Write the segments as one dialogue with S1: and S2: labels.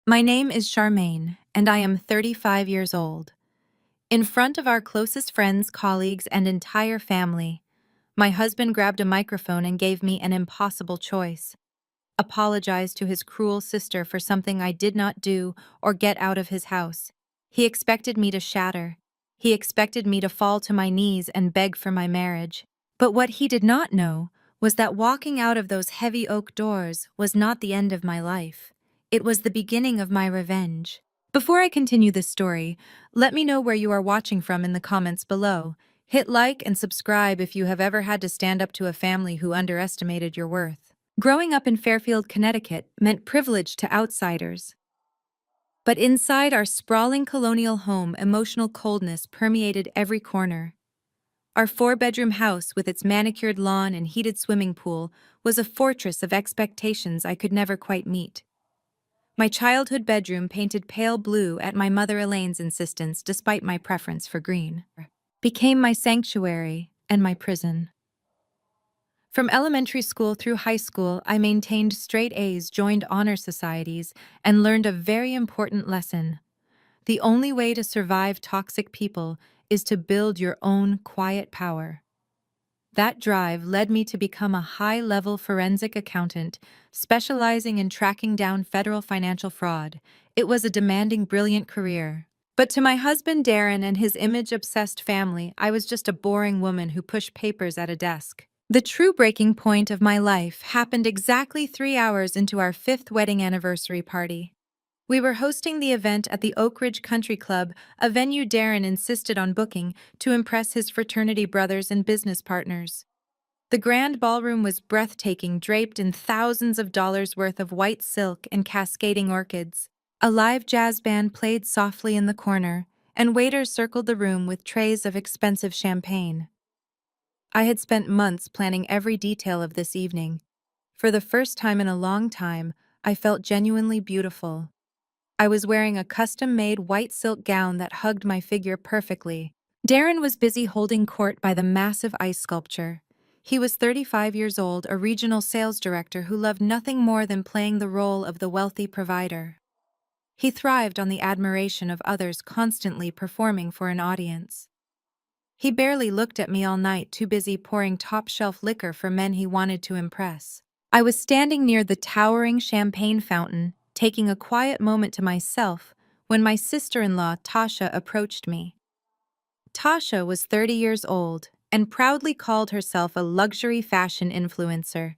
S1: My name is Charmaine, and I am 35 years old. In front of our closest friends, colleagues, and entire family, my husband grabbed a microphone and gave me an impossible choice. Apologize to his cruel sister for something I did not do or get out of his house. He expected me to shatter. He expected me to fall to my knees and beg for my marriage. But what he did not know was that walking out of those heavy oak doors was not the end of my life. It was the beginning of my revenge. Before I continue this story, let me know where you are watching from in the comments below. Hit like and subscribe if you have ever had to stand up to a family who underestimated your worth. Growing up in Fairfield, Connecticut meant privilege to outsiders. But inside our sprawling colonial home, emotional coldness permeated every corner. Our four-bedroom house with its manicured lawn and heated swimming pool was a fortress of expectations I could never quite meet. My childhood bedroom, painted pale blue at my mother Elaine's insistence despite my preference for green, became my sanctuary and my prison. From elementary school through high school, I maintained straight A's, joined honor societies, and learned a very important lesson. The only way to survive toxic people is to build your own quiet power. That drive led me to become a high-level forensic accountant, specializing in tracking down federal financial fraud. It was a demanding, brilliant career. But to my husband Darren and his image-obsessed family, I was just a boring woman who pushed papers at a desk. The true breaking point of my life happened exactly 3 hours into our 5th wedding anniversary party. We were hosting the event at the Oak Ridge Country Club, a venue Darren insisted on booking to impress his fraternity brothers and business partners. The grand ballroom was breathtaking, draped in thousands of dollars worth of white silk and cascading orchids. A live jazz band played softly in the corner, and waiters circled the room with trays of expensive champagne. I had spent months planning every detail of this evening. For the first time in a long time, I felt genuinely beautiful. I was wearing a custom-made white silk gown that hugged my figure perfectly. Darren was busy holding court by the massive ice sculpture. He was 35 years old, a regional sales director who loved nothing more than playing the role of the wealthy provider. He thrived on the admiration of others, constantly performing for an audience. He barely looked at me all night, too busy pouring top-shelf liquor for men he wanted to impress. I was standing near the towering champagne fountain, taking a quiet moment to myself, when my sister-in-law, Tasha, approached me. Tasha was 30 years old and proudly called herself a luxury fashion influencer.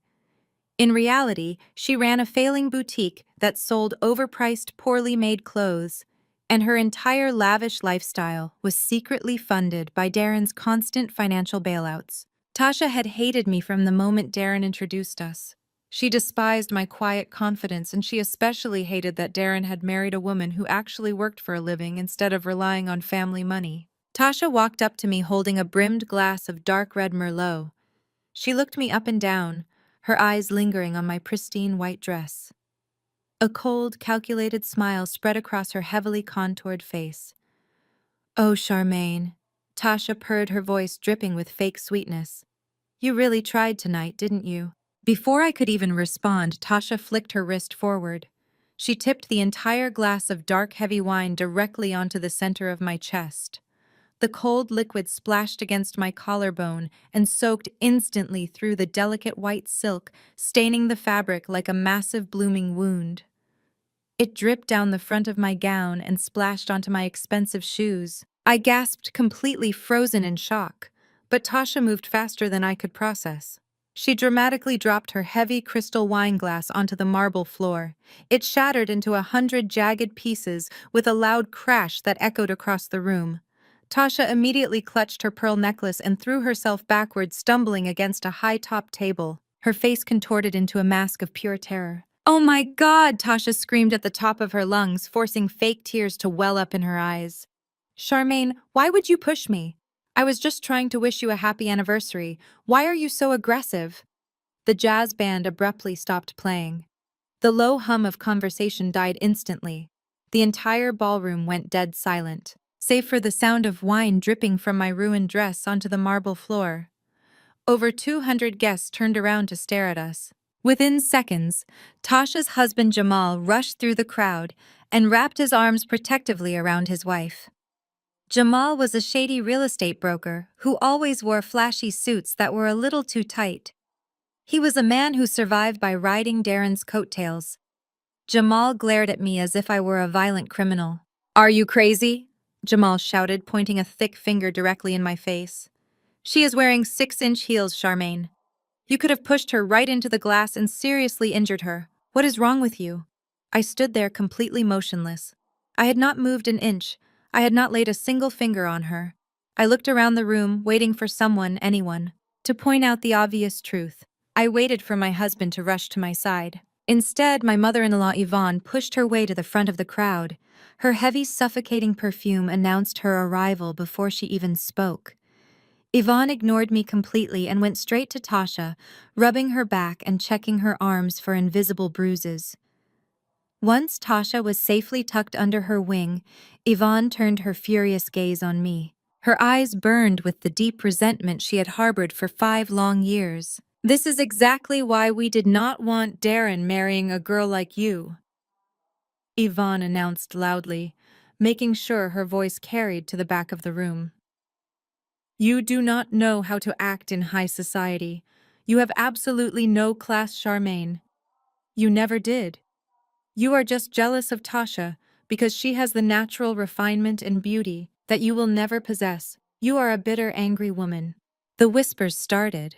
S1: In reality, she ran a failing boutique that sold overpriced, poorly made clothes, and her entire lavish lifestyle was secretly funded by Darren's constant financial bailouts. Tasha had hated me from the moment Darren introduced us. She despised my quiet confidence, and she especially hated that Darren had married a woman who actually worked for a living instead of relying on family money. Tasha walked up to me holding a brimmed glass of dark red Merlot. She looked me up and down, her eyes lingering on my pristine white dress. A cold, calculated smile spread across her heavily contoured face. "Oh, Charmaine," Tasha purred, her voice dripping with fake sweetness. "You really tried tonight, didn't you?" Before I could even respond, Tasha flicked her wrist forward. She tipped the entire glass of dark, heavy wine directly onto the center of my chest. The cold liquid splashed against my collarbone and soaked instantly through the delicate white silk, staining the fabric like a massive blooming wound. It dripped down the front of my gown and splashed onto my expensive shoes. I gasped, completely frozen in shock, but Tasha moved faster than I could process. She dramatically dropped her heavy crystal wine glass onto the marble floor. It shattered into 100 jagged pieces with a loud crash that echoed across the room. Tasha immediately clutched her pearl necklace and threw herself backward, stumbling against a high-top table, her face contorted into a mask of pure terror. "Oh my God!" Tasha screamed at the top of her lungs, forcing fake tears to well up in her eyes. "Charmaine, why would you push me? I was just trying to wish you a happy anniversary. Why are you so aggressive?" The jazz band abruptly stopped playing. The low hum of conversation died instantly. The entire ballroom went dead silent, save for the sound of wine dripping from my ruined dress onto the marble floor. Over 200 guests turned around to stare at us. Within seconds, Tasha's husband Jamal rushed through the crowd and wrapped his arms protectively around his wife. Jamal was a shady real estate broker who always wore flashy suits that were a little too tight. He was a man who survived by riding Darren's coattails. Jamal glared at me as if I were a violent criminal. "Are you crazy?" Jamal shouted, pointing a thick finger directly in my face. "She is wearing 6-inch heels, Charmaine. You could have pushed her right into the glass and seriously injured her. What is wrong with you?" I stood there completely motionless. I had not moved an inch. I had not laid a single finger on her. I looked around the room, waiting for someone, anyone, to point out the obvious truth. I waited for my husband to rush to my side. Instead, my mother-in-law Yvonne pushed her way to the front of the crowd. Her heavy, suffocating perfume announced her arrival before she even spoke. Yvonne ignored me completely and went straight to Tasha, rubbing her back and checking her arms for invisible bruises. Once Tasha was safely tucked under her wing, Yvonne turned her furious gaze on me. Her eyes burned with the deep resentment she had harbored for 5 long years. "This is exactly why we did not want Darren marrying a girl like you," Yvonne announced loudly, making sure her voice carried to the back of the room. "You do not know how to act in high society. You have absolutely no class, Charmaine. You never did. You are just jealous of Tasha because she has the natural refinement and beauty that you will never possess. You are a bitter, angry woman." The whispers started.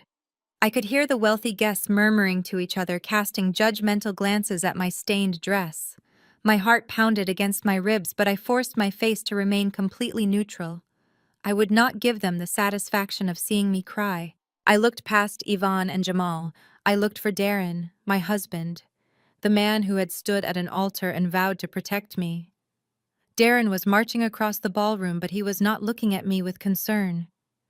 S1: I could hear the wealthy guests murmuring to each other, casting judgmental glances at my stained dress. My heart pounded against my ribs, but I forced my face to remain completely neutral. I would not give them the satisfaction of seeing me cry. I looked past Yvonne and Jamal. I looked for Darren, my husband, the man who had stood at an altar and vowed to protect me. Darren was marching across the ballroom, but he was not looking at me with concern.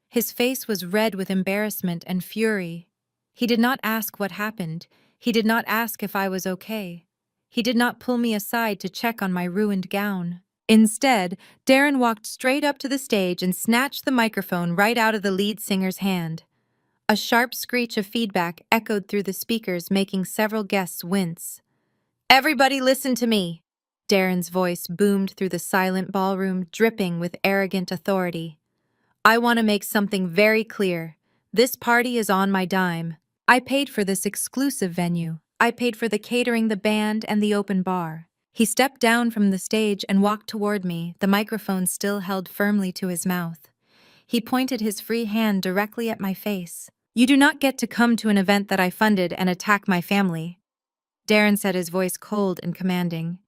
S1: His face was red with embarrassment and fury. He did not ask what happened. He did not ask if I was okay. He did not pull me aside to check on my ruined gown. Instead, Darren walked straight up to the stage and snatched the microphone right out of the lead singer's hand. A sharp screech of feedback echoed through the speakers, making several guests wince. "Everybody listen to me!" Darren's voice boomed through the silent ballroom, dripping with arrogant authority. "I want to make something very clear. This party is on my dime. I paid for this exclusive venue. I paid for the catering, the band, and the open bar." He stepped down from the stage and walked toward me, the microphone still held firmly to his mouth. He pointed his free hand directly at my face. "You do not get to come to an event that I funded and attack my family." Darren said, his voice cold and commanding.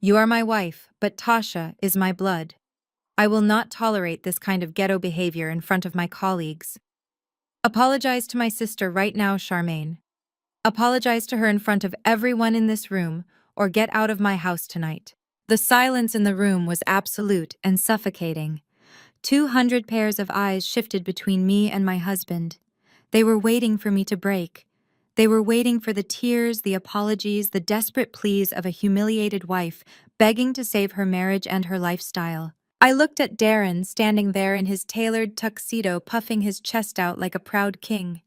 S1: "You are my wife, but Tasha is my blood. I will not tolerate this kind of ghetto behavior in front of my colleagues. Apologize to my sister right now, Charmaine. Apologize to her in front of everyone in this room, or get out of my house tonight." The silence in the room was absolute and suffocating. 200 pairs of eyes shifted between me and my husband. They were waiting for me to break. They were waiting for the tears, the apologies, the desperate pleas of a humiliated wife begging to save her marriage and her lifestyle. I looked at Darren, standing there in his tailored tuxedo, puffing his chest out like a proud king.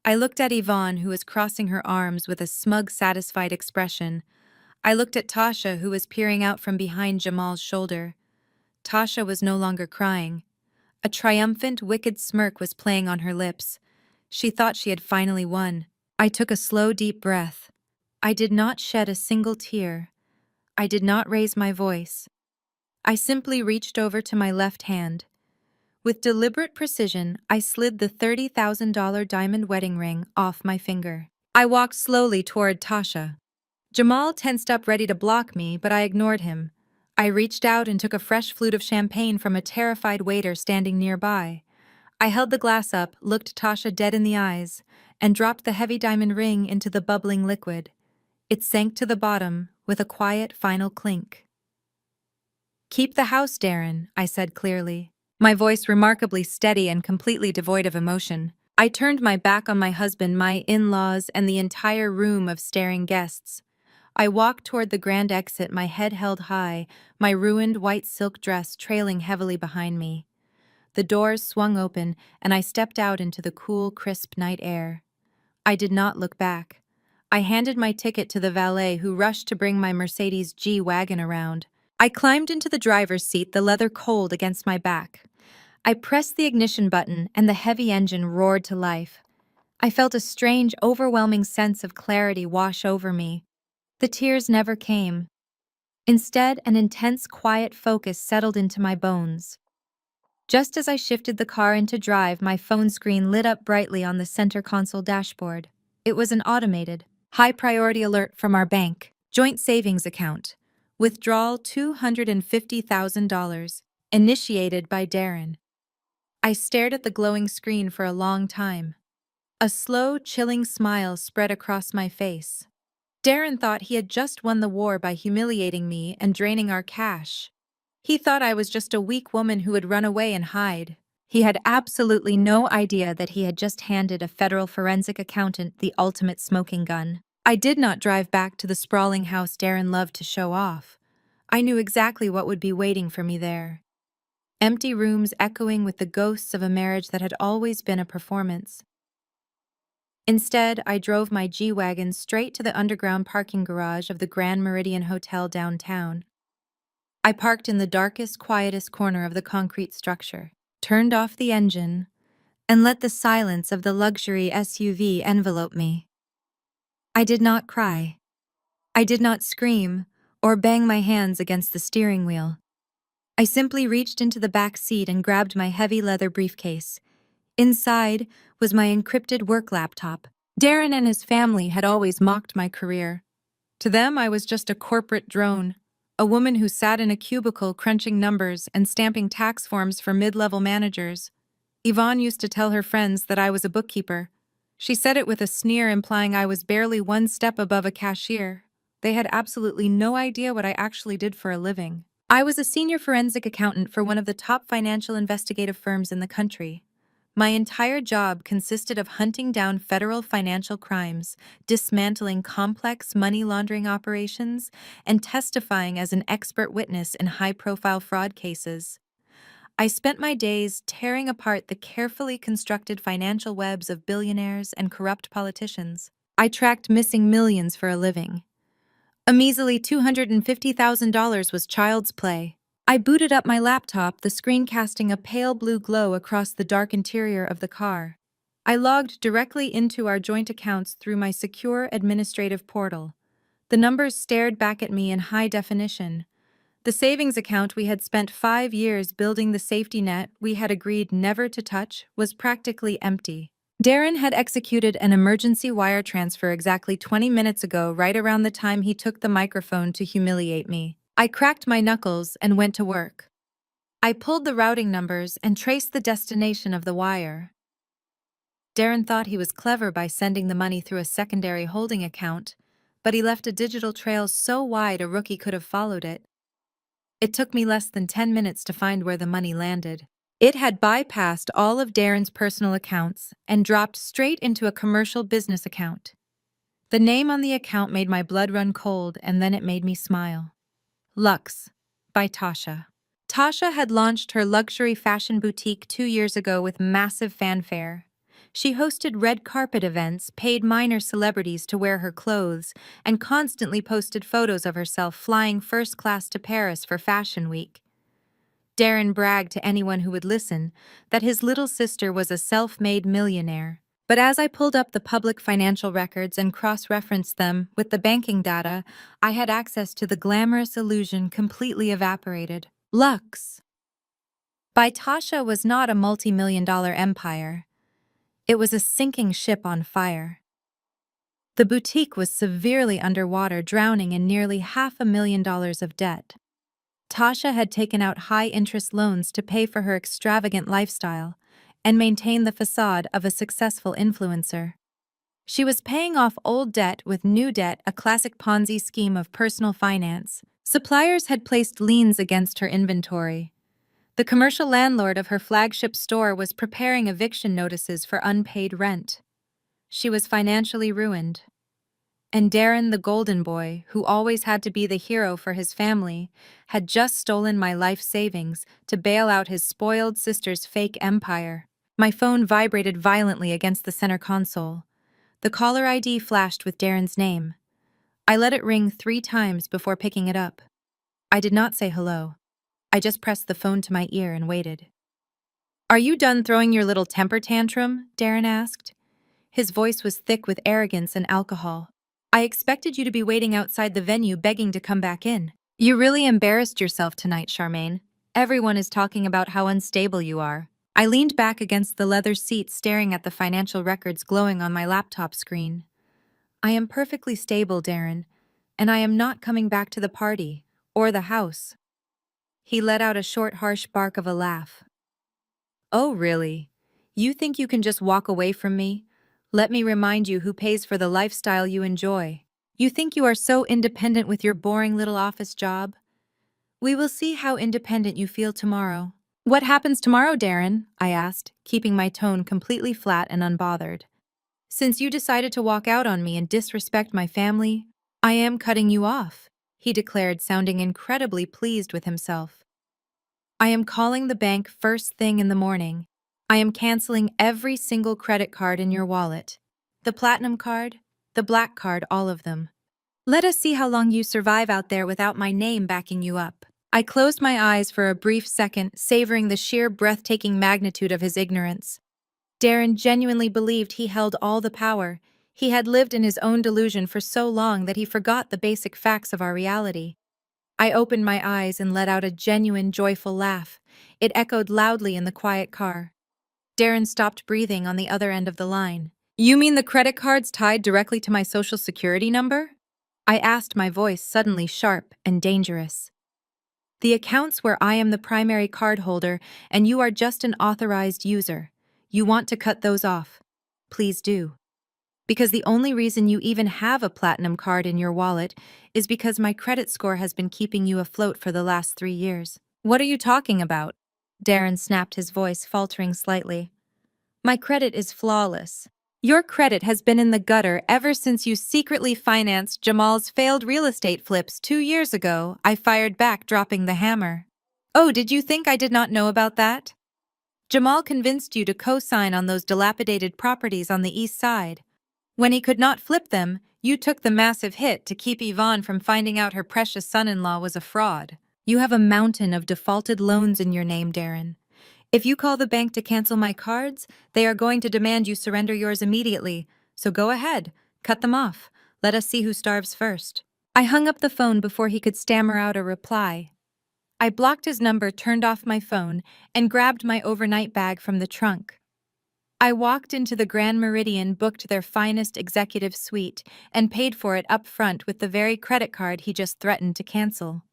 S1: I looked at Yvonne, who was crossing her arms with a smug, satisfied expression. I looked at Tasha, who was peering out from behind Jamal's shoulder. Tasha was no longer crying. A triumphant, wicked smirk was playing on her lips. She thought she had finally won. I took a slow, deep breath. I did not shed a single tear. I did not raise my voice. I simply reached over to my left hand. With deliberate precision, I slid the $30,000 diamond wedding ring off my finger. I walked slowly toward Tasha. Jamal tensed up, ready to block me, but I ignored him. I reached out and took a fresh flute of champagne from a terrified waiter standing nearby. I held the glass up, looked Tasha dead in the eyes, and dropped the heavy diamond ring into the bubbling liquid. It sank to the bottom with a quiet final clink. "Keep the house, Darren," I said clearly, my voice remarkably steady and completely devoid of emotion. I turned my back on my husband, my in-laws, and the entire room of staring guests. I walked toward the grand exit, my head held high, my ruined white silk dress trailing heavily behind me. The doors swung open, and I stepped out into the cool, crisp night air. I did not look back. I handed my ticket to the valet who rushed to bring my Mercedes G-Wagon around. I climbed into the driver's seat, the leather cold against my back. I pressed the ignition button and the heavy engine roared to life. I felt a strange, overwhelming sense of clarity wash over me. The tears never came. Instead, an intense, quiet focus settled into my bones. Just as I shifted the car into drive, my phone screen lit up brightly on the center console dashboard. It was an automated, high-priority alert from our bank, joint savings account. Withdrawal $250,000, initiated by Darren. I stared at the glowing screen for a long time. A slow, chilling smile spread across my face. Darren thought he had just won the war by humiliating me and draining our cash. He thought I was just a weak woman who would run away and hide. He had absolutely no idea that he had just handed a federal forensic accountant the ultimate smoking gun. I did not drive back to the sprawling house Darren loved to show off. I knew exactly what would be waiting for me there. Empty rooms echoing with the ghosts of a marriage that had always been a performance. Instead, I drove my G-Wagon straight to the underground parking garage of the Grand Meridian Hotel downtown. I parked in the darkest, quietest corner of the concrete structure, turned off the engine, and let the silence of the luxury SUV envelope me. I did not cry. I did not scream or bang my hands against the steering wheel. I simply reached into the back seat and grabbed my heavy leather briefcase. Inside was my encrypted work laptop. Darren and his family had always mocked my career. To them, I was just a corporate drone, a woman who sat in a cubicle crunching numbers and stamping tax forms for mid-level managers. Yvonne used to tell her friends that I was a bookkeeper. She said it with a sneer, implying I was barely one step above a cashier. They had absolutely no idea what I actually did for a living. I was a senior forensic accountant for one of the top financial investigative firms in the country. My entire job consisted of hunting down federal financial crimes, dismantling complex money laundering operations, and testifying as an expert witness in high-profile fraud cases. I spent my days tearing apart the carefully constructed financial webs of billionaires and corrupt politicians. I tracked missing millions for a living. A measly $250,000 was child's play. I booted up my laptop, the screen casting a pale blue glow across the dark interior of the car. I logged directly into our joint accounts through my secure administrative portal. The numbers stared back at me in high definition. The savings account we had spent 5 years building, the safety net we had agreed never to touch, was practically empty. Darren had executed an emergency wire transfer exactly 20 minutes ago, right around the time he took the microphone to humiliate me. I cracked my knuckles and went to work. I pulled the routing numbers and traced the destination of the wire. Darren thought he was clever by sending the money through a secondary holding account, but he left a digital trail so wide a rookie could have followed it. It took me less than 10 minutes to find where the money landed. It had bypassed all of Darren's personal accounts and dropped straight into a commercial business account. The name on the account made my blood run cold, and then it made me smile. Luxe, by Tasha. Tasha had launched her luxury fashion boutique 2 years ago with massive fanfare. She hosted red carpet events, paid minor celebrities to wear her clothes, and constantly posted photos of herself flying first class to Paris for Fashion Week. Darren bragged to anyone who would listen that his little sister was a self-made millionaire. But as I pulled up the public financial records and cross-referenced them with the banking data, I had access to the glamorous illusion completely evaporated. Luxe by Tasha was not a multi-million-dollar empire. It was a sinking ship on fire. The boutique was severely underwater, drowning in nearly $500,000 of debt. Tasha had taken out high-interest loans to pay for her extravagant lifestyle and maintain the facade of a successful influencer. She was paying off old debt with new debt, a classic Ponzi scheme of personal finance. Suppliers had placed liens against her inventory. The commercial landlord of her flagship store was preparing eviction notices for unpaid rent. She was financially ruined. And Darren, the golden boy, who always had to be the hero for his family, had just stolen my life savings to bail out his spoiled sister's fake empire. My phone vibrated violently against the center console. The caller ID flashed with Darren's name. I let it ring 3 times before picking it up. I did not say hello. I just pressed the phone to my ear and waited. "Are you done throwing your little temper tantrum?" Darren asked. His voice was thick with arrogance and alcohol. "I expected you to be waiting outside the venue begging to come back in. You really embarrassed yourself tonight, Charmaine. Everyone is talking about how unstable you are." I leaned back against the leather seat staring at the financial records glowing on my laptop screen. "I am perfectly stable, Darren, and I am not coming back to the party, or the house." He let out a short, harsh bark of a laugh. "Oh, really? You think you can just walk away from me? Let me remind you who pays for the lifestyle you enjoy. You think you are so independent with your boring little office job? We will see how independent you feel tomorrow." "What happens tomorrow, Darren?" I asked, keeping my tone completely flat and unbothered. "Since you decided to walk out on me and disrespect my family, I am cutting you off," he declared, sounding incredibly pleased with himself. "I am calling the bank first thing in the morning. I am canceling every single credit card in your wallet. The platinum card, the black card, all of them. Let us see how long you survive out there without my name backing you up." I closed my eyes for a brief second, savoring the sheer breathtaking magnitude of his ignorance. Darren genuinely believed he held all the power. He had lived in his own delusion for so long that he forgot the basic facts of our reality. I opened my eyes and let out a genuine, joyful laugh. It echoed loudly in the quiet car. Darren stopped breathing on the other end of the line. "You mean the credit cards tied directly to my social security number?" I asked, my voice suddenly sharp and dangerous. "The accounts where I am the primary cardholder and you are just an authorized user. You want to cut those off. Please do. Because the only reason you even have a platinum card in your wallet is because my credit score has been keeping you afloat for the last 3 years." "What are you talking about?" Darren snapped, his voice faltering slightly. "My credit is flawless. Your credit has been in the gutter ever since you secretly financed Jamal's failed real estate flips 2 years ago," I fired back, dropping the hammer. "Oh, did you think I did not know about that? Jamal convinced you to co-sign on those dilapidated properties on the east side. When he could not flip them, you took the massive hit to keep Yvonne from finding out her precious son-in-law was a fraud. You have a mountain of defaulted loans in your name, Darren. If you call the bank to cancel my cards, they are going to demand you surrender yours immediately. So go ahead, cut them off. Let us see who starves first." I hung up the phone before he could stammer out a reply. I blocked his number, turned off my phone, and grabbed my overnight bag from the trunk. I walked into the Grand Meridian, booked their finest executive suite, and paid for it up front with the very credit card he just threatened to cancel.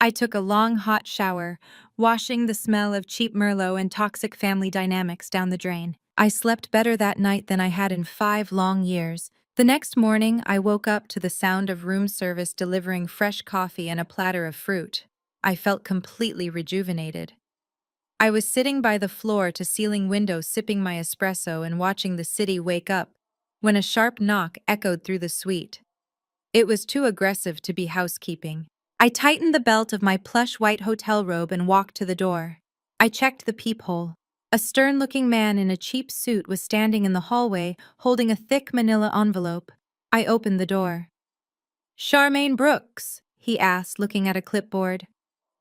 S1: I took a long, hot shower, washing the smell of cheap Merlot and toxic family dynamics down the drain. I slept better that night than I had in 5 long years. The next morning, I woke up to the sound of room service delivering fresh coffee and a platter of fruit. I felt completely rejuvenated. I was sitting by the floor-to-ceiling window sipping my espresso and watching the city wake up when a sharp knock echoed through the suite. It was too aggressive to be housekeeping. I tightened the belt of my plush white hotel robe and walked to the door. I checked the peephole. A stern-looking man in a cheap suit was standing in the hallway, holding a thick manila envelope. I opened the door. "Charmaine Brooks?" he asked, looking at a clipboard.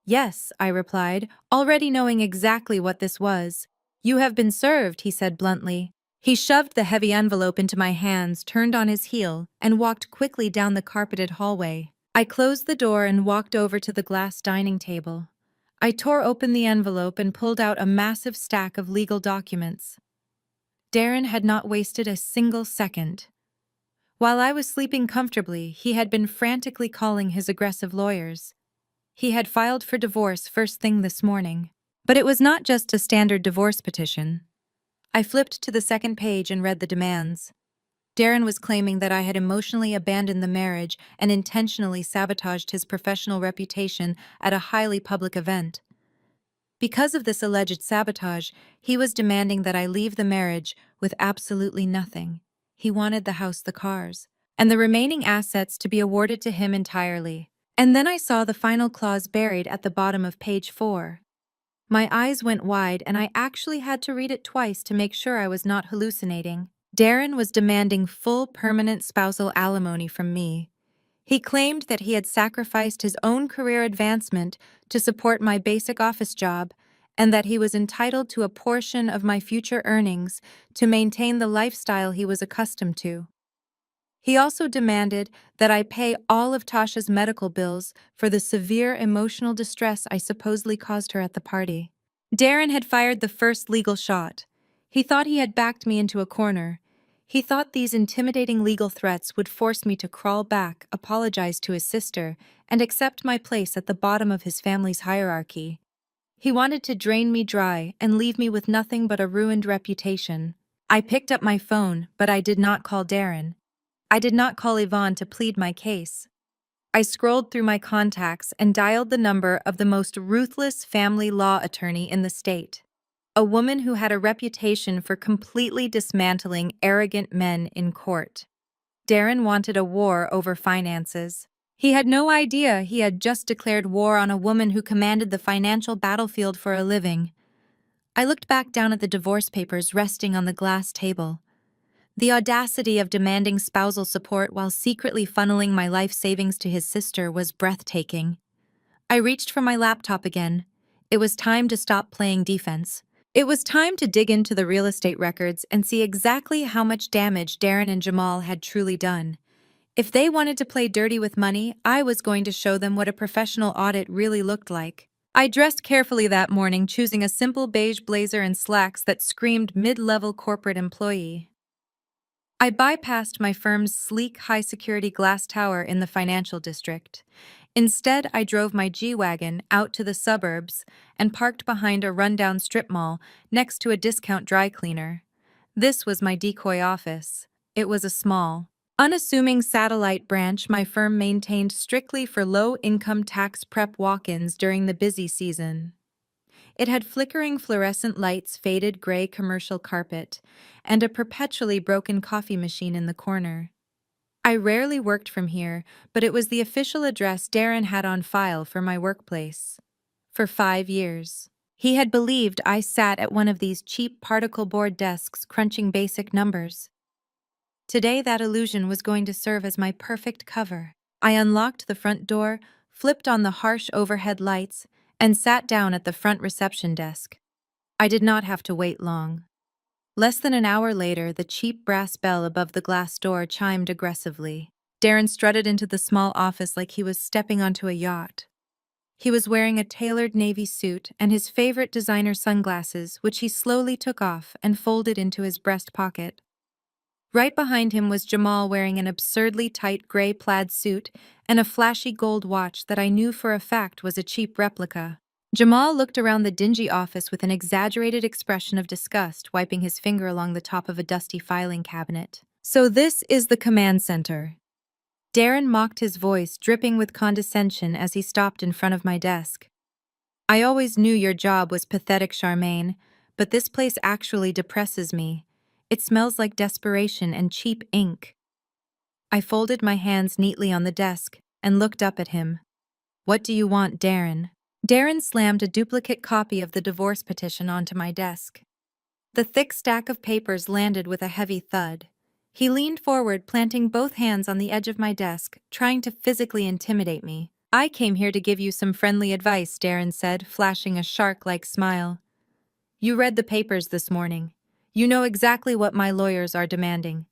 S1: "Yes," I replied, already knowing exactly what this was. "You have been served," he said bluntly. He shoved the heavy envelope into my hands, turned on his heel, and walked quickly down the carpeted hallway. I closed the door and walked over to the glass dining table. I tore open the envelope and pulled out a massive stack of legal documents. Darren had not wasted a single second. While I was sleeping comfortably, he had been frantically calling his aggressive lawyers. He had filed for divorce first thing this morning. But it was not just a standard divorce petition. I flipped to the second page and read the demands. Darren was claiming that I had emotionally abandoned the marriage and intentionally sabotaged his professional reputation at a highly public event. Because of this alleged sabotage, he was demanding that I leave the marriage with absolutely nothing. He wanted the house, the cars, and the remaining assets to be awarded to him entirely. And then I saw the final clause buried at the bottom of page 4. My eyes went wide and I actually had to read it twice to make sure I was not hallucinating. Darren was demanding full permanent spousal alimony from me. He claimed that he had sacrificed his own career advancement to support my basic office job and that he was entitled to a portion of my future earnings to maintain the lifestyle he was accustomed to. He also demanded that I pay all of Tasha's medical bills for the severe emotional distress I supposedly caused her at the party. Darren had fired the first legal shot. He thought he had backed me into a corner. He thought these intimidating legal threats would force me to crawl back, apologize to his sister, and accept my place at the bottom of his family's hierarchy. He wanted to drain me dry and leave me with nothing but a ruined reputation. I picked up my phone, but I did not call Darren. I did not call Yvonne to plead my case. I scrolled through my contacts and dialed the number of the most ruthless family law attorney in the state. A woman who had a reputation for completely dismantling arrogant men in court. Darren wanted a war over finances. He had no idea he had just declared war on a woman who commanded the financial battlefield for a living. I looked back down at the divorce papers resting on the glass table. The audacity of demanding spousal support while secretly funneling my life savings to his sister was breathtaking. I reached for my laptop again. It was time to stop playing defense. It was time to dig into the real estate records and see exactly how much damage Darren and Jamal had truly done. If they wanted to play dirty with money, I was going to show them what a professional audit really looked like. I dressed carefully that morning, choosing a simple beige blazer and slacks that screamed mid-level corporate employee. I bypassed my firm's sleek, high-security glass tower in the financial district. Instead, I drove my G-Wagon out to the suburbs and parked behind a rundown strip mall next to a discount dry cleaner. This was my decoy office. It was a small, unassuming satellite branch my firm maintained strictly for low-income tax prep walk-ins during the busy season. It had flickering fluorescent lights, faded gray commercial carpet, and a perpetually broken coffee machine in the corner. I rarely worked from here, but it was the official address Darren had on file for my workplace. For 5 years. He had believed I sat at one of these cheap particle board desks crunching basic numbers. Today that illusion was going to serve as my perfect cover. I unlocked the front door, flipped on the harsh overhead lights, and sat down at the front reception desk. I did not have to wait long. Less than an hour later, the cheap brass bell above the glass door chimed aggressively. Darren strutted into the small office like he was stepping onto a yacht. He was wearing a tailored navy suit and his favorite designer sunglasses, which he slowly took off and folded into his breast pocket. Right behind him was Jamal wearing an absurdly tight gray plaid suit and a flashy gold watch that I knew for a fact was a cheap replica. Jamal looked around the dingy office with an exaggerated expression of disgust, wiping his finger along the top of a dusty filing cabinet. "So this is the command center." Darren mocked his voice, dripping with condescension as he stopped in front of my desk. "I always knew your job was pathetic, Charmaine, but this place actually depresses me. It smells like desperation and cheap ink." I folded my hands neatly on the desk and looked up at him. "What do you want, Darren?" Darren slammed a duplicate copy of the divorce petition onto my desk. The thick stack of papers landed with a heavy thud. He leaned forward, planting both hands on the edge of my desk, trying to physically intimidate me. "I came here to give you some friendly advice," Darren said, flashing a shark-like smile. "You read the papers this morning. You know exactly what my lawyers are demanding.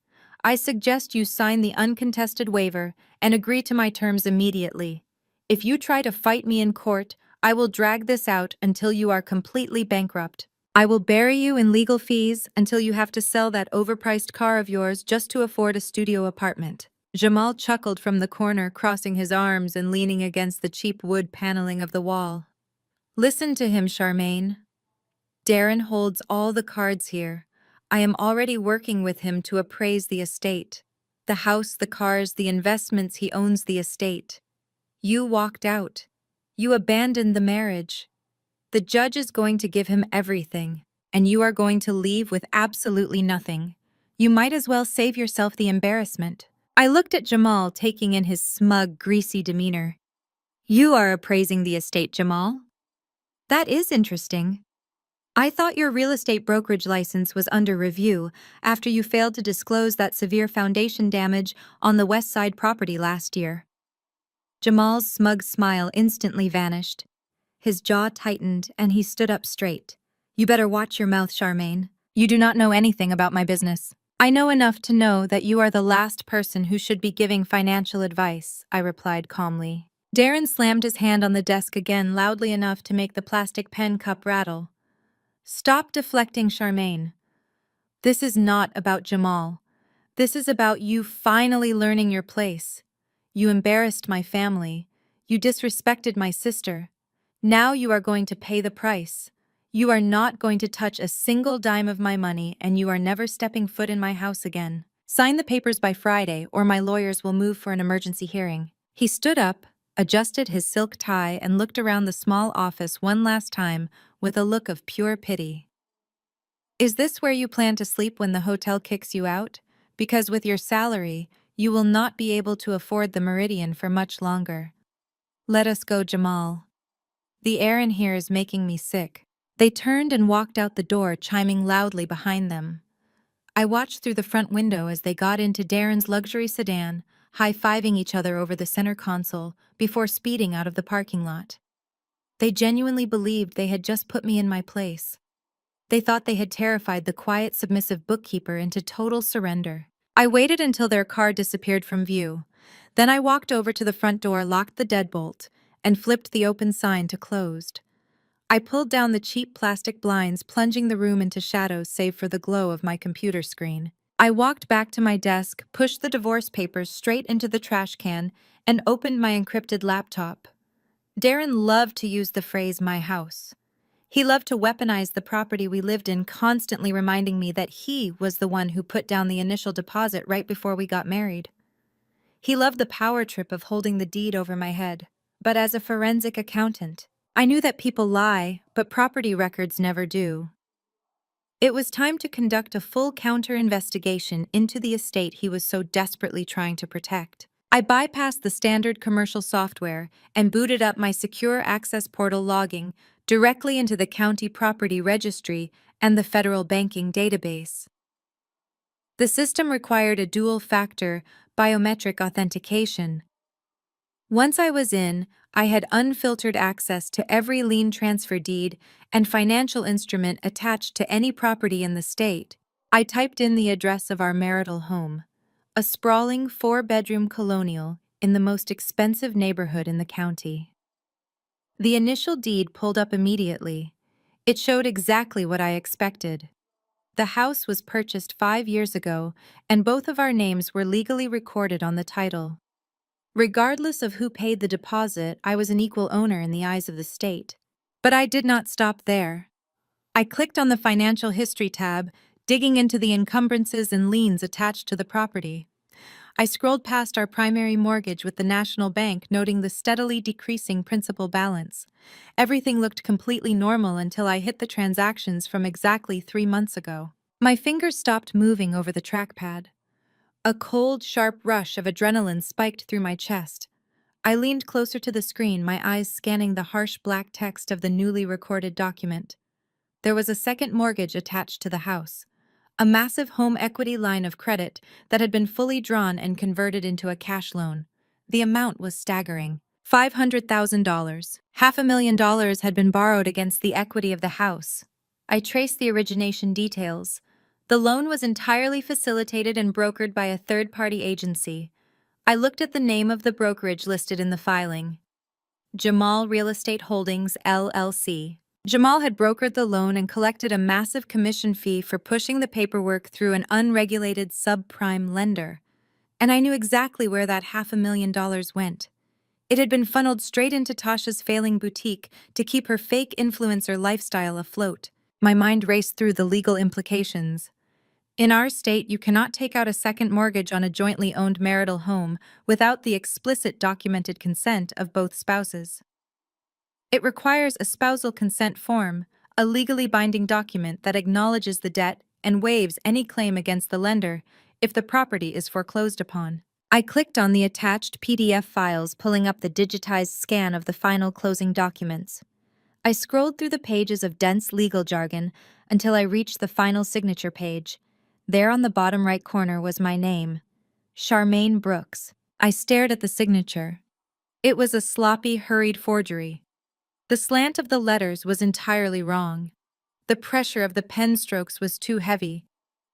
S1: I suggest you sign the uncontested waiver and agree to my terms immediately. If you try to fight me in court, I will drag this out until you are completely bankrupt. I will bury you in legal fees until you have to sell that overpriced car of yours just to afford a studio apartment." Jamal chuckled from the corner, crossing his arms and leaning against the cheap wood paneling of the wall. "Listen to him, Charmaine. Darren holds all the cards here. I am already working with him to appraise the estate. The house, the cars, the investments, he owns the estate. You walked out. You abandoned the marriage. The judge is going to give him everything, and you are going to leave with absolutely nothing. You might as well save yourself the embarrassment." I looked at Jamal, taking in his smug, greasy demeanor. "You are appraising the estate, Jamal? That is interesting." I thought your real estate brokerage license was under review after you failed to disclose that severe foundation damage on the West Side property last year. Jamal's smug smile instantly vanished. His jaw tightened and he stood up straight. You better watch your mouth, Charmaine. You do not know anything about my business. I know enough to know that you are the last person who should be giving financial advice, I replied calmly. Darren slammed his hand on the desk again loudly enough to make the plastic pen cup rattle. Stop deflecting, Charmaine. This is not about Jamal. This is about you finally learning your place. You embarrassed my family. You disrespected my sister. Now you are going to pay the price. You are not going to touch a single dime of my money, and you are never stepping foot in my house again. Sign the papers by Friday, or my lawyers will move for an emergency hearing. He stood up, adjusted his silk tie, and looked around the small office one last time with a look of pure pity. Is this where you plan to sleep when the hotel kicks you out? Because with your salary, you will not be able to afford the Meridian for much longer. Let us go, Jamal. The air in here is making me sick. They turned and walked out the door, chiming loudly behind them. I watched through the front window as they got into Darren's luxury sedan, high-fiving each other over the center console before speeding out of the parking lot. They genuinely believed they had just put me in my place. They thought they had terrified the quiet, submissive bookkeeper into total surrender. I waited until their car disappeared from view. Then I walked over to the front door, locked the deadbolt, and flipped the open sign to closed. I pulled down the cheap plastic blinds, plunging the room into shadows save for the glow of my computer screen. I walked back to my desk, pushed the divorce papers straight into the trash can, and opened my encrypted laptop. Darren loved to use the phrase "my house." He loved to weaponize the property we lived in, constantly reminding me that he was the one who put down the initial deposit right before we got married. He loved the power trip of holding the deed over my head. But as a forensic accountant, I knew that people lie, but property records never do. It was time to conduct a full counter-investigation into the estate he was so desperately trying to protect. I bypassed the standard commercial software and booted up my secure access portal, logging directly into the county property registry and the federal banking database. The system required a dual-factor biometric authentication. Once I was in, I had unfiltered access to every lien transfer deed and financial instrument attached to any property in the state. I typed in the address of our marital home, a sprawling 4-bedroom colonial in the most expensive neighborhood in the county. The initial deed pulled up immediately. It showed exactly what I expected. The house was purchased 5 years ago, and both of our names were legally recorded on the title. Regardless of who paid the deposit, I was an equal owner in the eyes of the state. But I did not stop there. I clicked on the Financial History tab, digging into the encumbrances and liens attached to the property. I scrolled past our primary mortgage with the National Bank, noting the steadily decreasing principal balance. Everything looked completely normal until I hit the transactions from exactly 3 months ago. My fingers stopped moving over the trackpad. A cold, sharp rush of adrenaline spiked through my chest. I leaned closer to the screen, my eyes scanning the harsh black text of the newly recorded document. There was a second mortgage attached to the house, a massive home equity line of credit that had been fully drawn and converted into a cash loan. The amount was staggering. $500,000. $500,000 had been borrowed against the equity of the house. I traced the origination details. The loan was entirely facilitated and brokered by a third-party agency. I looked at the name of the brokerage listed in the filing. Jamal Real Estate Holdings, LLC. Jamal had brokered the loan and collected a massive commission fee for pushing the paperwork through an unregulated subprime lender. And I knew exactly where that $500,000 went. It had been funneled straight into Tasha's failing boutique to keep her fake influencer lifestyle afloat. My mind raced through the legal implications. In our state, you cannot take out a second mortgage on a jointly owned marital home without the explicit documented consent of both spouses. It requires a spousal consent form, a legally binding document that acknowledges the debt and waives any claim against the lender if the property is foreclosed upon. I clicked on the attached PDF files, pulling up the digitized scan of the final closing documents. I scrolled through the pages of dense legal jargon until I reached the final signature page. There on the bottom right corner was my name, Charmaine Brooks. I stared at the signature. It was a sloppy, hurried forgery. The slant of the letters was entirely wrong. The pressure of the pen strokes was too heavy.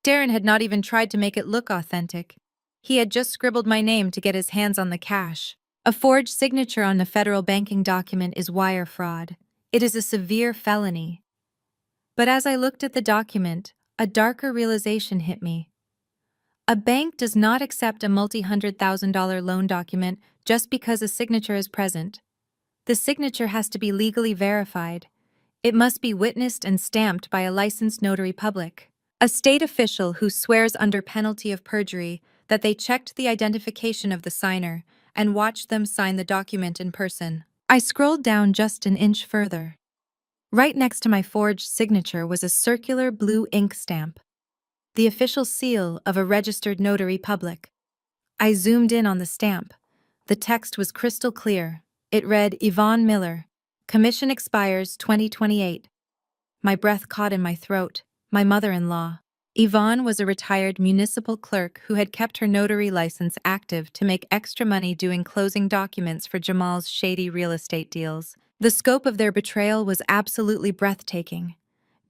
S1: Darren had not even tried to make it look authentic. He had just scribbled my name to get his hands on the cash. A forged signature on a federal banking document is wire fraud. It is a severe felony. But as I looked at the document, a darker realization hit me. A bank does not accept a multi-$100,000 loan document just because a signature is present. The signature has to be legally verified. It must be witnessed and stamped by a licensed notary public, a state official who swears under penalty of perjury that they checked the identification of the signer and watched them sign the document in person. I scrolled down just an inch further. Right next to my forged signature was a circular blue ink stamp, the official seal of a registered notary public. I zoomed in on the stamp. The text was crystal clear. It read, Yvonne Miller, commission expires 2028. My breath caught in my throat. My mother-in-law. Yvonne was a retired municipal clerk who had kept her notary license active to make extra money doing closing documents for Jamal's shady real estate deals. The scope of their betrayal was absolutely breathtaking.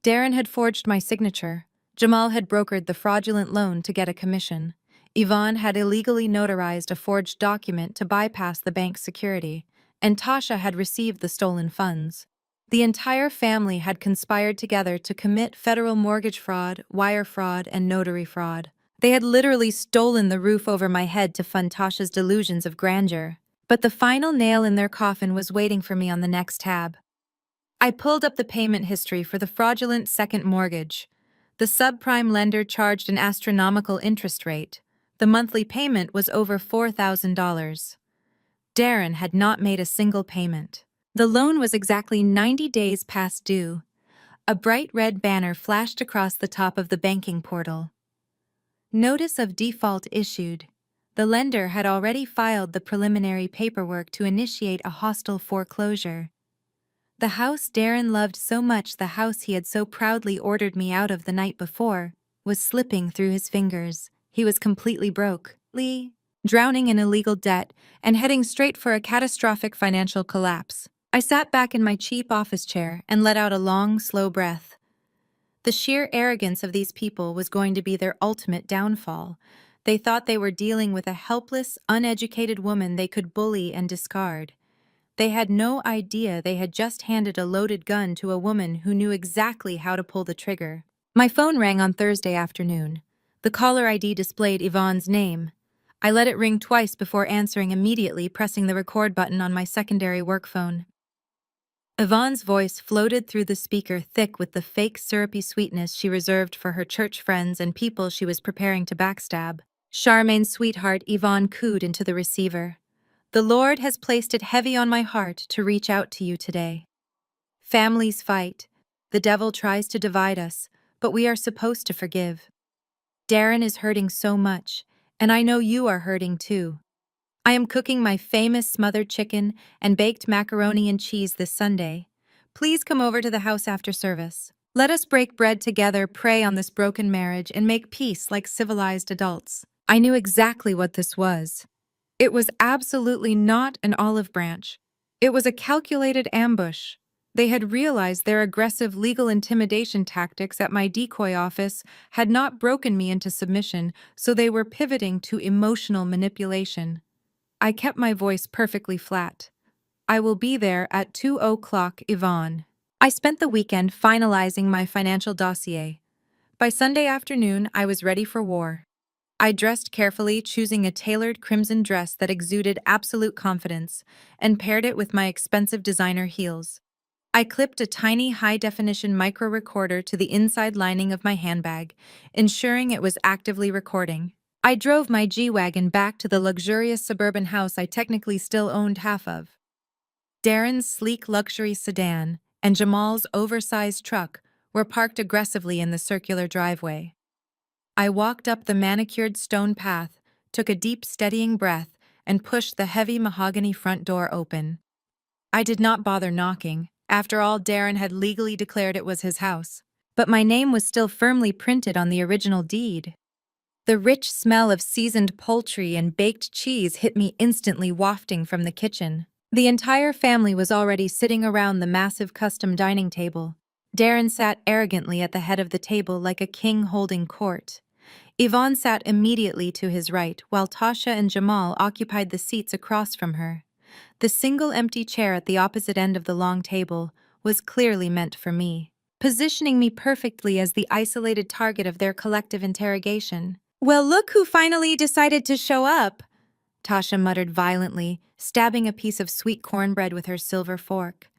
S1: Darren had forged my signature. Jamal had brokered the fraudulent loan to get a commission. Yvonne had illegally notarized a forged document to bypass the bank's security, and Tasha had received the stolen funds. The entire family had conspired together to commit federal mortgage fraud, wire fraud, and notary fraud. They had literally stolen the roof over my head to fund Tasha's delusions of grandeur. But the final nail in their coffin was waiting for me on the next tab. I pulled up the payment history for the fraudulent second mortgage. The subprime lender charged an astronomical interest rate. The monthly payment was over $4,000. Darren had not made a single payment. The loan was exactly 90 days past due. A bright red banner flashed across the top of the banking portal. Notice of default issued. The lender had already filed the preliminary paperwork to initiate a hostile foreclosure. The house Darren loved so much, the house he had so proudly ordered me out of the night before, was slipping through his fingers. He was completely broke, drowning in illegal debt, and heading straight for a catastrophic financial collapse. I sat back in my cheap office chair and let out a long, slow breath. The sheer arrogance of these people was going to be their ultimate downfall. They thought they were dealing with a helpless, uneducated woman they could bully and discard. They had no idea they had just handed a loaded gun to a woman who knew exactly how to pull the trigger. My phone rang on Thursday afternoon. The caller ID displayed Yvonne's name. I let it ring twice before answering immediately, pressing the record button on my secondary work phone. Yvonne's voice floated through the speaker, thick with the fake syrupy sweetness she reserved for her church friends and people she was preparing to backstab. Charmaine's sweetheart, Yvonne cooed into the receiver. The Lord has placed it heavy on my heart to reach out to you today. Families fight. The devil tries to divide us, but we are supposed to forgive. Darren is hurting so much, and I know you are hurting too. I am cooking my famous smothered chicken and baked macaroni and cheese this Sunday. Please come over to the house after service. Let us break bread together, pray on this broken marriage, and make peace like civilized adults. I knew exactly what this was. It was absolutely not an olive branch. It was a calculated ambush. They had realized their aggressive legal intimidation tactics at my decoy office had not broken me into submission, so they were pivoting to emotional manipulation. I kept my voice perfectly flat. I will be there at 2:00, Yvonne. I spent the weekend finalizing my financial dossier. By Sunday afternoon, I was ready for war. I dressed carefully, choosing a tailored crimson dress that exuded absolute confidence, and paired it with my expensive designer heels. I clipped a tiny high-definition micro-recorder to the inside lining of my handbag, ensuring it was actively recording. I drove my G-Wagon back to the luxurious suburban house I technically still owned half of. Darren's sleek luxury sedan and Jamal's oversized truck were parked aggressively in the circular driveway. I walked up the manicured stone path, took a deep, steadying breath, and pushed the heavy mahogany front door open. I did not bother knocking. After all, Darren had legally declared it was his house. But my name was still firmly printed on the original deed. The rich smell of seasoned poultry and baked cheese hit me instantly, wafting from the kitchen. The entire family was already sitting around the massive custom dining table. Darren sat arrogantly at the head of the table like a king holding court. Yvonne sat immediately to his right, while Tasha and Jamal occupied the seats across from her. The single empty chair at the opposite end of the long table was clearly meant for me, positioning me perfectly as the isolated target of their collective interrogation. "Well, look who finally decided to show up," Tasha muttered violently, stabbing a piece of sweet cornbread with her silver fork.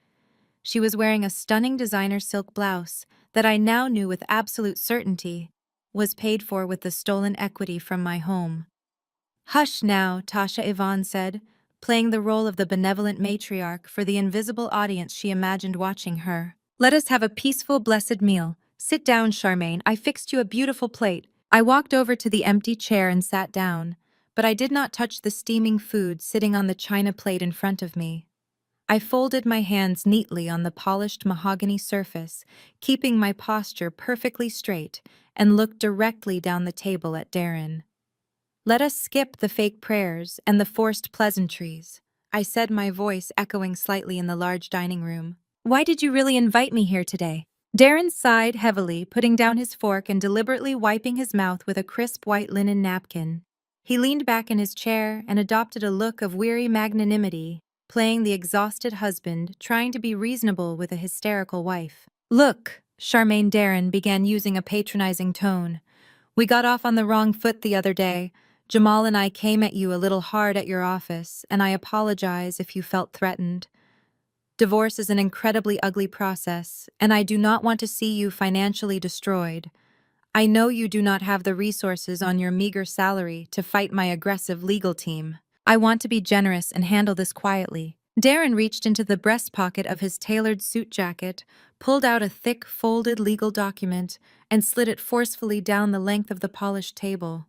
S1: She was wearing a stunning designer silk blouse that I now knew with absolute certainty was paid for with the stolen equity from my home. "Hush now," Tasha Yvonne said, playing the role of the benevolent matriarch for the invisible audience she imagined watching her. "Let us have a peaceful, blessed meal. Sit down, Charmaine. I fixed you a beautiful plate." I walked over to the empty chair and sat down, but I did not touch the steaming food sitting on the china plate in front of me. I folded my hands neatly on the polished mahogany surface, keeping my posture perfectly straight, and looked directly down the table at Darren. "Let us skip the fake prayers and the forced pleasantries," I said, my voice echoing slightly in the large dining room. "Why did you really invite me here today?" Darren sighed heavily, putting down his fork and deliberately wiping his mouth with a crisp white linen napkin. He leaned back in his chair and adopted a look of weary magnanimity, playing the exhausted husband, trying to be reasonable with a hysterical wife. "Look," Charmaine Darren began using a patronizing tone. "We got off on the wrong foot the other day. Jamal and I came at you a little hard at your office, and I apologize if you felt threatened. Divorce is an incredibly ugly process, and I do not want to see you financially destroyed. I know you do not have the resources on your meager salary to fight my aggressive legal team. I want to be generous and handle this quietly." Darren reached into the breast pocket of his tailored suit jacket, pulled out a thick, folded legal document, and slid it forcefully down the length of the polished table.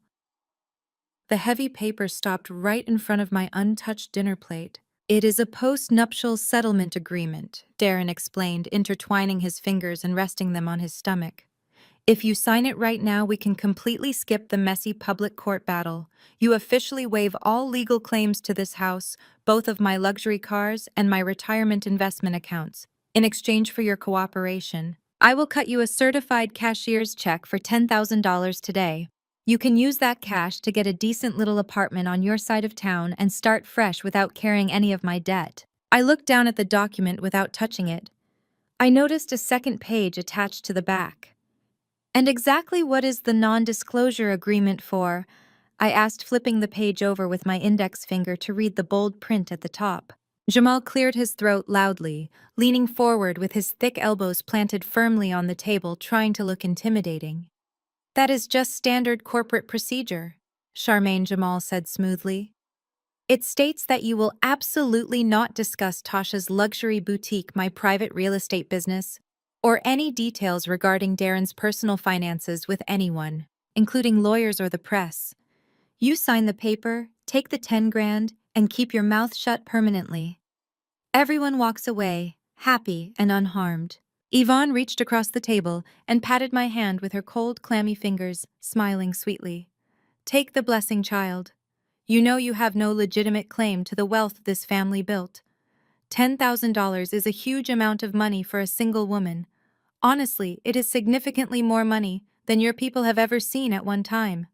S1: The heavy paper stopped right in front of my untouched dinner plate. "It is a post-nuptial settlement agreement," Darren explained, intertwining his fingers and resting them on his stomach. "If you sign it right now, we can completely skip the messy public court battle. You officially waive all legal claims to this house, both of my luxury cars and my retirement investment accounts. In exchange for your cooperation, I will cut you a certified cashier's check for $10,000 today. You can use that cash to get a decent little apartment on your side of town and start fresh without carrying any of my debt." I looked down at the document without touching it. I noticed a second page attached to the back. "And exactly what is the non-disclosure agreement for?" I asked, flipping the page over with my index finger to read the bold print at the top. Jamal cleared his throat loudly, leaning forward with his thick elbows planted firmly on the table, trying to look intimidating. "That is just standard corporate procedure," Charmaine Jamal said smoothly. "It states that you will absolutely not discuss Tasha's luxury boutique, my private real estate business, or any details regarding Darren's personal finances with anyone, including lawyers or the press. You sign the paper, take the 10 grand, and keep your mouth shut permanently." Everyone walks away, happy and unharmed. Yvonne reached across the table and patted my hand with her cold, clammy fingers, smiling sweetly. "Take the blessing, child. You know you have no legitimate claim to the wealth this family built. $10,000 is a huge amount of money for a single woman. Honestly, it is significantly more money than your people have ever seen at one time.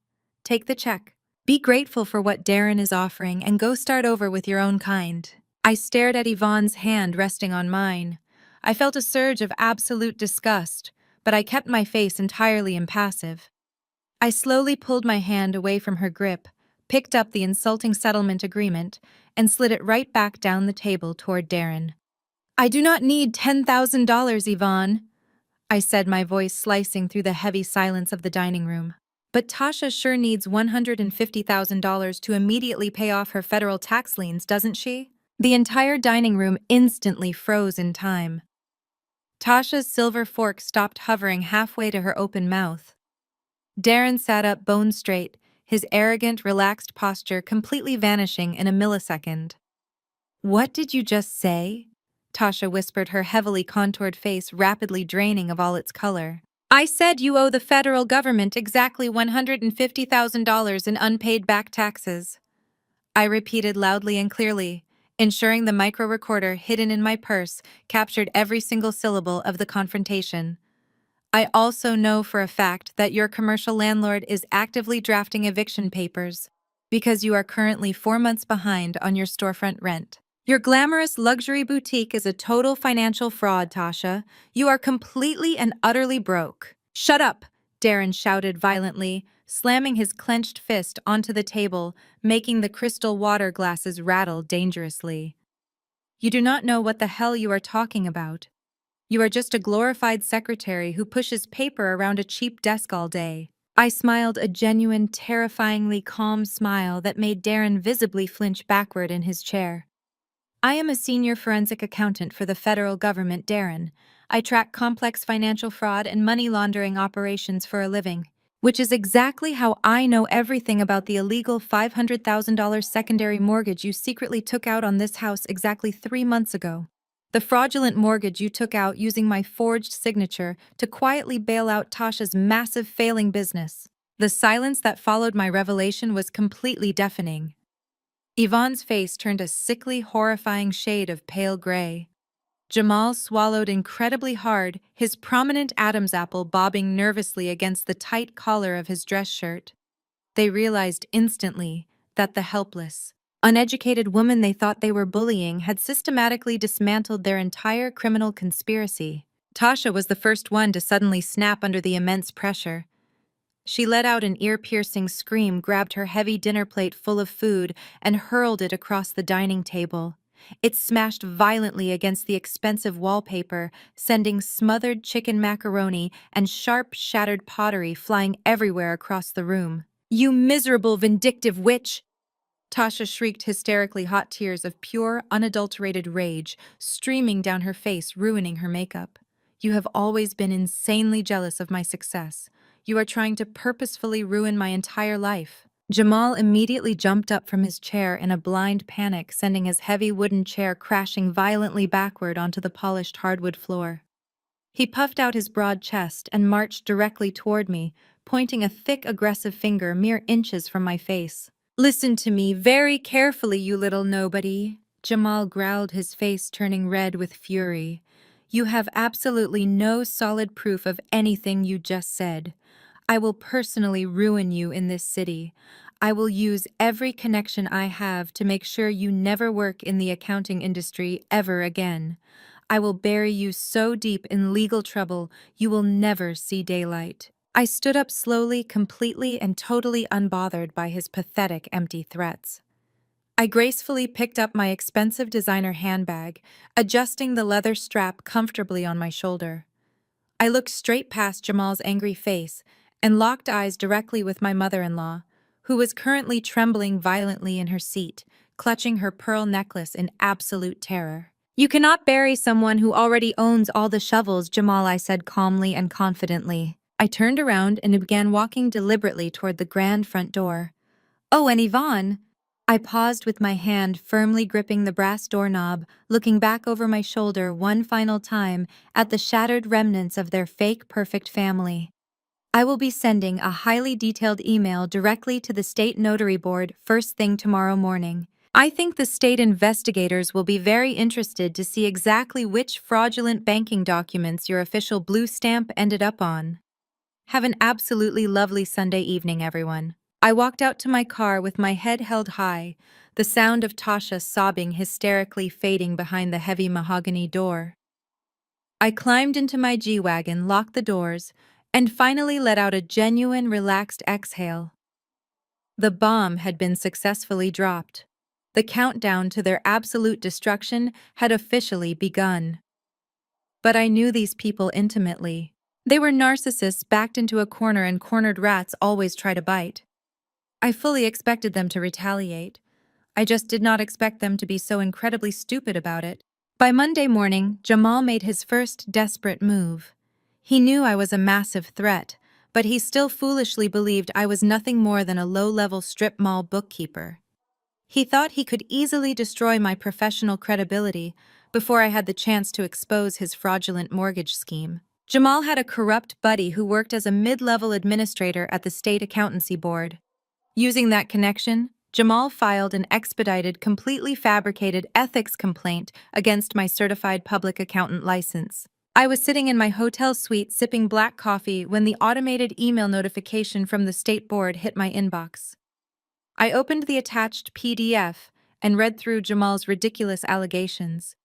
S1: Take the check. Be grateful for what Darren is offering and go start over with your own kind." I stared at Yvonne's hand resting on mine. I felt a surge of absolute disgust, but I kept my face entirely impassive. I slowly pulled my hand away from her grip, picked up the insulting settlement agreement, and slid it right back down the table toward Darren. "I do not need $10,000, Yvonne," I said, my voice slicing through the heavy silence of the dining room. "But Tasha sure needs $150,000 to immediately pay off her federal tax liens, doesn't she?" The entire dining room instantly froze in time. Tasha's silver fork stopped hovering halfway to her open mouth. Darren sat up bone straight, his arrogant, relaxed posture completely vanishing in a millisecond. "What did you just say?" Tasha whispered, her heavily contoured face rapidly draining of all its color. I said you owe the federal government exactly $150,000 in unpaid back taxes. I repeated loudly and clearly, ensuring the micro-recorder hidden in my purse captured every single syllable of the confrontation. I also know for a fact that your commercial landlord is actively drafting eviction papers because you are currently 4 months behind on your storefront rent. Your glamorous luxury boutique is a total financial fraud, Tasha. You are completely and utterly broke. Shut up, Darren shouted violently, slamming his clenched fist onto the table, making the crystal water glasses rattle dangerously. You do not know what the hell you are talking about. You are just a glorified secretary who pushes paper around a cheap desk all day. I smiled a genuine, terrifyingly calm smile that made Darren visibly flinch backward in his chair. I am a senior forensic accountant for the federal government, Darren. I track complex financial fraud and money laundering operations for a living, which is exactly how I know everything about the illegal $500,000 secondary mortgage you secretly took out on this house exactly 3 months ago. The fraudulent mortgage you took out using my forged signature to quietly bail out Tasha's massive failing business. The silence that followed my revelation was completely deafening. Yvonne's face turned a sickly, horrifying shade of pale gray. Jamal swallowed incredibly hard, his prominent Adam's apple bobbing nervously against the tight collar of his dress shirt. They realized instantly that the helpless, uneducated woman they thought they were bullying had systematically dismantled their entire criminal conspiracy. Tasha was the first one to suddenly snap under the immense pressure. She let out an ear-piercing scream, grabbed her heavy dinner plate full of food, and hurled it across the dining table. It smashed violently against the expensive wallpaper, sending smothered chicken macaroni and sharp, shattered pottery flying everywhere across the room. "You miserable, vindictive witch!" Tasha shrieked hysterically, hot tears of pure, unadulterated rage streaming down her face, ruining her makeup. "You have always been insanely jealous of my success. You are trying to purposefully ruin my entire life." Jamal immediately jumped up from his chair in a blind panic, sending his heavy wooden chair crashing violently backward onto the polished hardwood floor. He puffed out his broad chest and marched directly toward me, pointing a thick, aggressive finger mere inches from my face. "Listen to me very carefully, you little nobody," Jamal growled, his face turning red with fury. "You have absolutely no solid proof of anything you just said. I will personally ruin you in this city. I will use every connection I have to make sure you never work in the accounting industry ever again. I will bury you so deep in legal trouble you will never see daylight." I stood up slowly, completely and totally unbothered by his pathetic, empty threats. I gracefully picked up my expensive designer handbag, adjusting the leather strap comfortably on my shoulder. I looked straight past Jamal's angry face and locked eyes directly with my mother-in-law, who was currently trembling violently in her seat, clutching her pearl necklace in absolute terror. "You cannot bury someone who already owns all the shovels, Jamal," I said calmly and confidently. I turned around and began walking deliberately toward the grand front door. "Oh, and Yvonne!" I paused with my hand firmly gripping the brass doorknob, looking back over my shoulder one final time at the shattered remnants of their fake perfect family. "I will be sending a highly detailed email directly to the state notary board first thing tomorrow morning. I think the state investigators will be very interested to see exactly which fraudulent banking documents your official blue stamp ended up on." Have an absolutely lovely Sunday evening, everyone. I walked out to my car with my head held high, the sound of Tasha sobbing hysterically fading behind the heavy mahogany door. I climbed into my G-Wagon, locked the doors, and finally let out a genuine, relaxed exhale. The bomb had been successfully dropped. The countdown to their absolute destruction had officially begun. But I knew these people intimately. They were narcissists backed into a corner, and cornered rats always try to bite. I fully expected them to retaliate. I just did not expect them to be so incredibly stupid about it. By Monday morning, Jamal made his first desperate move. He knew I was a massive threat, but he still foolishly believed I was nothing more than a low-level strip mall bookkeeper. He thought he could easily destroy my professional credibility before I had the chance to expose his fraudulent mortgage scheme. Jamal had a corrupt buddy who worked as a mid-level administrator at the state accountancy board. Using that connection, Jamal filed an expedited, completely fabricated ethics complaint against my certified public accountant license. I was sitting in my hotel suite sipping black coffee when the automated email notification from the state board hit my inbox. I opened the attached PDF and read through Jamal's ridiculous allegations.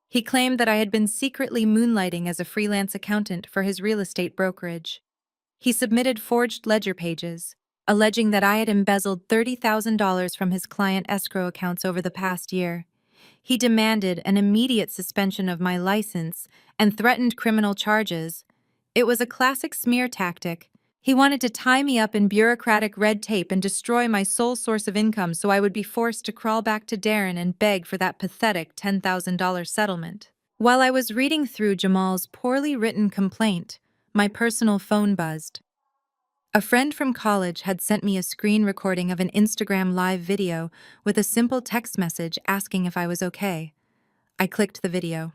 S1: He claimed that I had been secretly moonlighting as a freelance accountant for his real estate brokerage. He submitted forged ledger pages, alleging that I had embezzled $30,000 from his client escrow accounts over the past year. He demanded an immediate suspension of my license and threatened criminal charges. It was a classic smear tactic. He wanted to tie me up in bureaucratic red tape and destroy my sole source of income so I would be forced to crawl back to Darren and beg for that pathetic $10,000 settlement. While I was reading through Jamal's poorly written complaint, my personal phone buzzed. A friend from college had sent me a screen recording of an Instagram live video with a simple text message asking if I was okay. I clicked the video.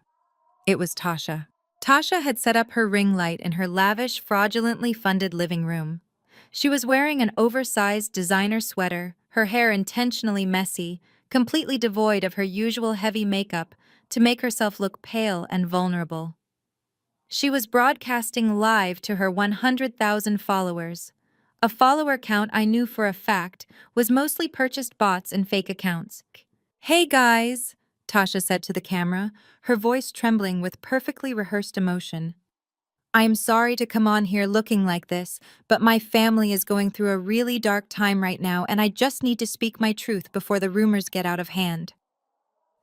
S1: It was Tasha. Tasha had set up her ring light in her lavish, fraudulently funded living room. She was wearing an oversized designer sweater, her hair intentionally messy, completely devoid of her usual heavy makeup to make herself look pale and vulnerable. She was broadcasting live to her 100,000 followers. A follower count I knew for a fact was mostly purchased bots and fake accounts. "Hey guys," Tasha said to the camera, her voice trembling with perfectly rehearsed emotion. "I'm sorry to come on here looking like this, but my family is going through a really dark time right now and I just need to speak my truth before the rumors get out of hand."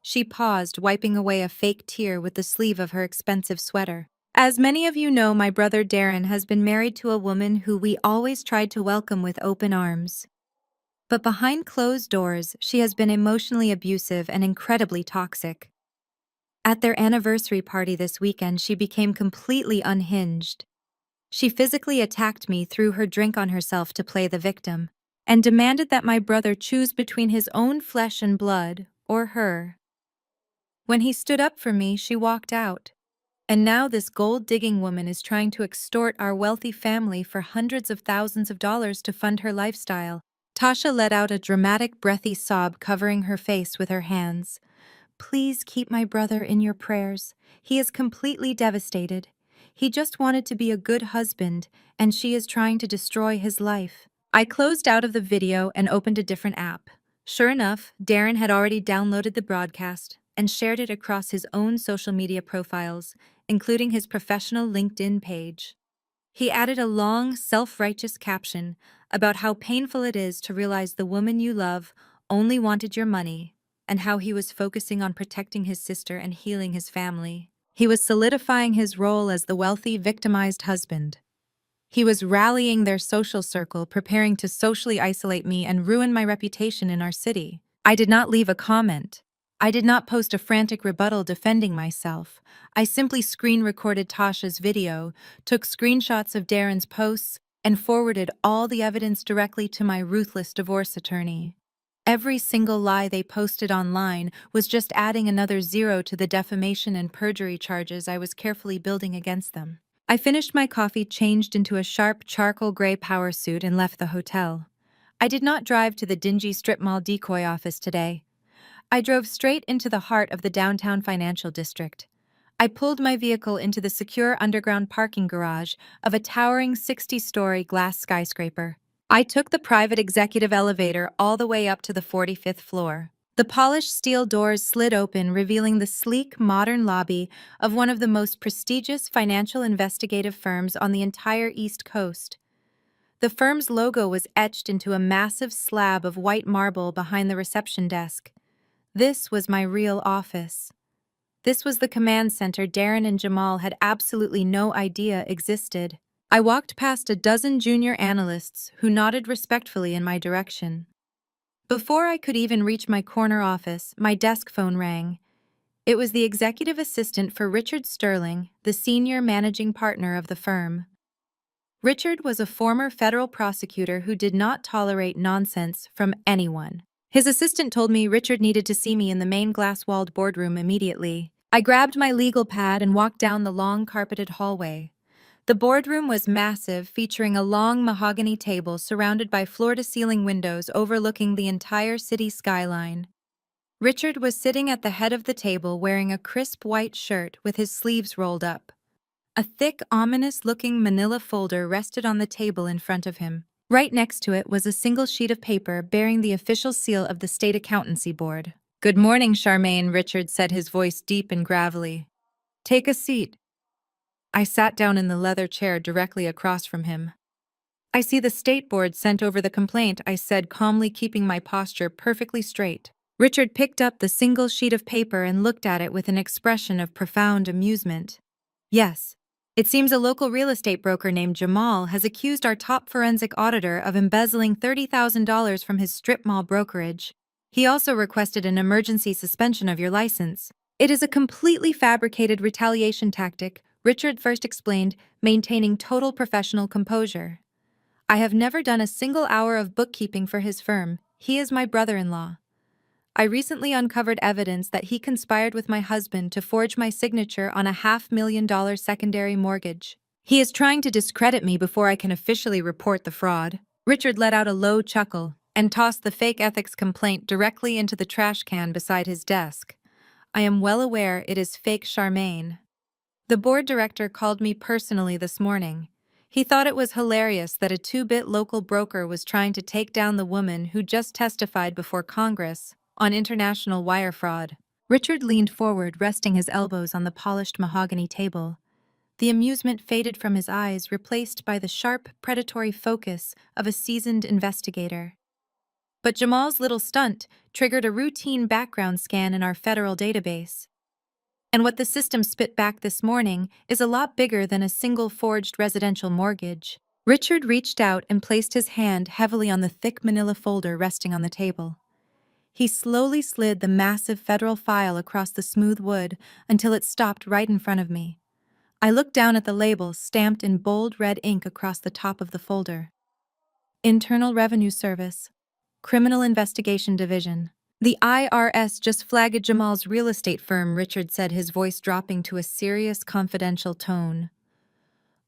S1: She paused, wiping away a fake tear with the sleeve of her expensive sweater. "As many of you know, my brother Darren has been married to a woman who we always tried to welcome with open arms. But behind closed doors, she has been emotionally abusive and incredibly toxic. At their anniversary party this weekend, she became completely unhinged. She physically attacked me, threw her drink on herself to play the victim, and demanded that my brother choose between his own flesh and blood or her. When he stood up for me, she walked out. And now this gold-digging woman is trying to extort our wealthy family for hundreds of thousands of dollars to fund her lifestyle." Tasha let out a dramatic, breathy sob, covering her face with her hands. "Please keep my brother in your prayers. He is completely devastated. He just wanted to be a good husband, and she is trying to destroy his life." I closed out of the video and opened a different app. Sure enough, Darren had already downloaded the broadcast and shared it across his own social media profiles, including his professional LinkedIn page. He added a long, self-righteous caption about how painful it is to realize the woman you love only wanted your money, and how he was focusing on protecting his sister and healing his family. He was solidifying his role as the wealthy, victimized husband. He was rallying their social circle, preparing to socially isolate me and ruin my reputation in our city. I did not leave a comment. I did not post a frantic rebuttal defending myself. I simply screen-recorded Tasha's video, took screenshots of Darren's posts, and forwarded all the evidence directly to my ruthless divorce attorney. Every single lie they posted online was just adding another zero to the defamation and perjury charges I was carefully building against them. I finished my coffee, changed into a sharp charcoal gray power suit, and left the hotel. I did not drive to the dingy strip mall decoy office today. I drove straight into the heart of the downtown financial district. I pulled my vehicle into the secure underground parking garage of a towering 60-story glass skyscraper. I took the private executive elevator all the way up to the 45th floor. The polished steel doors slid open, revealing the sleek, modern lobby of one of the most prestigious financial investigative firms on the entire East Coast. The firm's logo was etched into a massive slab of white marble behind the reception desk. This was my real office. This was the command center Darren and Jamal had absolutely no idea existed. I walked past a dozen junior analysts who nodded respectfully in my direction. Before I could even reach my corner office, my desk phone rang. It was the executive assistant for Richard Sterling, the senior managing partner of the firm. Richard was a former federal prosecutor who did not tolerate nonsense from anyone. His assistant told me Richard needed to see me in the main glass-walled boardroom immediately. I grabbed my legal pad and walked down the long carpeted hallway. The boardroom was massive, featuring a long mahogany table surrounded by floor-to-ceiling windows overlooking the entire city skyline. Richard was sitting at the head of the table wearing a crisp white shirt with his sleeves rolled up. A thick, ominous-looking manila folder rested on the table in front of him. Right next to it was a single sheet of paper bearing the official seal of the State Accountancy Board. "Good morning, Charmaine," Richard said, his voice deep and gravelly. "Take a seat." I sat down in the leather chair directly across from him. "I see the State Board sent over the complaint," I said, calmly, keeping my posture perfectly straight. Richard picked up the single sheet of paper and looked at it with an expression of profound amusement. "Yes. It seems a local real estate broker named Jamal has accused our top forensic auditor of embezzling $30,000 from his strip mall brokerage. He also requested an emergency suspension of your license. It is a completely fabricated retaliation tactic," Richard first explained, maintaining total professional composure. "I have never done a single hour of bookkeeping for his firm. He is my brother-in-law. I recently uncovered evidence that he conspired with my husband to forge my signature on a $500,000 secondary mortgage. He is trying to discredit me before I can officially report the fraud." Richard let out a low chuckle and tossed the fake ethics complaint directly into the trash can beside his desk. "I am well aware it is fake, Charmaine. The board director called me personally this morning. He thought it was hilarious that a two-bit local broker was trying to take down the woman who just testified before Congress on international wire fraud." Richard leaned forward, resting his elbows on the polished mahogany table. The amusement faded from his eyes, replaced by the sharp, predatory focus of a seasoned investigator. "But Jamal's little stunt triggered a routine background scan in our federal database. And what the system spit back this morning is a lot bigger than a single forged residential mortgage." Richard reached out and placed his hand heavily on the thick manila folder resting on the table. He slowly slid the massive federal file across the smooth wood until it stopped right in front of me. I looked down at the label stamped in bold red ink across the top of the folder. "Internal Revenue Service, Criminal Investigation Division." "The IRS just flagged Jamal's real estate firm," Richard said, his voice dropping to a serious, confidential tone.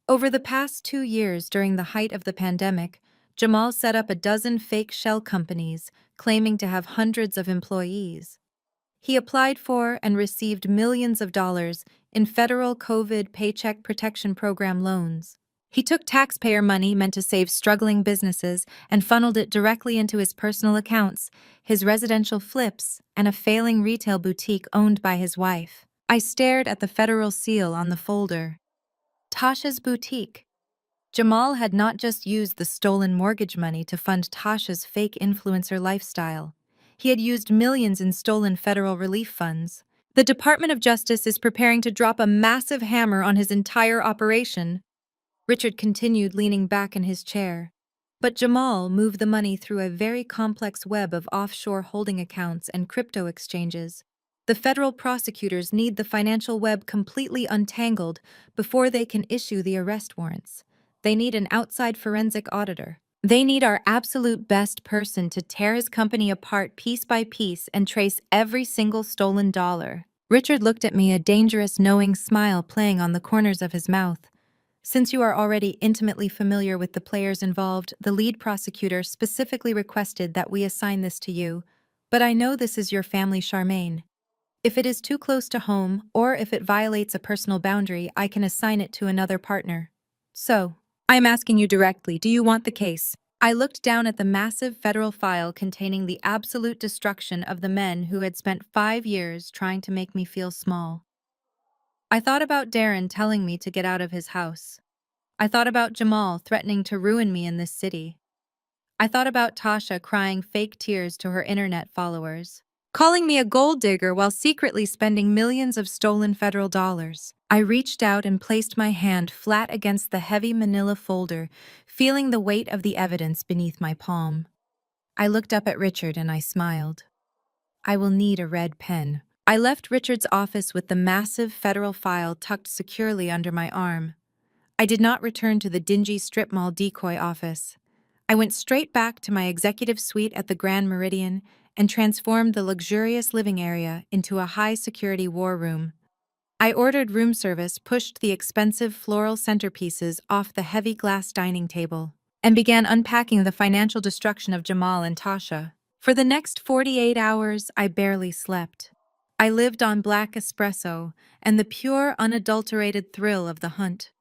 S1: "Over the past 2 years, during the height of the pandemic, Jamal set up a dozen fake shell companies, claiming to have hundreds of employees. He applied for and received millions of dollars in federal COVID Paycheck Protection Program loans. He took taxpayer money meant to save struggling businesses and funneled it directly into his personal accounts, his residential flips, and a failing retail boutique owned by his wife." I stared at the federal seal on the folder. Tasha's boutique. Jamal had not just used the stolen mortgage money to fund Tasha's fake influencer lifestyle. He had used millions in stolen federal relief funds. "The Department of Justice is preparing to drop a massive hammer on his entire operation," Richard continued, leaning back in his chair. "But Jamal moved the money through a very complex web of offshore holding accounts and crypto exchanges. The federal prosecutors need the financial web completely untangled before they can issue the arrest warrants. They need an outside forensic auditor. They need our absolute best person to tear his company apart piece by piece and trace every single stolen dollar." Richard looked at me, a dangerous, knowing smile playing on the corners of his mouth. "Since you are already intimately familiar with the players involved, the lead prosecutor specifically requested that we assign this to you. But I know this is your family, Charmaine. If it is too close to home, or if it violates a personal boundary, I can assign it to another partner. So, I am asking you directly, do you want the case?" I looked down at the massive federal file containing the absolute destruction of the men who had spent 5 years trying to make me feel small. I thought about Darren telling me to get out of his house. I thought about Jamal threatening to ruin me in this city. I thought about Tasha crying fake tears to her internet followers, calling me a gold digger while secretly spending millions of stolen federal dollars. I reached out and placed my hand flat against the heavy manila folder, feeling the weight of the evidence beneath my palm. I looked up at Richard and I smiled. "I will need a red pen." I left Richard's office with the massive federal file tucked securely under my arm. I did not return to the dingy strip mall decoy office. I went straight back to my executive suite at the Grand Meridian and transformed the luxurious living area into a high-security war room. I ordered room service, pushed the expensive floral centerpieces off the heavy glass dining table, and began unpacking the financial destruction of Jamal and Tasha. For the next 48 hours, I barely slept. I lived on black espresso and the pure, unadulterated thrill of the hunt.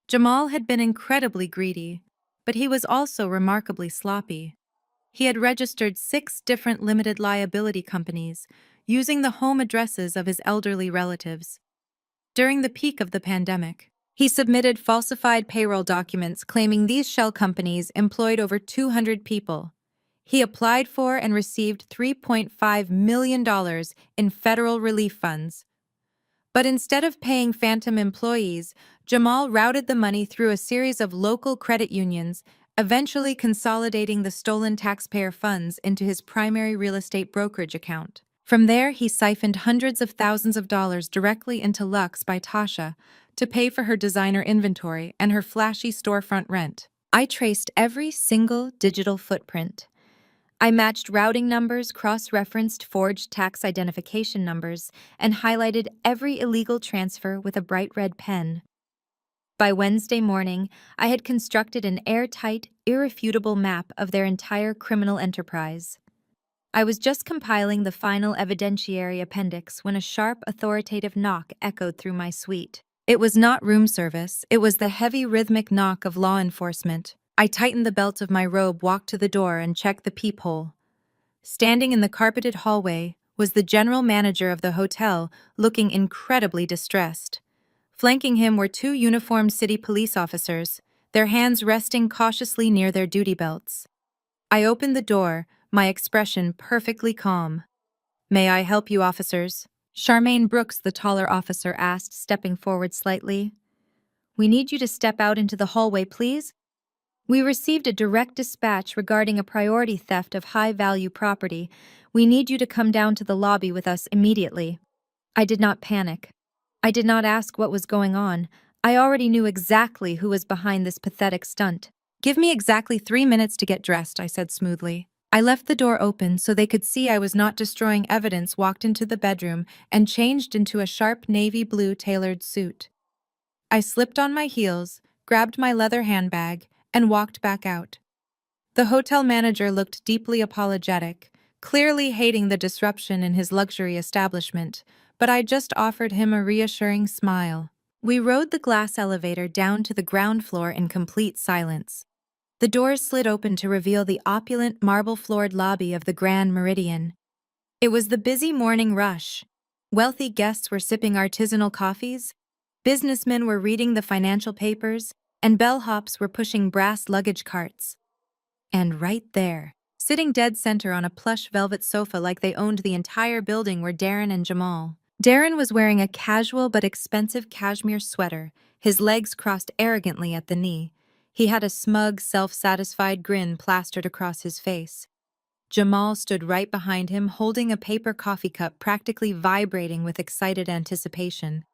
S1: Jamal had been incredibly greedy, but he was also remarkably sloppy. He had registered 6 different limited liability companies, using the home addresses of his elderly relatives. During the peak of the pandemic, he submitted falsified payroll documents claiming these shell companies employed over 200 people. He applied for and received $3.5 million in federal relief funds. But instead of paying phantom employees, Jamal routed the money through a series of local credit unions, eventually consolidating the stolen taxpayer funds into his primary real estate brokerage account. From there, he siphoned hundreds of thousands of dollars directly into Lux by Tasha to pay for her designer inventory and her flashy storefront rent. I traced every single digital footprint. I matched routing numbers, cross-referenced forged tax identification numbers, and highlighted every illegal transfer with a bright red pen. By Wednesday morning, I had constructed an airtight, irrefutable map of their entire criminal enterprise. I was just compiling the final evidentiary appendix when a sharp, authoritative knock echoed through my suite. It was not room service, it was the heavy, rhythmic knock of law enforcement. I tightened the belt of my robe, walked to the door, and checked the peephole. Standing in the carpeted hallway was the general manager of the hotel, looking incredibly distressed. Flanking him were 2 uniformed city police officers, their hands resting cautiously near their duty belts. I opened the door, my expression perfectly calm. "May I help you, officers?" Charmaine Brooks, the taller officer, asked, stepping forward slightly. "We need you to step out into the hallway, please. We received a direct dispatch regarding a priority theft of high-value property. We need you to come down to the lobby with us immediately." I did not panic. I did not ask what was going on. I already knew exactly who was behind this pathetic stunt. "Give me exactly 3 minutes to get dressed," I said smoothly. I left the door open so they could see I was not destroying evidence, walked into the bedroom, and changed into a sharp navy blue tailored suit. I slipped on my heels, grabbed my leather handbag, and walked back out. The hotel manager looked deeply apologetic, clearly hating the disruption in his luxury establishment, but I just offered him a reassuring smile. We rode the glass elevator down to the ground floor in complete silence. The doors slid open to reveal the opulent, marble-floored lobby of the Grand Meridian. It was the busy morning rush. Wealthy guests were sipping artisanal coffees, businessmen were reading the financial papers, and bellhops were pushing brass luggage carts. And right there, sitting dead center on a plush velvet sofa like they owned the entire building, were Darren and Jamal. Darren was wearing a casual but expensive cashmere sweater, his legs crossed arrogantly at the knee. He had a smug, self-satisfied grin plastered across his face. Jamal stood right behind him, holding a paper coffee cup, practically vibrating with excited anticipation.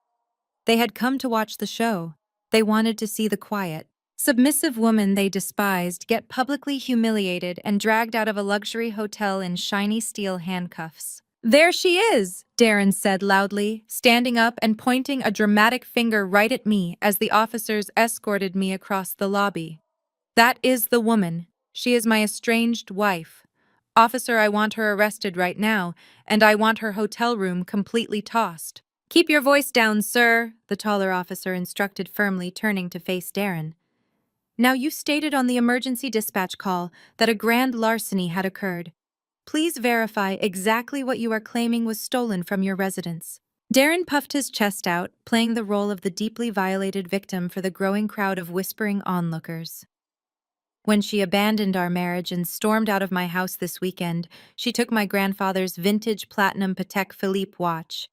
S1: They had come to watch the show. They wanted to see the quiet, submissive woman they despised get publicly humiliated and dragged out of a luxury hotel in shiny steel handcuffs. "There she is," Darren said loudly, standing up and pointing a dramatic finger right at me as the officers escorted me across the lobby. "That is the woman. She is my estranged wife. Officer, I want her arrested right now, and I want her hotel room completely tossed." "Keep your voice down, sir," the taller officer instructed firmly, turning to face Darren. "Now, you stated on the emergency dispatch call that a grand larceny had occurred. Please verify exactly what you are claiming was stolen from your residence." Darren puffed his chest out, playing the role of the deeply violated victim for the growing crowd of whispering onlookers. "When she abandoned our marriage and stormed out of my house this weekend, she took my grandfather's vintage platinum Patek Philippe watch.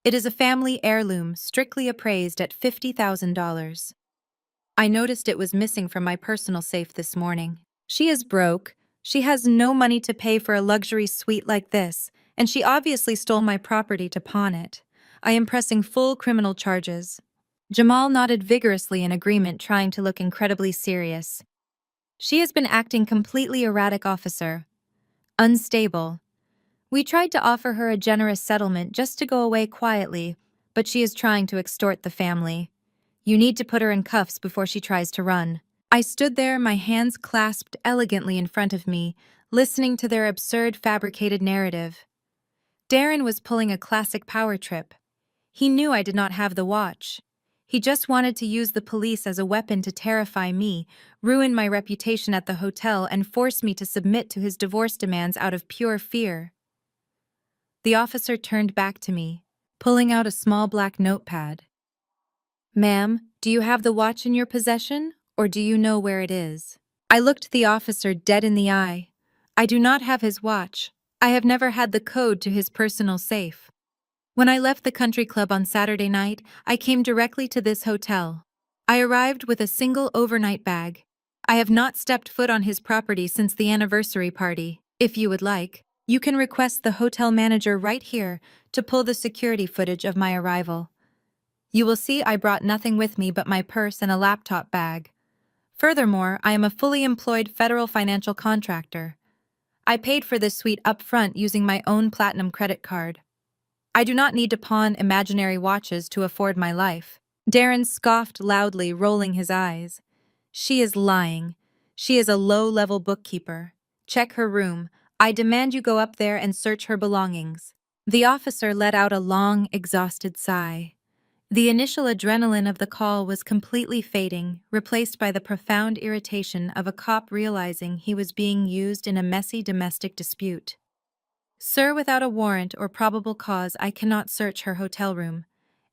S1: It is a family heirloom, strictly appraised at $50,000. I noticed it was missing from my personal safe this morning. She is broke. She has no money to pay for a luxury suite like this, and she obviously stole my property to pawn it. I am pressing full criminal charges." Jamal nodded vigorously in agreement, trying to look incredibly serious. "She has been acting completely erratic, officer. Unstable. We tried to offer her a generous settlement just to go away quietly, but she is trying to extort the family. You need to put her in cuffs before she tries to run." I stood there, my hands clasped elegantly in front of me, listening to their absurd fabricated narrative. Darren was pulling a classic power trip. He knew I did not have the watch. He just wanted to use the police as a weapon to terrify me, ruin my reputation at the hotel, and force me to submit to his divorce demands out of pure fear. The officer turned back to me, pulling out a small black notepad. "Ma'am, do you have the watch in your possession, or do you know where it is?" I looked the officer dead in the eye. "I do not have his watch. I have never had the code to his personal safe. When I left the country club on Saturday night, I came directly to this hotel. I arrived with a single overnight bag. I have not stepped foot on his property since the anniversary party. If you would like, you can request the hotel manager right here to pull the security footage of my arrival. You will see I brought nothing with me but my purse and a laptop bag. Furthermore, I am a fully employed federal financial contractor. I paid for this suite up front using my own platinum credit card. I do not need to pawn imaginary watches to afford my life." Darren scoffed loudly, rolling his eyes. "She is lying. She is a low-level bookkeeper. Check her room. I demand you go up there and search her belongings." The officer let out a long, exhausted sigh. The initial adrenaline of the call was completely fading, replaced by the profound irritation of a cop realizing he was being used in a messy domestic dispute. "Sir, without a warrant or probable cause, I cannot search her hotel room,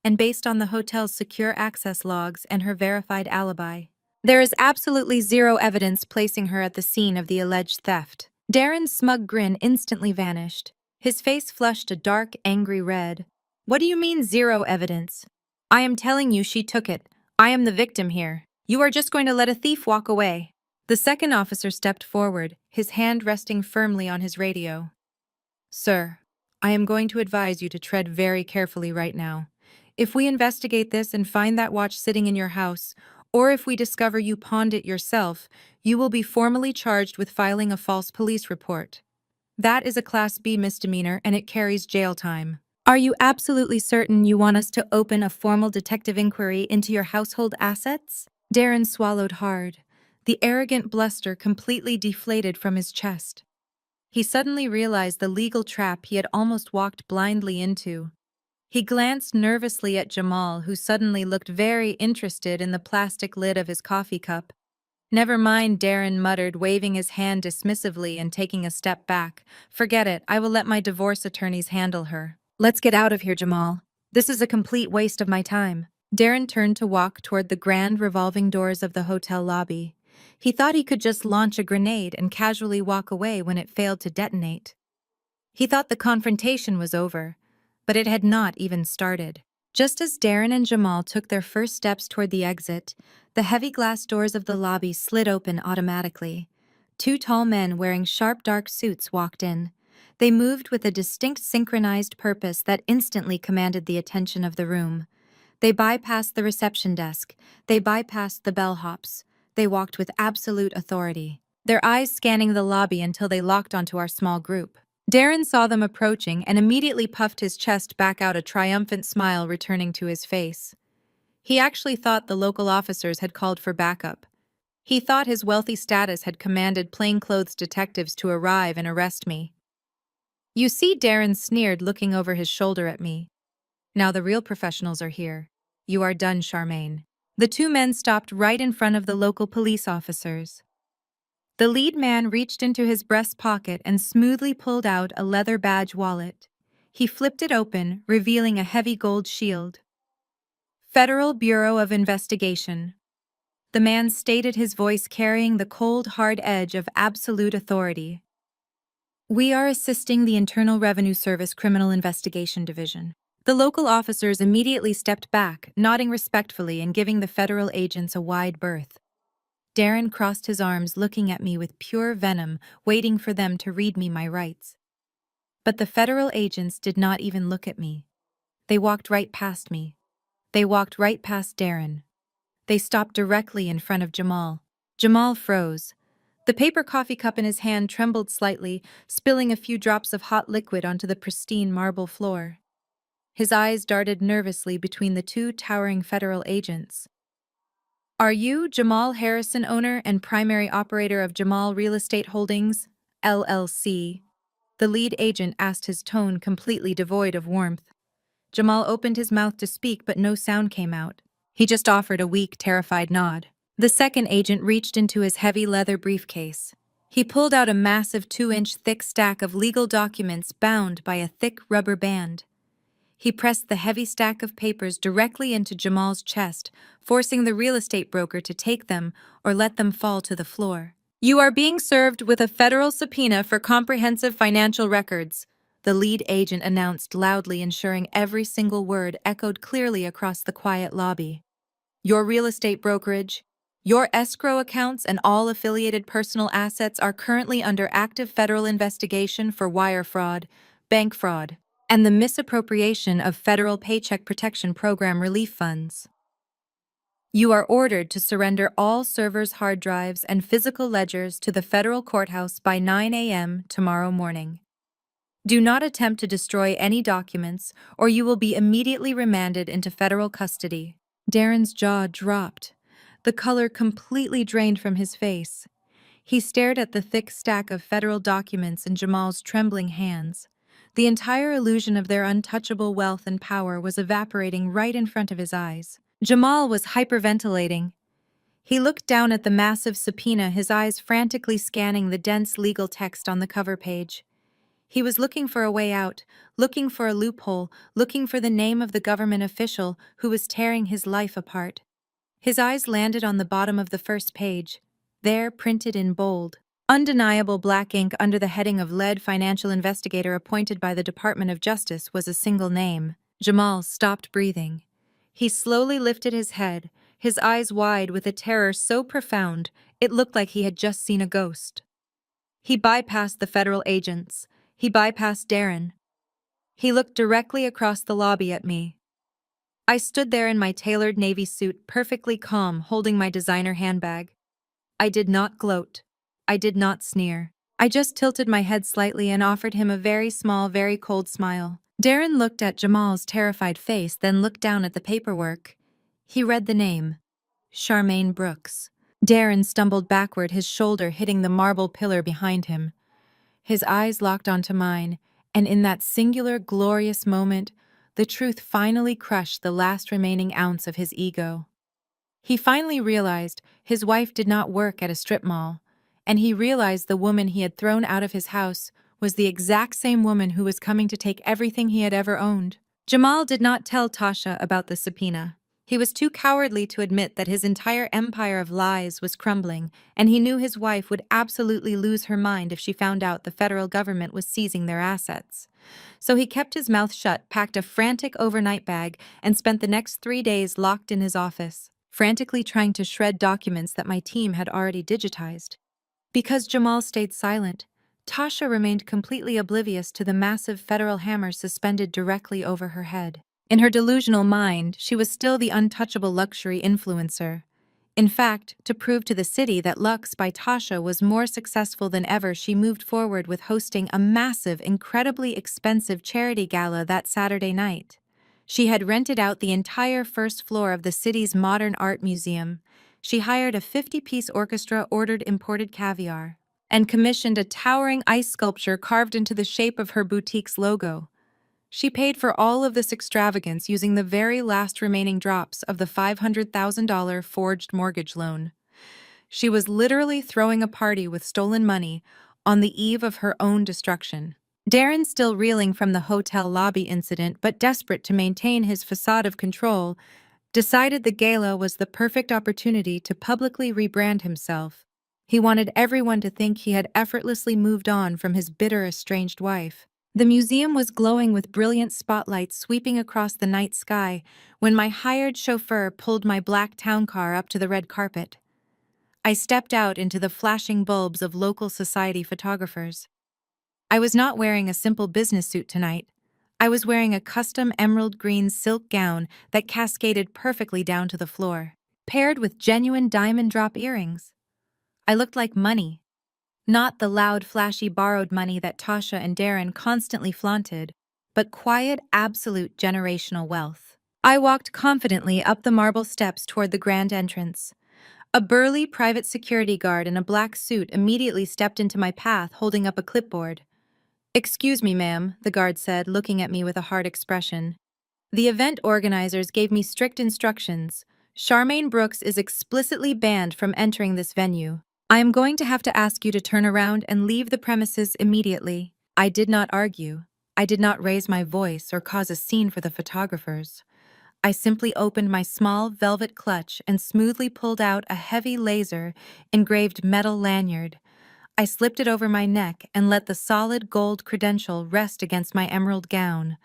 S1: and based on the hotel's secure access logs and her verified alibi, there is absolutely zero evidence placing her at the scene of the alleged theft." Darren's smug grin instantly vanished. His face flushed a dark, angry red. "What do you mean, zero evidence? I am telling you she took it. I am the victim here. You are just going to let a thief walk away." The second officer stepped forward, his hand resting firmly on his radio. "Sir, I am going to advise you to tread very carefully right now. If we investigate this and find that watch sitting in your house, or if we discover you pawned it yourself, you will be formally charged with filing a false police report. That is a Class B misdemeanor and it carries jail time. Are you absolutely certain you want us to open a formal detective inquiry into your household assets?" Darren swallowed hard. The arrogant bluster completely deflated from his chest. He suddenly realized the legal trap he had almost walked blindly into. He glanced nervously at Jamal, who suddenly looked very interested in the plastic lid of his coffee cup. "Never mind," Darren muttered, waving his hand dismissively and taking a step back. "Forget it. I will let my divorce attorneys handle her." "Let's get out of here, Jamal. This is a complete waste of my time." Darren turned to walk toward the grand revolving doors of the hotel lobby. He thought he could just launch a grenade and casually walk away when it failed to detonate. He thought the confrontation was over, but it had not even started. Just as Darren and Jamal took their first steps toward the exit, the heavy glass doors of the lobby slid open automatically. Two tall men wearing sharp dark suits walked in. They moved with a distinct synchronized purpose that instantly commanded the attention of the room. They bypassed the reception desk. They bypassed the bellhops. They walked with absolute authority, their eyes scanning the lobby until they locked onto our small group. Darren saw them approaching and immediately puffed his chest back out, a triumphant smile returning to his face. He actually thought the local officers had called for backup. He thought his wealthy status had commanded plainclothes detectives to arrive and arrest me. "You see," Darren sneered, looking over his shoulder at me. "Now the real professionals are here. You are done, Charmaine." The two men stopped right in front of the local police officers. The lead man reached into his breast pocket and smoothly pulled out a leather badge wallet. He flipped it open, revealing a heavy gold shield. "Federal Bureau of Investigation." The man stated, his voice carrying the cold, hard edge of absolute authority. "We are assisting the Internal Revenue Service Criminal Investigation Division." The local officers immediately stepped back, nodding respectfully and giving the federal agents a wide berth. Darren crossed his arms, looking at me with pure venom, waiting for them to read me my rights. But the federal agents did not even look at me. They walked right past me. They walked right past Darren. They stopped directly in front of Jamal. Jamal froze. The paper coffee cup in his hand trembled slightly, spilling a few drops of hot liquid onto the pristine marble floor. His eyes darted nervously between the two towering federal agents. "Are you Jamal Harrison, owner and primary operator of Jamal Real Estate Holdings, LLC?" The lead agent asked, his tone completely devoid of warmth. Jamal opened his mouth to speak, but no sound came out. He just offered a weak, terrified nod. The second agent reached into his heavy leather briefcase. He pulled out a massive 2-inch thick stack of legal documents bound by a thick rubber band. He pressed the heavy stack of papers directly into Jamal's chest, forcing the real estate broker to take them or let them fall to the floor. "You are being served with a federal subpoena for comprehensive financial records," the lead agent announced loudly, ensuring every single word echoed clearly across the quiet lobby. "Your real estate brokerage, your escrow accounts, and all affiliated personal assets are currently under active federal investigation for wire fraud, bank fraud, and the misappropriation of federal Paycheck Protection Program relief funds. You are ordered to surrender all servers' hard drives and physical ledgers to the federal courthouse by 9 a.m. tomorrow morning. Do not attempt to destroy any documents, or you will be immediately remanded into federal custody." Darren's jaw dropped. The color completely drained from his face. He stared at the thick stack of federal documents in Jamal's trembling hands. The entire illusion of their untouchable wealth and power was evaporating right in front of his eyes. Jamal was hyperventilating. He looked down at the massive subpoena, his eyes frantically scanning the dense legal text on the cover page. He was looking for a way out, looking for a loophole, looking for the name of the government official who was tearing his life apart. His eyes landed on the bottom of the first page. There, printed in bold, undeniable black ink under the heading of "Lead Financial Investigator appointed by the Department of Justice," was a single name. Jamal stopped breathing. He slowly lifted his head, his eyes wide with a terror so profound it looked like he had just seen a ghost. He bypassed the federal agents. He bypassed Darren. He looked directly across the lobby at me. I stood there in my tailored navy suit, perfectly calm, holding my designer handbag. I did not gloat. I did not sneer. I just tilted my head slightly and offered him a very small, very cold smile. Darren looked at Jamal's terrified face, then looked down at the paperwork. He read the name, Charmaine Brooks. Darren stumbled backward, his shoulder hitting the marble pillar behind him. His eyes locked onto mine, and in that singular, glorious moment, the truth finally crushed the last remaining ounce of his ego. He finally realized his wife did not work at a strip mall, and he realized the woman he had thrown out of his house was the exact same woman who was coming to take everything he had ever owned. Jamal did not tell Tasha about the subpoena. He was too cowardly to admit that his entire empire of lies was crumbling, and he knew his wife would absolutely lose her mind if she found out the federal government was seizing their assets. So he kept his mouth shut, packed a frantic overnight bag, and spent the next 3 days locked in his office, frantically trying to shred documents that my team had already digitized. Because Jamal stayed silent, Tasha remained completely oblivious to the massive federal hammer suspended directly over her head. In her delusional mind, she was still the untouchable luxury influencer. In fact, to prove to the city that Lux by Tasha was more successful than ever, she moved forward with hosting a massive, incredibly expensive charity gala that Saturday night. She had rented out the entire first floor of the city's modern art museum. She hired a 50-piece orchestra, ordered imported caviar, and commissioned a towering ice sculpture carved into the shape of her boutique's logo. She paid for all of this extravagance using the very last remaining drops of the $500,000 forged mortgage loan. She was literally throwing a party with stolen money on the eve of her own destruction. Darren, still reeling from the hotel lobby incident but desperate to maintain his facade of control, decided the gala was the perfect opportunity to publicly rebrand himself. He wanted everyone to think he had effortlessly moved on from his bitter, estranged wife. The museum was glowing with brilliant spotlights sweeping across the night sky when my hired chauffeur pulled my black town car up to the red carpet. I stepped out into the flashing bulbs of local society photographers. I was not wearing a simple business suit tonight. I was wearing a custom emerald green silk gown that cascaded perfectly down to the floor, paired with genuine diamond drop earrings. I looked like money. Not the loud, flashy borrowed money that Tasha and Darren constantly flaunted, but quiet, absolute generational wealth. I walked confidently up the marble steps toward the grand entrance. A burly private security guard in a black suit immediately stepped into my path, holding up a clipboard. "Excuse me, ma'am," the guard said, looking at me with a hard expression. "The event organizers gave me strict instructions. Charmaine Brooks is explicitly banned from entering this venue. I am going to have to ask you to turn around and leave the premises immediately." I did not argue. I did not raise my voice or cause a scene for the photographers. I simply opened my small velvet clutch and smoothly pulled out a heavy laser engraved metal lanyard. I slipped it over my neck and let the solid gold credential rest against my emerald gown.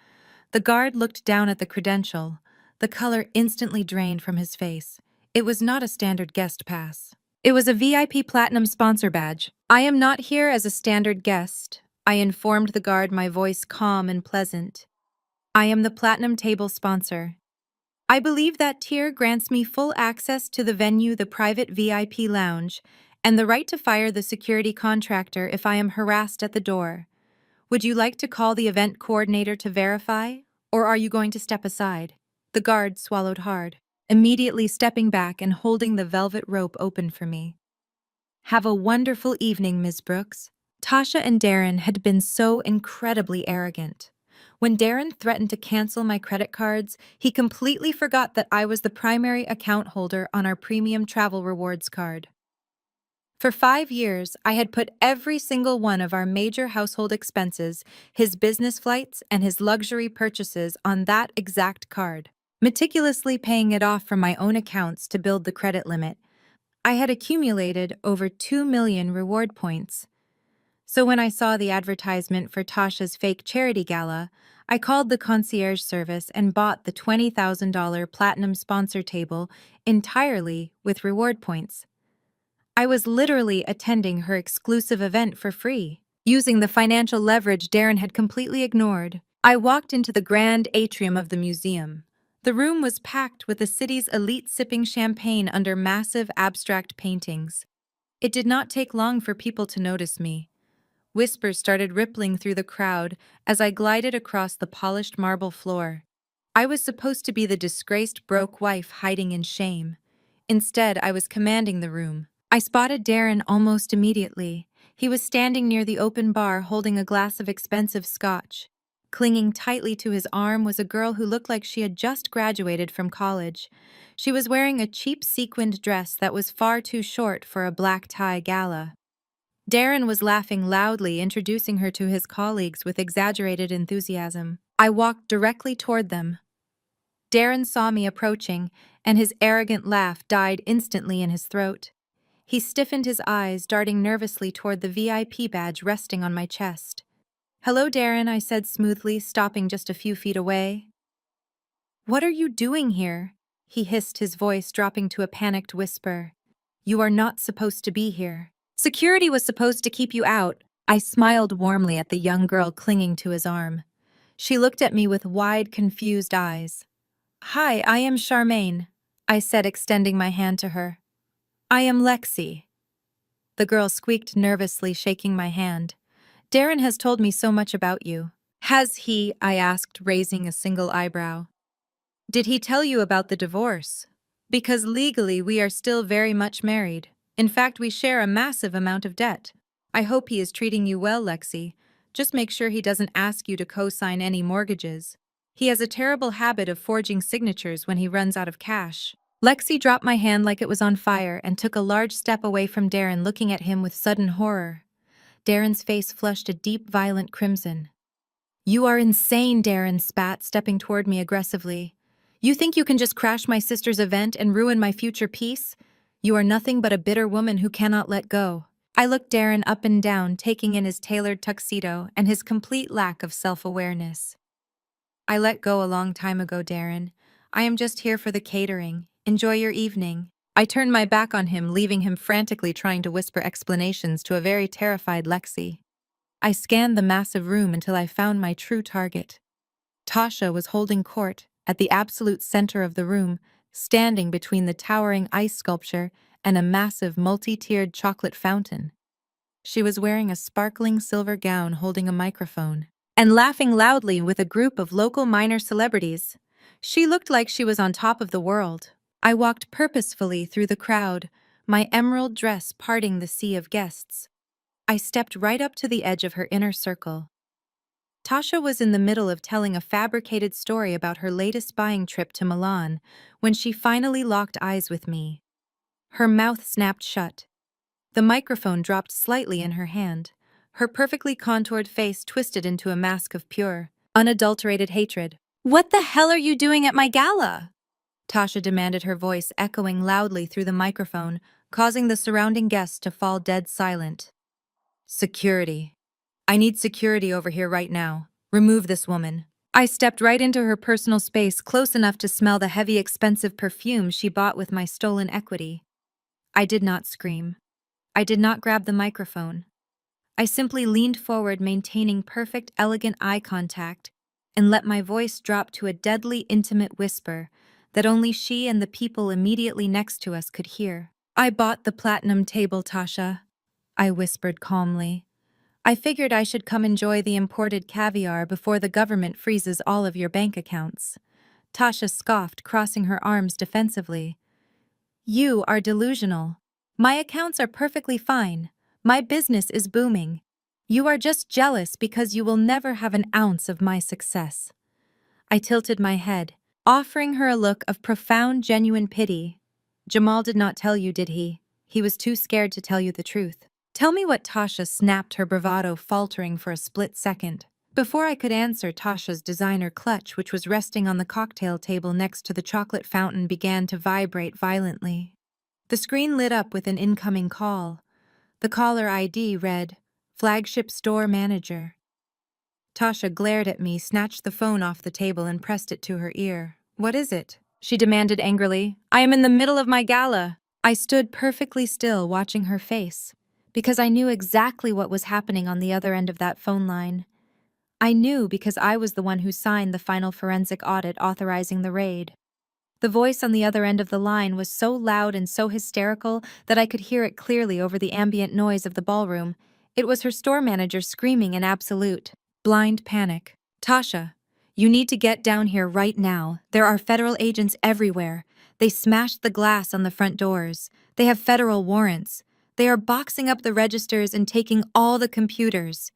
S1: The guard looked down at the credential. The color instantly drained from his face. It was not a standard guest pass. It was a VIP Platinum sponsor badge. "I am not here as a standard guest," I informed the guard, my voice calm and pleasant. "I am the Platinum Table sponsor. I believe that tier grants me full access to the venue, the private VIP lounge, and the right to fire the security contractor if I am harassed at the door. Would you like to call the event coordinator to verify, or are you going to step aside?" The guard swallowed hard, immediately stepping back and holding the velvet rope open for me. "Have a wonderful evening, Ms. Brooks." Tasha and Darren had been so incredibly arrogant. When Darren threatened to cancel my credit cards, he completely forgot that I was the primary account holder on our premium travel rewards card. For 5 years, I had put every single one of our major household expenses, his business flights, and his luxury purchases on that exact card, meticulously paying it off from my own accounts to build the credit limit. I had accumulated over 2 million reward points. So when I saw the advertisement for Tasha's fake charity gala, I called the concierge service and bought the $20,000 platinum sponsor table entirely with reward points. I was literally attending her exclusive event for free, using the financial leverage Darren had completely ignored. I walked into the grand atrium of the museum. The room was packed with the city's elite sipping champagne under massive abstract paintings. It did not take long for people to notice me. Whispers started rippling through the crowd as I glided across the polished marble floor. I was supposed to be the disgraced broke wife hiding in shame. Instead, I was commanding the room. I spotted Darren almost immediately. He was standing near the open bar holding a glass of expensive scotch. Clinging tightly to his arm was a girl who looked like she had just graduated from college. She was wearing a cheap sequined dress that was far too short for a black tie gala. Darren was laughing loudly, introducing her to his colleagues with exaggerated enthusiasm. I walked directly toward them. Darren saw me approaching, and his arrogant laugh died instantly in his throat. He stiffened his eyes, darting nervously toward the VIP badge resting on my chest. "Hello, Darren," I said smoothly, stopping just a few feet away. "What are you doing here?" he hissed, his voice dropping to a panicked whisper. "You are not supposed to be here. Security was supposed to keep you out." I smiled warmly at the young girl clinging to his arm. She looked at me with wide, confused eyes. "Hi, I am Charmaine," I said, extending my hand to her. "I am Lexi." The girl squeaked nervously, shaking my hand. "Darren has told me so much about you." "Has he?" I asked, raising a single eyebrow. "Did he tell you about the divorce? Because legally we are still very much married. In fact, we share a massive amount of debt. I hope he is treating you well, Lexi. Just make sure he doesn't ask you to co-sign any mortgages. He has a terrible habit of forging signatures when he runs out of cash." Lexi dropped my hand like it was on fire and took a large step away from Darren, looking at him with sudden horror. Darren's face flushed a deep, violent crimson. "You are insane," Darren spat, stepping toward me aggressively. "You think you can just crash my sister's event and ruin my future peace? You are nothing but a bitter woman who cannot let go." I looked Darren up and down, taking in his tailored tuxedo and his complete lack of self-awareness. "I let go a long time ago, Darren. I am just here for the catering. Enjoy your evening." I turned my back on him, leaving him frantically trying to whisper explanations to a very terrified Lexi. I scanned the massive room until I found my true target. Tasha was holding court at the absolute center of the room, standing between the towering ice sculpture and a massive multi-tiered chocolate fountain. She was wearing a sparkling silver gown holding a microphone. and laughing loudly with a group of local minor celebrities. She looked like she was on top of the world. I walked purposefully through the crowd, my emerald dress parting the sea of guests. I stepped right up to the edge of her inner circle. Tasha was in the middle of telling a fabricated story about her latest buying trip to Milan when she finally locked eyes with me. Her mouth snapped shut. The microphone dropped slightly in her hand. Her perfectly contoured face twisted into a mask of pure, unadulterated hatred. "What the hell are you doing at my gala?" Tasha demanded, her voice echoing loudly through the microphone, causing the surrounding guests to fall dead silent. "Security. I need security over here right now. Remove this woman." I stepped right into her personal space, close enough to smell the heavy, expensive perfume she bought with my stolen equity. I did not scream. I did not grab the microphone. I simply leaned forward, maintaining perfect, elegant eye contact, and let my voice drop to a deadly, intimate whisper that only she and the people immediately next to us could hear. "I bought the platinum table, Tasha," I whispered calmly. "I figured I should come enjoy the imported caviar before the government freezes all of your bank accounts." Tasha scoffed, crossing her arms defensively. "You are delusional. My accounts are perfectly fine. My business is booming. You are just jealous because you will never have an ounce of my success." I tilted my head, offering her a look of profound, genuine pity. "Jamal did not tell you, did he? He was too scared to tell you the truth." "Tell me what?" Tasha snapped, her bravado faltering for a split second. Before I could answer, Tasha's designer clutch, which was resting on the cocktail table next to the chocolate fountain, began to vibrate violently. The screen lit up with an incoming call. The caller ID read, "Flagship Store Manager." Tasha glared at me, snatched the phone off the table, and pressed it to her ear. "What is it?" she demanded angrily. "I am in the middle of my gala." I stood perfectly still, watching her face, because I knew exactly what was happening on the other end of that phone line. I knew because I was the one who signed the final forensic audit authorizing the raid. The voice on the other end of the line was so loud and so hysterical that I could hear it clearly over the ambient noise of the ballroom. It was her store manager screaming in absolute, blind panic. "Tasha, you need to get down here right now. There are federal agents everywhere. They smashed the glass on the front doors. They have federal warrants. They are boxing up the registers and taking all the computers."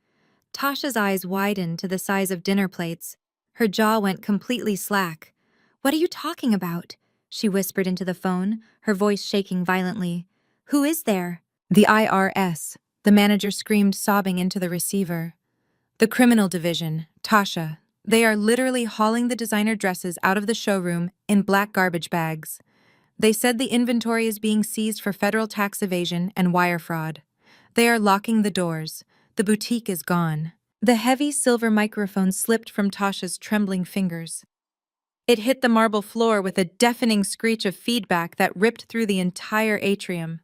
S1: Tasha's eyes widened to the size of dinner plates. Her jaw went completely slack. "What are you talking about?" she whispered into the phone, her voice shaking violently. "Who is there?" "The IRS," the manager screamed, sobbing into the receiver. "The criminal division, Tasha. They are literally hauling the designer dresses out of the showroom in black garbage bags. They said the inventory is being seized for federal tax evasion and wire fraud. They are locking the doors. The boutique is gone." The heavy silver microphone slipped from Tasha's trembling fingers. It hit the marble floor with a deafening screech of feedback that ripped through the entire atrium.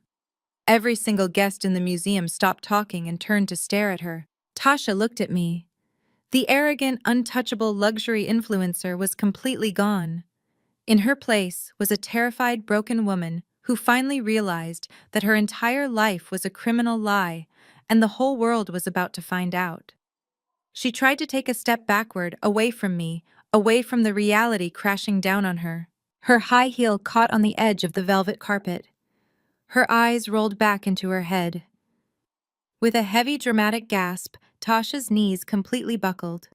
S1: Every single guest in the museum stopped talking and turned to stare at her. Tasha looked at me. The arrogant, untouchable luxury influencer was completely gone. In her place was a terrified, broken woman who finally realized that her entire life was a criminal lie and the whole world was about to find out. She tried to take a step backward, away from me, away from the reality crashing down on her. Her high heel caught on the edge of the velvet carpet. Her eyes rolled back into her head. With a heavy, dramatic gasp, Tasha's knees completely buckled.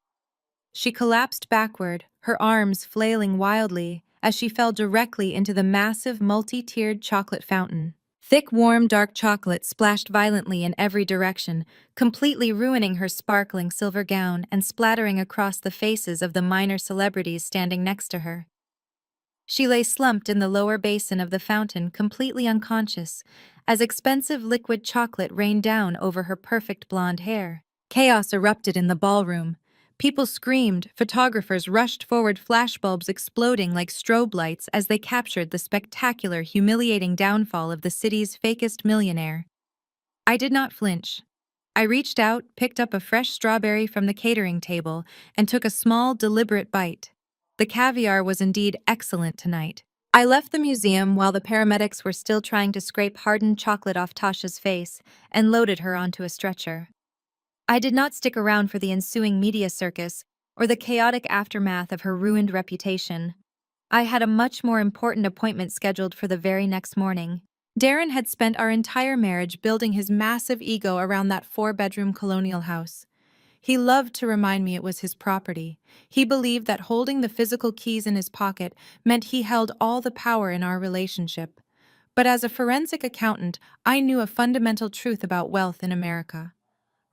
S1: She collapsed backward, her arms flailing wildly as she fell directly into the massive, multi-tiered chocolate fountain. Thick, warm, dark chocolate splashed violently in every direction, completely ruining her sparkling silver gown and splattering across the faces of the minor celebrities standing next to her. She lay slumped in the lower basin of the fountain, completely unconscious, as expensive liquid chocolate rained down over her perfect blonde hair. Chaos erupted in the ballroom. People screamed, photographers rushed forward, flashbulbs exploding like strobe lights as they captured the spectacular, humiliating downfall of the city's fakest millionaire. I did not flinch. I reached out, picked up a fresh strawberry from the catering table, and took a small, deliberate bite. The caviar was indeed excellent tonight. I left the museum while the paramedics were still trying to scrape hardened chocolate off Tasha's face and loaded her onto a stretcher. I did not stick around for the ensuing media circus or the chaotic aftermath of her ruined reputation. I had a much more important appointment scheduled for the very next morning. Darren had spent our entire marriage building his massive ego around that four-bedroom colonial house. He loved to remind me it was his property. He believed that holding the physical keys in his pocket meant he held all the power in our relationship. But as a forensic accountant, I knew a fundamental truth about wealth in America.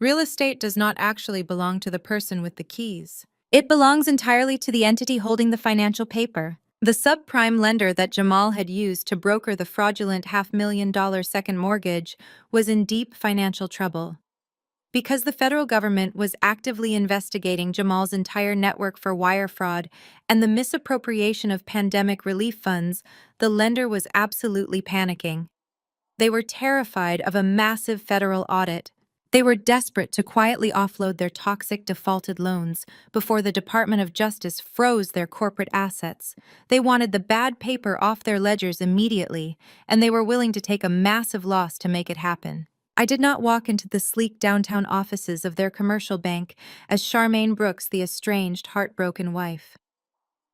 S1: Real estate does not actually belong to the person with the keys. It belongs entirely to the entity holding the financial paper. The subprime lender that Jamal had used to broker the fraudulent $500,000 second mortgage was in deep financial trouble. Because the federal government was actively investigating Jamal's entire network for wire fraud and the misappropriation of pandemic relief funds, the lender was absolutely panicking. They were terrified of a massive federal audit. They were desperate to quietly offload their toxic defaulted loans before the Department of Justice froze their corporate assets. They wanted the bad paper off their ledgers immediately, and they were willing to take a massive loss to make it happen. I did not walk into the sleek downtown offices of their commercial bank as Charmaine Brooks, the estranged, heartbroken wife.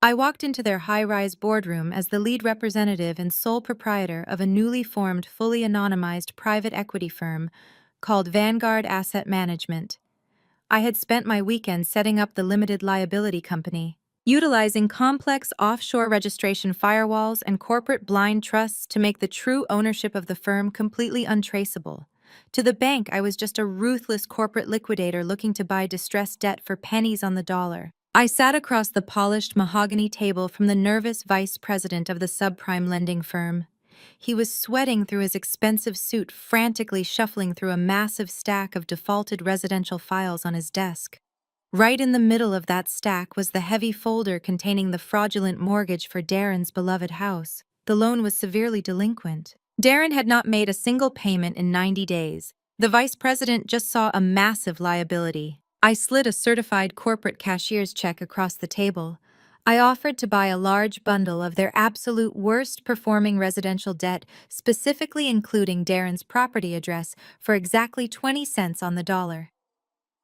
S1: I walked into their high-rise boardroom as the lead representative and sole proprietor of a newly formed, fully anonymized private equity firm called Vanguard Asset Management. I had spent my weekend setting up the limited liability company, utilizing complex offshore registration firewalls and corporate blind trusts to make the true ownership of the firm completely untraceable. To the bank, I was just a ruthless corporate liquidator looking to buy distressed debt for pennies on the dollar. I sat across the polished mahogany table from the nervous vice president of the subprime lending firm. He was sweating through his expensive suit, frantically shuffling through a massive stack of defaulted residential files on his desk. Right in the middle of that stack was the heavy folder containing the fraudulent mortgage for Darren's beloved house. The loan was severely delinquent. Darren had not made a single payment in 90 days. The vice president just saw a massive liability. I slid a certified corporate cashier's check across the table. I offered to buy a large bundle of their absolute worst performing residential debt, specifically including Darren's property address, for exactly 20 cents on the dollar.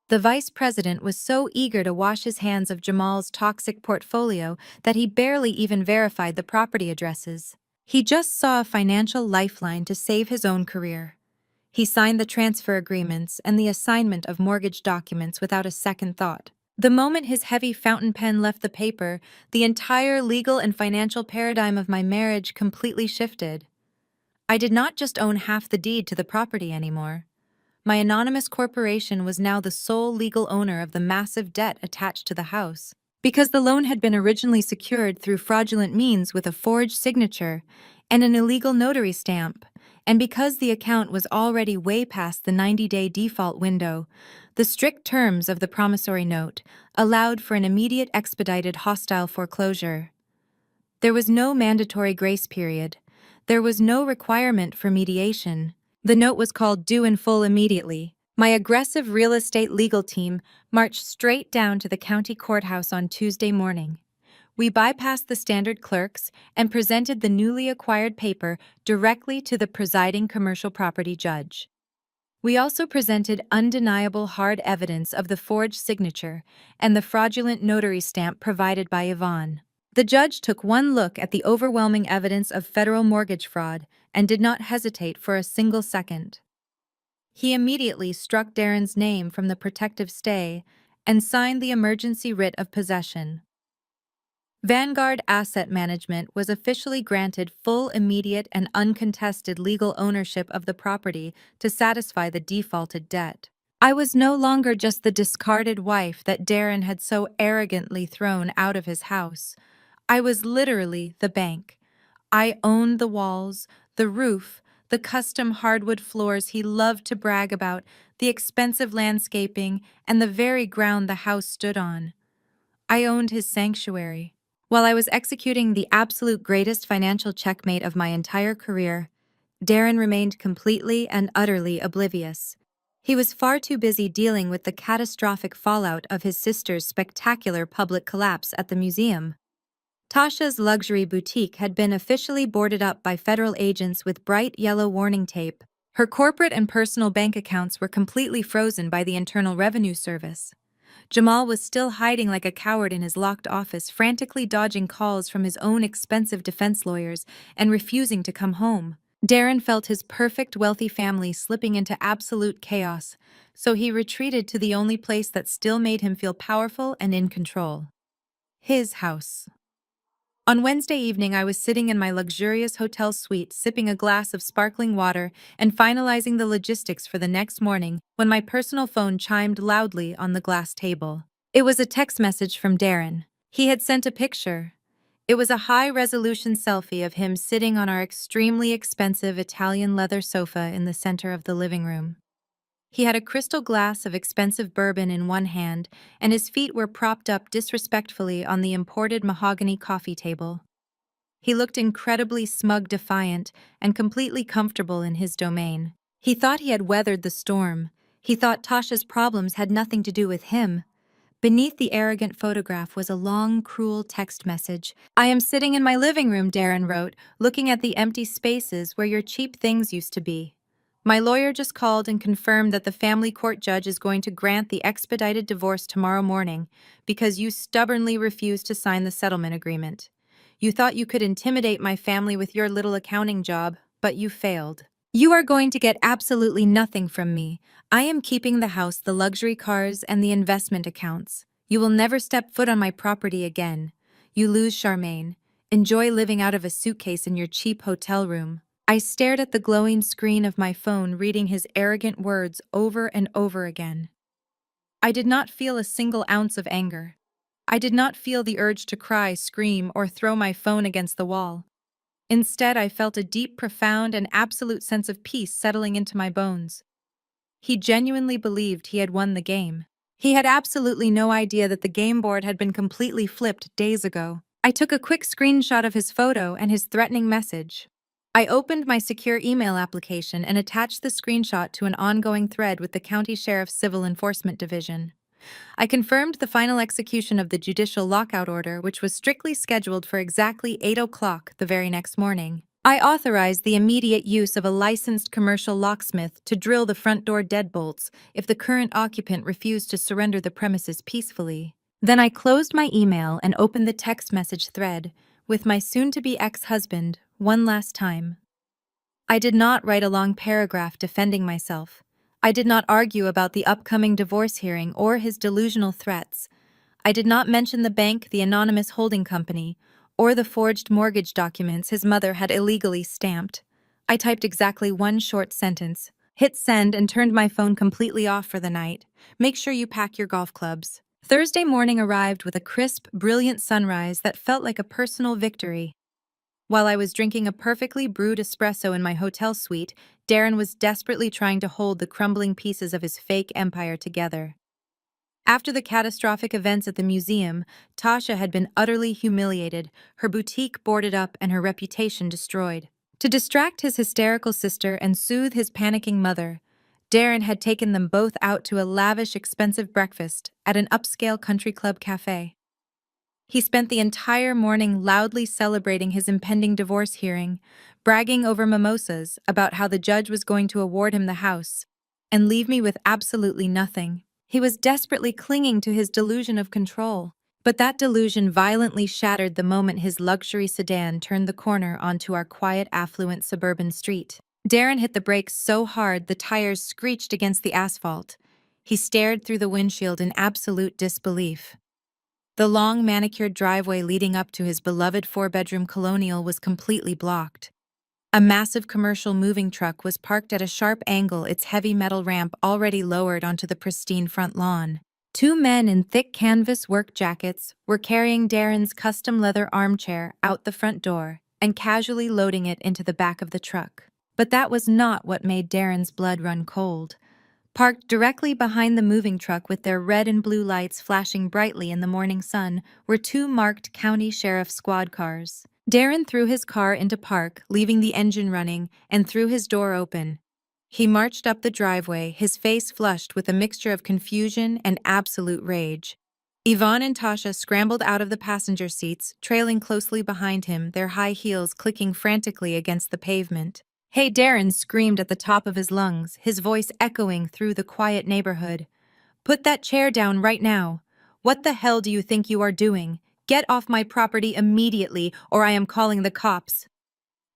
S1: The vice president was so eager to wash his hands of Jamal's toxic portfolio that he barely even verified the property addresses. He just saw a financial lifeline to save his own career. He signed the transfer agreements and the assignment of mortgage documents without a second thought. The moment his heavy fountain pen left the paper, the entire legal and financial paradigm of my marriage completely shifted. I did not just own half the deed to the property anymore. My anonymous corporation was now the sole legal owner of the massive debt attached to the house. Because the loan had been originally secured through fraudulent means with a forged signature and an illegal notary stamp, and because the account was already way past the 90-day default window, the strict terms of the promissory note allowed for an immediate expedited hostile foreclosure. There was no mandatory grace period. There was no requirement for mediation. The note was called due in full immediately. My aggressive real estate legal team marched straight down to the county courthouse on Tuesday morning. We bypassed the standard clerks and presented the newly acquired paper directly to the presiding commercial property judge. We also presented undeniable hard evidence of the forged signature and the fraudulent notary stamp provided by Yvonne. The judge took one look at the overwhelming evidence of federal mortgage fraud and did not hesitate for a single second. He immediately struck Darren's name from the protective stay and signed the emergency writ of possession. Vanguard Asset Management was officially granted full, immediate, and uncontested legal ownership of the property to satisfy the defaulted debt. I was no longer just the discarded wife that Darren had so arrogantly thrown out of his house. I was literally the bank. I owned the walls, the roof, the custom hardwood floors he loved to brag about, the expensive landscaping, and the very ground the house stood on. I owned his sanctuary. While I was executing the absolute greatest financial checkmate of my entire career, Darren remained completely and utterly oblivious. He was far too busy dealing with the catastrophic fallout of his sister's spectacular public collapse at the museum. Tasha's luxury boutique had been officially boarded up by federal agents with bright yellow warning tape, Her corporate and personal bank accounts were completely frozen by the Internal Revenue Service. Jamal was still hiding like a coward in his locked office, frantically dodging calls from his own expensive defense lawyers and refusing to come home. Darren felt his perfect wealthy family slipping into absolute chaos, so he retreated to the only place that still made him feel powerful and in control: his house. On Wednesday evening, I was sitting in my luxurious hotel suite, sipping a glass of sparkling water and finalizing the logistics for the next morning when my personal phone chimed loudly on the glass table. It was a text message from Darren. He had sent a picture. It was a high-resolution selfie of him sitting on our extremely expensive Italian leather sofa in the center of the living room. He had a crystal glass of expensive bourbon in one hand, and his feet were propped up disrespectfully on the imported mahogany coffee table. He looked incredibly smug, defiant, and completely comfortable in his domain. He thought he had weathered the storm. He thought Tasha's problems had nothing to do with him. Beneath the arrogant photograph was a long, cruel text message. "I am sitting in my living room," Darren wrote, "looking at the empty spaces where your cheap things used to be. My lawyer just called and confirmed that the family court judge is going to grant the expedited divorce tomorrow morning because you stubbornly refused to sign the settlement agreement. You thought you could intimidate my family with your little accounting job, but you failed. You are going to get absolutely nothing from me. I am keeping the house, the luxury cars, and the investment accounts. You will never step foot on my property again. You lose, Charmaine. Enjoy living out of a suitcase in your cheap hotel room." I stared at the glowing screen of my phone, reading his arrogant words over and over again. I did not feel a single ounce of anger. I did not feel the urge to cry, scream, or throw my phone against the wall. Instead, I felt a deep, profound, and absolute sense of peace settling into my bones. He genuinely believed he had won the game. He had absolutely no idea that the game board had been completely flipped days ago. I took a quick screenshot of his photo and his threatening message. I opened my secure email application and attached the screenshot to an ongoing thread with the County Sheriff's Civil Enforcement Division. I confirmed the final execution of the judicial lockout order, which was strictly scheduled for exactly 8 o'clock the very next morning. I authorized the immediate use of a licensed commercial locksmith to drill the front door deadbolts if the current occupant refused to surrender the premises peacefully. Then I closed my email and opened the text message thread with my soon-to-be ex-husband one last time. I did not write a long paragraph defending myself. I did not argue about the upcoming divorce hearing or his delusional threats. I did not mention the bank, the anonymous holding company, or the forged mortgage documents his mother had illegally stamped. I typed exactly one short sentence, hit send, and turned my phone completely off for the night. Make sure you pack your golf clubs. Thursday morning arrived with a crisp, brilliant sunrise that felt like a personal victory. While I was drinking a perfectly brewed espresso in my hotel suite, Darren was desperately trying to hold the crumbling pieces of his fake empire together. After the catastrophic events at the museum, Tasha had been utterly humiliated, her boutique boarded up, and her reputation destroyed. To distract his hysterical sister and soothe his panicking mother, Darren had taken them both out to a lavish, expensive breakfast at an upscale country club cafe. He spent the entire morning loudly celebrating his impending divorce hearing, bragging over mimosas about how the judge was going to award him the house and leave me with absolutely nothing. He was desperately clinging to his delusion of control, but that delusion violently shattered the moment his luxury sedan turned the corner onto our quiet, affluent suburban street. Darren hit the brakes so hard the tires screeched against the asphalt. He stared through the windshield in absolute disbelief. The long, manicured driveway leading up to his beloved four-bedroom colonial was completely blocked. A massive commercial moving truck was parked at a sharp angle, its heavy metal ramp already lowered onto the pristine front lawn. Two men in thick canvas work jackets were carrying Darren's custom leather armchair out the front door and casually loading it into the back of the truck. But that was not what made Darren's blood run cold. Parked directly behind the moving truck with their red and blue lights flashing brightly in the morning sun were two marked county sheriff squad cars. Darren threw his car into park, leaving the engine running, and threw his door open. He marched up the driveway, his face flushed with a mixture of confusion and absolute rage. Yvonne and Tasha scrambled out of the passenger seats, trailing closely behind him, their high heels clicking frantically against the pavement. Hey, Darren screamed at the top of his lungs, his voice echoing through the quiet neighborhood. Put that chair down right now. What the hell do you think you are doing? Get off my property immediately, or I am calling the cops.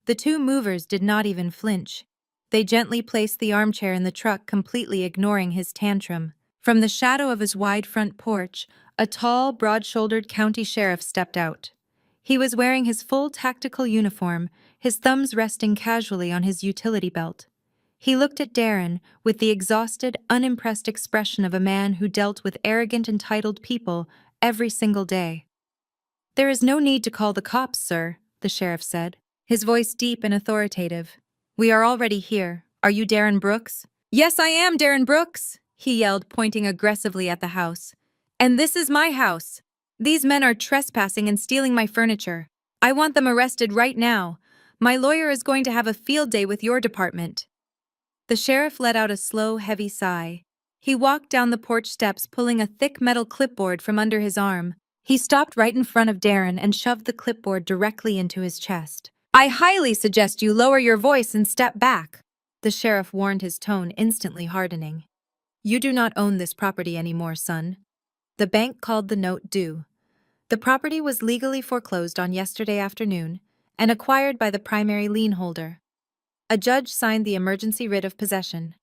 S1: The two movers did not even flinch. They gently placed the armchair in the truck, completely ignoring his tantrum. From the shadow of his wide front porch, a tall, broad-shouldered county sheriff stepped out. He was wearing his full tactical uniform, his thumbs resting casually on his utility belt. He looked at Darren with the exhausted, unimpressed expression of a man who dealt with arrogant, entitled people every single day. "There is no need to call the cops, sir," the sheriff said, his voice deep and authoritative. "We are already here. Are you Darren Brooks?" "Yes, I am Darren Brooks," he yelled, pointing aggressively at the house. "And this is my house. These men are trespassing and stealing my furniture. I want them arrested right now. My lawyer is going to have a field day with your department." The sheriff let out a slow, heavy sigh. He walked down the porch steps, pulling a thick metal clipboard from under his arm. He stopped right in front of Darren and shoved the clipboard directly into his chest. "I highly suggest you lower your voice and step back," the sheriff warned, his tone instantly hardening. "You do not own this property anymore, son." The bank called the note due. The property was legally foreclosed on yesterday afternoon and acquired by the primary lien holder. A judge signed the emergency writ of possession.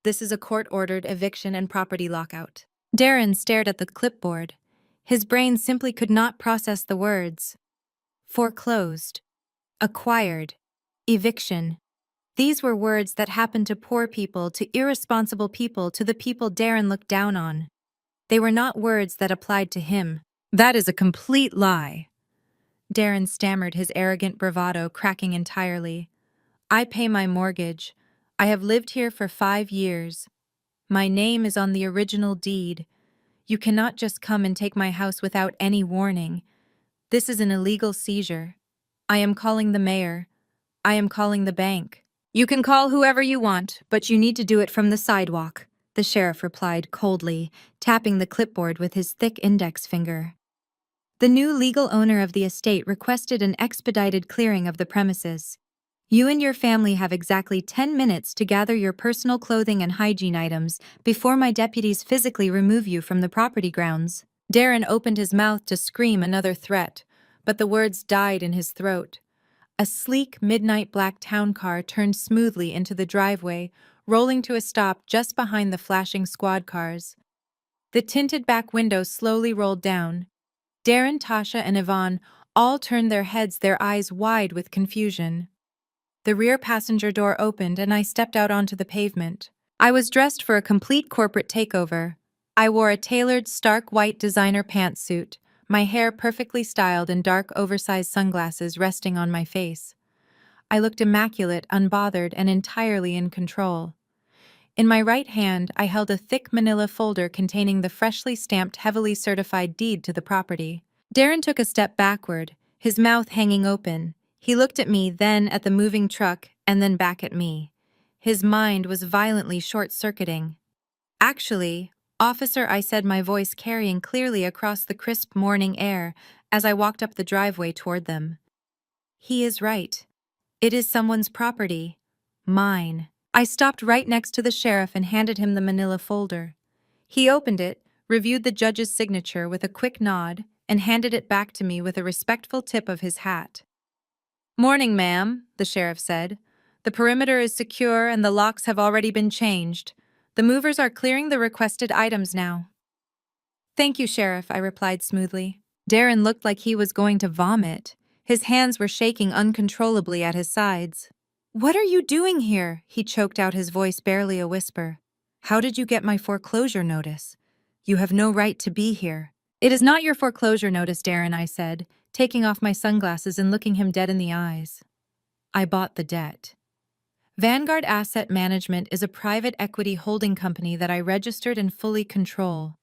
S1: This is a court-ordered eviction and property lockout. Darren stared at the clipboard. His brain simply could not process the words. Foreclosed. Acquired. Eviction. These were words that happened to poor people, to irresponsible people, to the people Darren looked down on. They were not words that applied to him. "That is a complete lie," Darren stammered, his arrogant bravado cracking entirely. "I pay my mortgage. I have lived here for 5 years. My name is on the original deed. You cannot just come and take my house without any warning. This is an illegal seizure. I am calling the mayor. I am calling the bank." "You can call whoever you want, but you need to do it from the sidewalk," the sheriff replied coldly, tapping the clipboard with his thick index finger. The new legal owner of the estate requested an expedited clearing of the premises. "You and your family have exactly 10 minutes to gather your personal clothing and hygiene items before my deputies physically remove you from the property grounds." Darren opened his mouth to scream another threat, but the words died in his throat. A sleek, midnight black town car turned smoothly into the driveway, rolling to a stop just behind the flashing squad cars. The tinted back windows slowly rolled down. Darren, Tasha, and Yvonne all turned their heads, their eyes wide with confusion. The rear passenger door opened and I stepped out onto the pavement. I was dressed for a complete corporate takeover. I wore a tailored, stark white designer pantsuit, my hair perfectly styled and dark, oversized sunglasses resting on my face. I looked immaculate, unbothered, and entirely in control. In my right hand, I held a thick manila folder containing the freshly stamped, heavily certified deed to the property. Darren took a step backward, his mouth hanging open. He looked at me, then at the moving truck, and then back at me. His mind was violently short-circuiting. "Actually, officer," I said, my voice carrying clearly across the crisp morning air as I walked up the driveway toward them. "He is right. It is someone's property. Mine." I stopped right next to the sheriff and handed him the manila folder. He opened it, reviewed the judge's signature with a quick nod, and handed it back to me with a respectful tip of his hat. "Morning, ma'am," the sheriff said. "The perimeter is secure and the locks have already been changed. The movers are clearing the requested items now." "Thank you, Sheriff," I replied smoothly. Darren looked like he was going to vomit. His hands were shaking uncontrollably at his sides. "What are you doing here?" he choked out, his voice barely a whisper. "How did you get my foreclosure notice? You have no right to be here." "It is not your foreclosure notice, Darren," I said, taking off my sunglasses and looking him dead in the eyes. "I bought the debt. Vanguard Asset Management is a private equity holding company that I registered and fully control.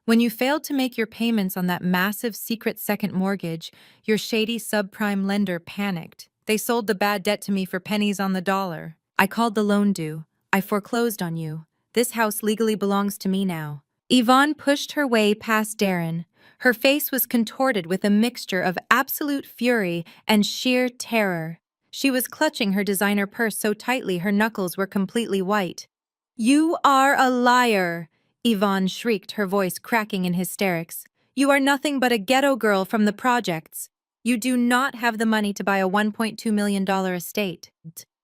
S1: When you failed to make your payments on that massive secret second mortgage, your shady subprime lender panicked. They sold the bad debt to me for pennies on the dollar. I called the loan due. I foreclosed on you. This house legally belongs to me now." Yvonne pushed her way past Darren. Her face was contorted with a mixture of absolute fury and sheer terror. She was clutching her designer purse so tightly her knuckles were completely white. "You are a liar!" Yvonne shrieked, her voice cracking in hysterics. "You are nothing but a ghetto girl from the projects. You do not have the money to buy a $1.2 million estate.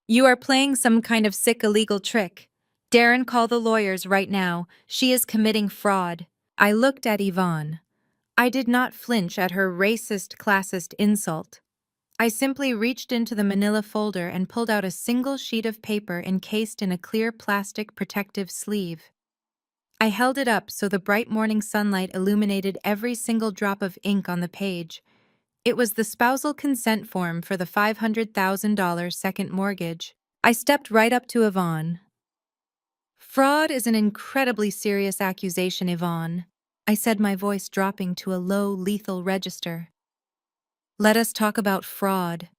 S1: You are playing some kind of sick illegal trick. Darren, call the lawyers right now. She is committing fraud." I looked at Yvonne. I did not flinch at her racist, classist insult. I simply reached into the manila folder and pulled out a single sheet of paper encased in a clear plastic protective sleeve. I held it up so the bright morning sunlight illuminated every single drop of ink on the page. It was the spousal consent form for the $500,000 second mortgage. I stepped right up to Yvonne. "Fraud is an incredibly serious accusation, Yvonne," I said, my voice dropping to a low, lethal register. "Let us talk about fraud.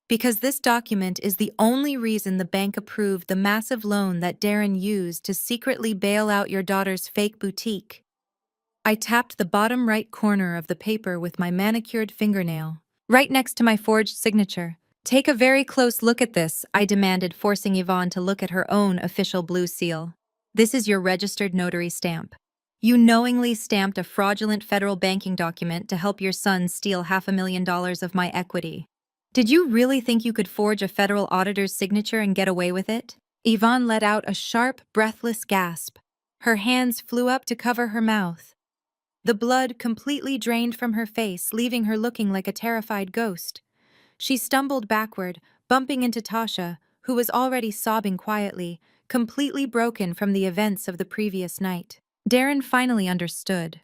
S1: Because this document is the only reason the bank approved the massive loan that Darren used to secretly bail out your daughter's fake boutique." I tapped the bottom right corner of the paper with my manicured fingernail, right next to my forged signature. "Take a very close look at this," I demanded, forcing Yvonne to look at her own official blue seal. "This is your registered notary stamp. You knowingly stamped a fraudulent federal banking document to help your son steal $500,000 of my equity. Did you really think you could forge a federal auditor's signature and get away with it?" Yvonne let out a sharp, breathless gasp. Her hands flew up to cover her mouth. The blood completely drained from her face, leaving her looking like a terrified ghost. She stumbled backward, bumping into Tasha, who was already sobbing quietly, completely broken from the events of the previous night. Darren finally understood.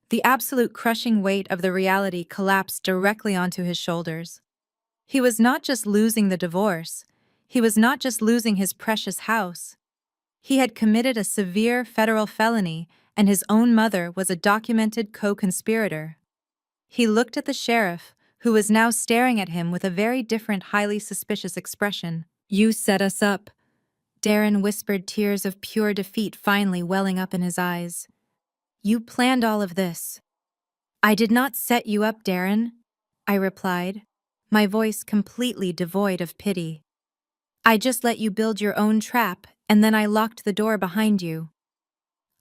S1: The absolute crushing weight of the reality collapsed directly onto his shoulders. He was not just losing the divorce. He was not just losing his precious house. He had committed a severe federal felony, and his own mother was a documented co-conspirator. He looked at the sheriff, who was now staring at him with a very different, highly suspicious expression. "You set us up," Darren whispered, tears of pure defeat finally welling up in his eyes. "You planned all of this." "I did not set you up, Darren," I replied, my voice completely devoid of pity. "I just let you build your own trap, and then I locked the door behind you."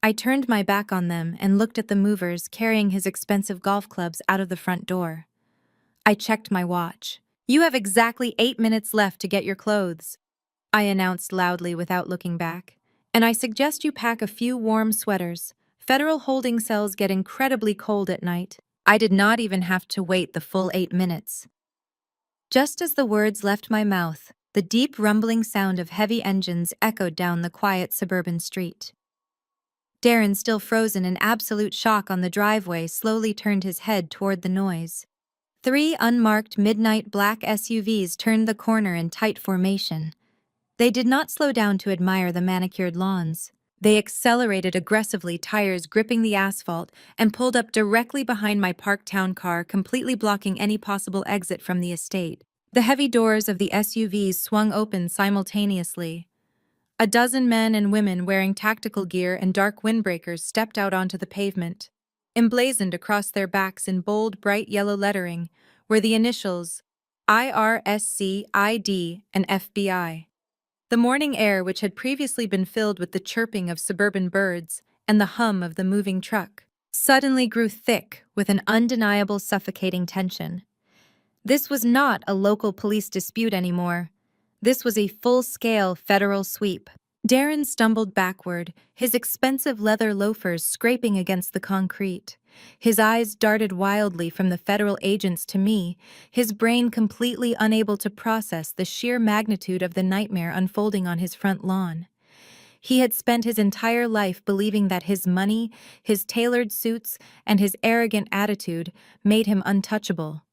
S1: I turned my back on them and looked at the movers carrying his expensive golf clubs out of the front door. I checked my watch. "You have exactly 8 minutes left to get your clothes," I announced loudly without looking back. "And I suggest you pack a few warm sweaters. Federal holding cells get incredibly cold at night." I did not even have to wait the full 8 minutes. Just as the words left my mouth, the deep rumbling sound of heavy engines echoed down the quiet suburban street. Darren, still frozen in absolute shock on the driveway, slowly turned his head toward the noise. 3 unmarked midnight black SUVs turned the corner in tight formation. They did not slow down to admire the manicured lawns. They accelerated aggressively, tires gripping the asphalt, and pulled up directly behind my parked town car, completely blocking any possible exit from the estate. The heavy doors of the SUVs swung open simultaneously. A dozen men and women wearing tactical gear and dark windbreakers stepped out onto the pavement. Emblazoned across their backs in bold, bright yellow lettering were the initials IRSC, ID, and FBI. The morning air, which had previously been filled with the chirping of suburban birds and the hum of the moving truck, suddenly grew thick with an undeniable suffocating tension. This was not a local police dispute anymore. This was a full-scale federal sweep. Darren stumbled backward, his expensive leather loafers scraping against the concrete. His eyes darted wildly from the federal agents to me, his brain completely unable to process the sheer magnitude of the nightmare unfolding on his front lawn. He had spent his entire life believing that his money, his tailored suits, and his arrogant attitude made him untouchable.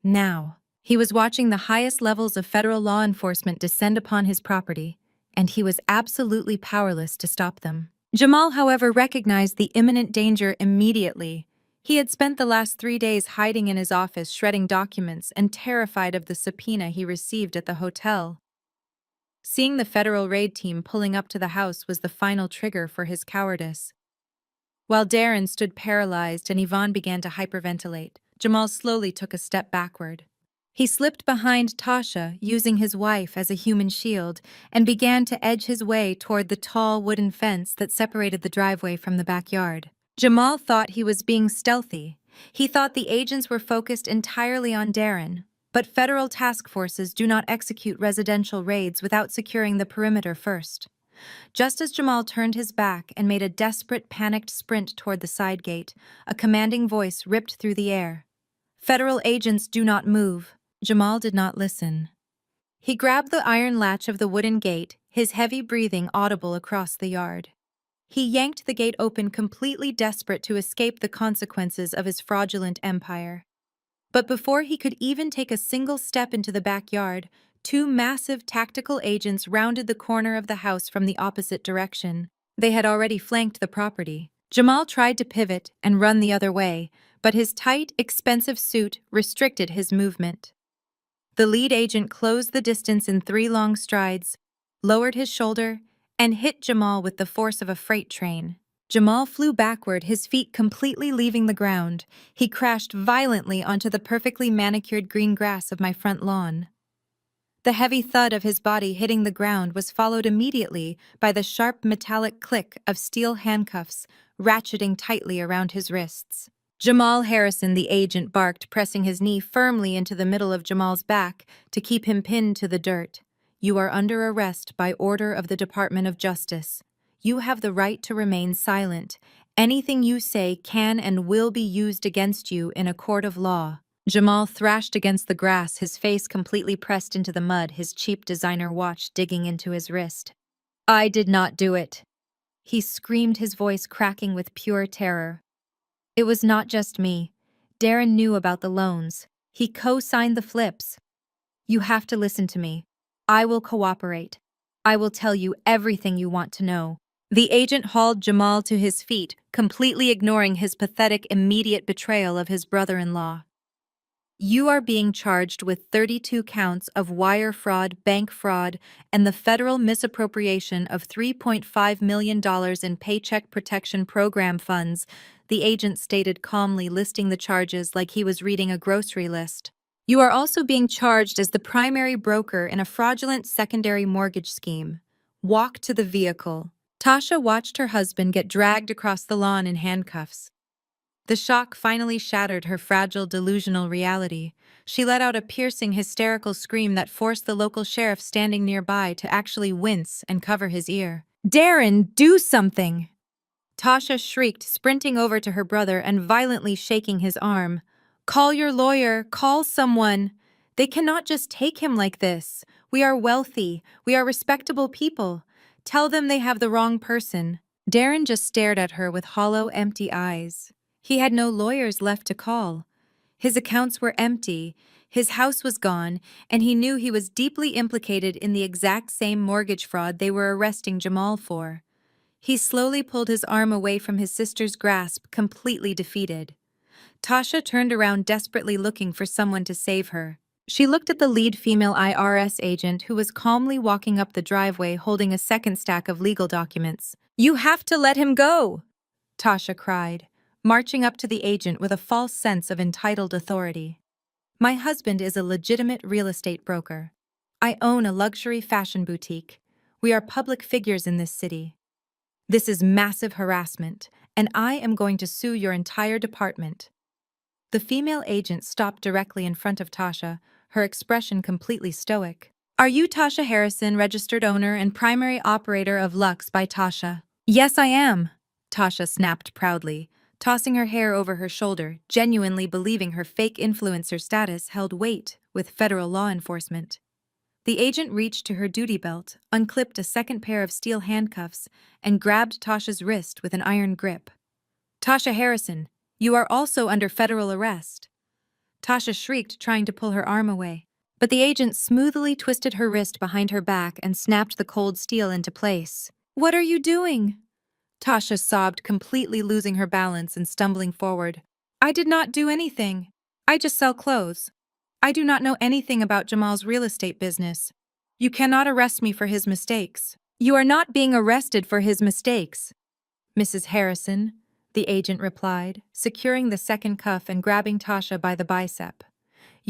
S1: Now, he was watching the highest levels of federal law enforcement descend upon his property, and he was absolutely powerless to stop them. Jamal, however, recognized the imminent danger immediately. He had spent the last 3 days hiding in his office, shredding documents, and terrified of the subpoena he received at the hotel. Seeing the federal raid team pulling up to the house was the final trigger for his cowardice. While Darren stood paralyzed and Yvonne began to hyperventilate, Jamal slowly took a step backward. He slipped behind Tasha, using his wife as a human shield, and began to edge his way toward the tall wooden fence that separated the driveway from the backyard. Jamal thought he was being stealthy. He thought the agents were focused entirely on Darren, but federal task forces do not execute residential raids without securing the perimeter first. Just as Jamal turned his back and made a desperate, panicked sprint toward the side gate, a commanding voice ripped through the air. "Federal agents do not move." Jamal did not listen. He grabbed the iron latch of the wooden gate, his heavy breathing audible across the yard. He yanked the gate open, completely desperate to escape the consequences of his fraudulent empire. But before he could even take a single step into the backyard, two massive tactical agents rounded the corner of the house from the opposite direction. They had already flanked the property. Jamal tried to pivot and run the other way, but his tight, expensive suit restricted his movement. The lead agent closed the distance in 3 long strides, lowered his shoulder, and hit Jamal with the force of a freight train. Jamal flew backward, his feet completely leaving the ground. He crashed violently onto the perfectly manicured green grass of my front lawn. The heavy thud of his body hitting the ground was followed immediately by the sharp metallic click of steel handcuffs ratcheting tightly around his wrists. Jamal Harrison, the agent, barked, pressing his knee firmly into the middle of Jamal's back to keep him pinned to the dirt. "You are under arrest by order of the Department of Justice. You have the right to remain silent. Anything you say can and will be used against you in a court of law." Jamal thrashed against the grass, his face completely pressed into the mud, his cheap designer watch digging into his wrist. "I did not do it," he screamed, his voice cracking with pure terror. "It was not just me. Darren knew about the loans. He co-signed the flips. You have to listen to me. I will cooperate. I will tell you everything you want to know." The agent hauled Jamal to his feet, completely ignoring his pathetic, immediate betrayal of his brother-in-law. "You are being charged with 32 counts of wire fraud, bank fraud, and the federal misappropriation of $3.5 million in Paycheck Protection Program funds," the agent stated calmly, listing the charges like he was reading a grocery list. "You are also being charged as the primary broker in a fraudulent secondary mortgage scheme. Walk to the vehicle." Tasha watched her husband get dragged across the lawn in handcuffs. The shock finally shattered her fragile, delusional reality. She let out a piercing, hysterical scream that forced the local sheriff standing nearby to actually wince and cover his ear. "Darren, do something!" Tasha shrieked, sprinting over to her brother and violently shaking his arm. "Call your lawyer, call someone. They cannot just take him like this. We are wealthy, we are respectable people. Tell them they have the wrong person." Darren just stared at her with hollow, empty eyes. He had no lawyers left to call. His accounts were empty, his house was gone, and he knew he was deeply implicated in the exact same mortgage fraud they were arresting Jamal for. He slowly pulled his arm away from his sister's grasp, completely defeated. Tasha turned around, desperately looking for someone to save her. She looked at the lead female IRS agent who was calmly walking up the driveway holding a second stack of legal documents. "You have to let him go!" Tasha cried, marching up to the agent with a false sense of entitled authority. "My husband is a legitimate real estate broker. I own a luxury fashion boutique. We are public figures in this city. This is massive harassment, and I am going to sue your entire department." The female agent stopped directly in front of Tasha, her expression completely stoic. "Are you Tasha Harrison, registered owner and primary operator of Lux by Tasha?" "Yes, I am," Tasha snapped proudly, tossing her hair over her shoulder, genuinely believing her fake influencer status held weight with federal law enforcement. The agent reached to her duty belt, unclipped a second pair of steel handcuffs, and grabbed Tasha's wrist with an iron grip. "Tasha Harrison, you are also under federal arrest." Tasha shrieked, trying to pull her arm away. But the agent smoothly twisted her wrist behind her back and snapped the cold steel into place. "What are you doing?" Tasha sobbed, completely losing her balance and stumbling forward. "I did not do anything. I just sell clothes. I do not know anything about Jamal's real estate business. You cannot arrest me for his mistakes." "You are not being arrested for his mistakes, Mrs. Harrison," the agent replied, securing the second cuff and grabbing Tasha by the bicep.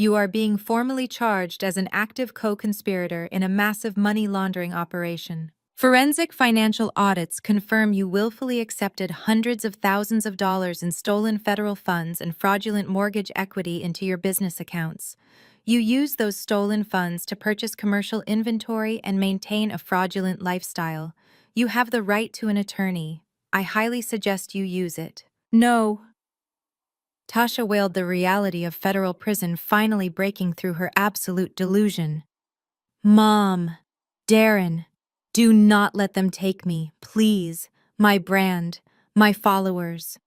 S1: You are being formally charged as an active co-conspirator in a massive money laundering operation. Forensic financial audits confirm you willfully accepted hundreds of thousands of dollars in stolen federal funds and fraudulent mortgage equity into your business accounts. You used those stolen funds to purchase commercial inventory and maintain a fraudulent lifestyle. You have the right to an attorney. I highly suggest you use it. No. Tasha wailed, the reality of federal prison finally breaking through her absolute delusion. Mom, Darren, do not let them take me, please. My brand, my followers.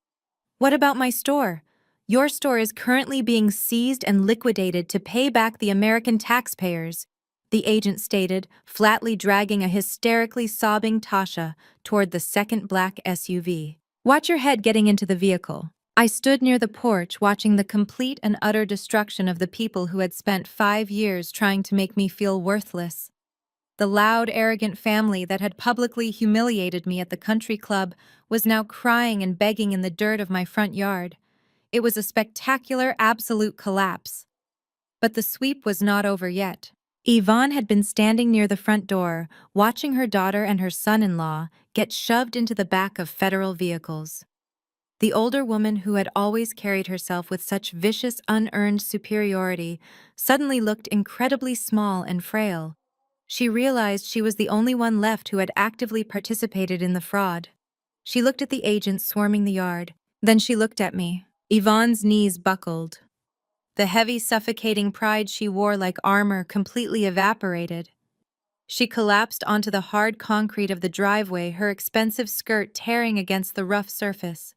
S1: What about my store? Your store is currently being seized and liquidated to pay back the American taxpayers, the agent stated, flatly dragging a hysterically sobbing Tasha toward the second black SUV. Watch your head getting into the vehicle. I stood near the porch watching the complete and utter destruction of the people who had spent 5 years trying to make me feel worthless. The loud, arrogant family that had publicly humiliated me at the country club was now crying and begging in the dirt of my front yard. It was a spectacular, absolute collapse. But the sweep was not over yet. Yvonne had been standing near the front door, watching her daughter and her son-in-law get shoved into the back of federal vehicles. The older woman, who had always carried herself with such vicious, unearned superiority, suddenly looked incredibly small and frail. She realized she was the only one left who had actively participated in the fraud. She looked at the agents swarming the yard. Then she looked at me. Yvonne's knees buckled. The heavy, suffocating pride she wore like armor completely evaporated. She collapsed onto the hard concrete of the driveway, her expensive skirt tearing against the rough surface.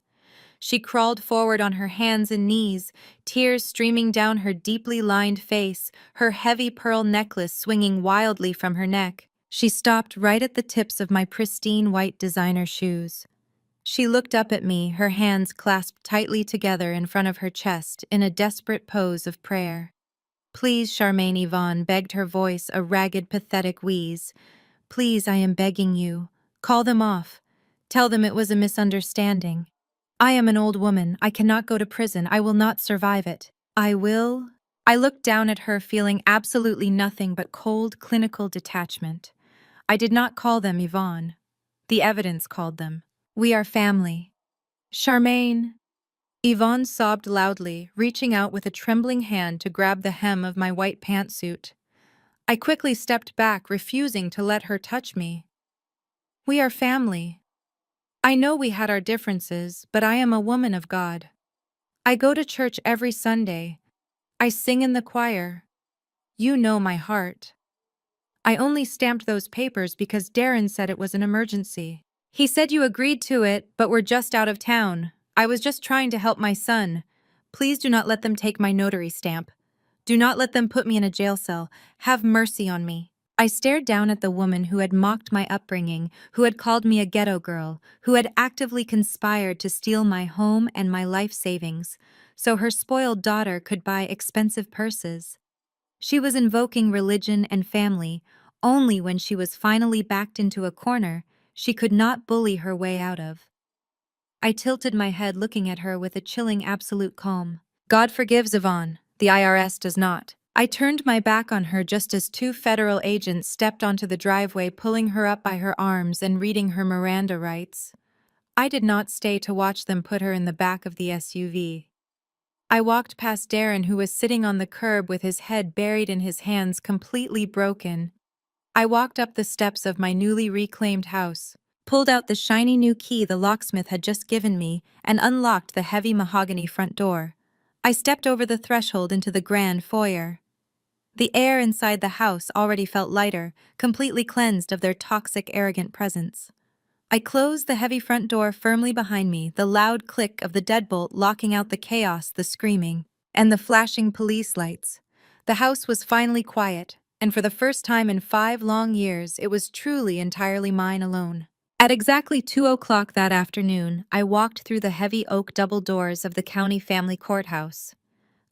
S1: She crawled forward on her hands and knees, tears streaming down her deeply lined face, her heavy pearl necklace swinging wildly from her neck. She stopped right at the tips of my pristine white designer shoes. She looked up at me, her hands clasped tightly together in front of her chest in a desperate pose of prayer. Please, Charmaine, Yvonne begged, her voice a ragged, pathetic wheeze. Please, I am begging you. Call them off. Tell them it was a misunderstanding. I am an old woman. I cannot go to prison. I will not survive it. I will. I looked down at her, feeling absolutely nothing but cold, clinical detachment. I did not call them Yvonne. The evidence called them. We are family. Charmaine. Yvonne sobbed loudly, reaching out with a trembling hand to grab the hem of my white pantsuit. I quickly stepped back, refusing to let her touch me. We are family. I know we had our differences, but I am a woman of God. I go to church every Sunday. I sing in the choir. You know my heart. I only stamped those papers because Darren said it was an emergency. He said you agreed to it, but were just out of town. I was just trying to help my son. Please do not let them take my notary stamp. Do not let them put me in a jail cell. Have mercy on me. I stared down at the woman who had mocked my upbringing, who had called me a ghetto girl, who had actively conspired to steal my home and my life savings, so her spoiled daughter could buy expensive purses. She was invoking religion and family. Only when she was finally backed into a corner, she could not bully her way out of. I tilted my head, looking at her with a chilling absolute calm. God forgives Yvonne. The IRS does not. I turned my back on her just as 2 federal agents stepped onto the driveway, pulling her up by her arms and reading her Miranda rights. I did not stay to watch them put her in the back of the SUV. I walked past Darren, who was sitting on the curb with his head buried in his hands, completely broken. I walked up the steps of my newly reclaimed house, pulled out the shiny new key the locksmith had just given me, and unlocked the heavy mahogany front door. I stepped over the threshold into the grand foyer. The air inside the house already felt lighter, completely cleansed of their toxic, arrogant presence. I closed the heavy front door firmly behind me, the loud click of the deadbolt locking out the chaos, the screaming, and the flashing police lights. The house was finally quiet, and for the first time in 5 long years, it was truly entirely mine alone. At exactly 2 o'clock that afternoon, I walked through the heavy oak double doors of the county family courthouse.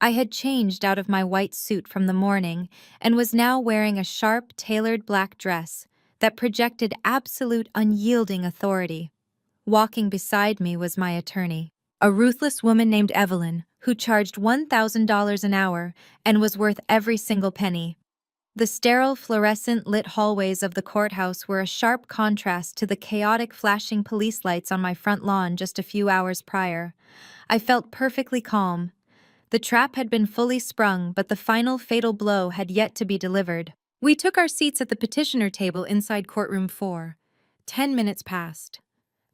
S1: I had changed out of my white suit from the morning and was now wearing a sharp, tailored black dress that projected absolute, unyielding authority. Walking beside me was my attorney, a ruthless woman named Evelyn, who charged $1,000 an hour and was worth every single penny. The sterile, fluorescent lit hallways of the courthouse were a sharp contrast to the chaotic flashing police lights on my front lawn just a few hours prior. I felt perfectly calm. The trap had been fully sprung, but the final fatal blow had yet to be delivered. We took our seats at the petitioner table inside courtroom 4. 10 minutes passed.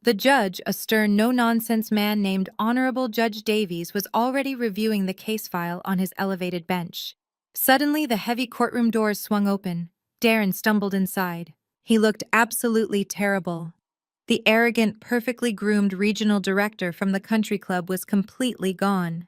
S1: The judge, a stern, no-nonsense man named Honorable Judge Davies, was already reviewing the case file on his elevated bench. Suddenly, the heavy courtroom doors swung open. Darren stumbled inside. He looked absolutely terrible. The arrogant, perfectly groomed regional director from the country club was completely gone.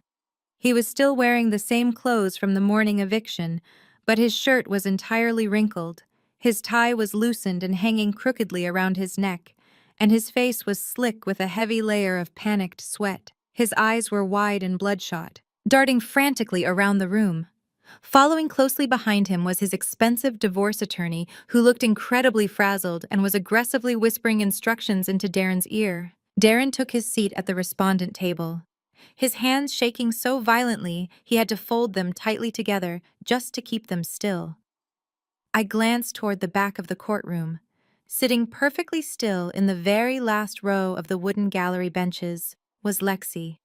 S1: He was still wearing the same clothes from the morning eviction, but his shirt was entirely wrinkled. His tie was loosened and hanging crookedly around his neck, and his face was slick with a heavy layer of panicked sweat. His eyes were wide and bloodshot, darting frantically around the room. Following closely behind him was his expensive divorce attorney, who looked incredibly frazzled and was aggressively whispering instructions into Darren's ear. Darren took his seat at the respondent table, his hands shaking so violently he had to fold them tightly together just to keep them still. I glanced toward the back of the courtroom. Sitting perfectly still in the very last row of the wooden gallery benches was Lexi.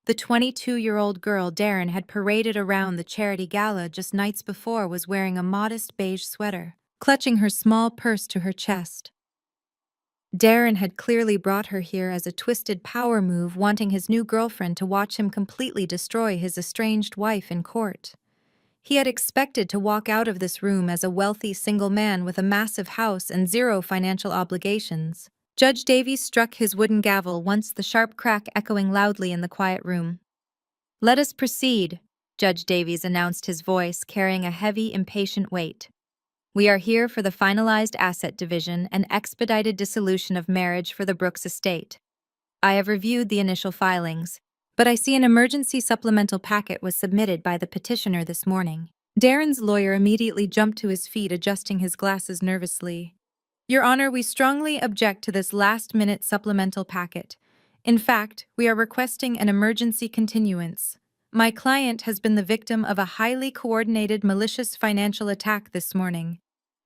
S1: The 22-year-old girl Darren had paraded around the charity gala just nights before was wearing a modest beige sweater, clutching her small purse to her chest. Darren had clearly brought her here as a twisted power move, wanting his new girlfriend to watch him completely destroy his estranged wife in court. He had expected to walk out of this room as a wealthy single man with a massive house and zero financial obligations. Judge Davies struck his wooden gavel once, the sharp crack echoing loudly in the quiet room. "Let us proceed," Judge Davies announced, his voice carrying a heavy, impatient weight. "We are here for the finalized asset division and expedited dissolution of marriage for the Brooks estate. I have reviewed the initial filings, but I see an emergency supplemental packet was submitted by the petitioner this morning." Darren's lawyer immediately jumped to his feet, adjusting his glasses nervously. "Your Honor, we strongly object to this last-minute supplemental packet. In fact, we are requesting an emergency continuance. My client has been the victim of a highly coordinated malicious financial attack this morning.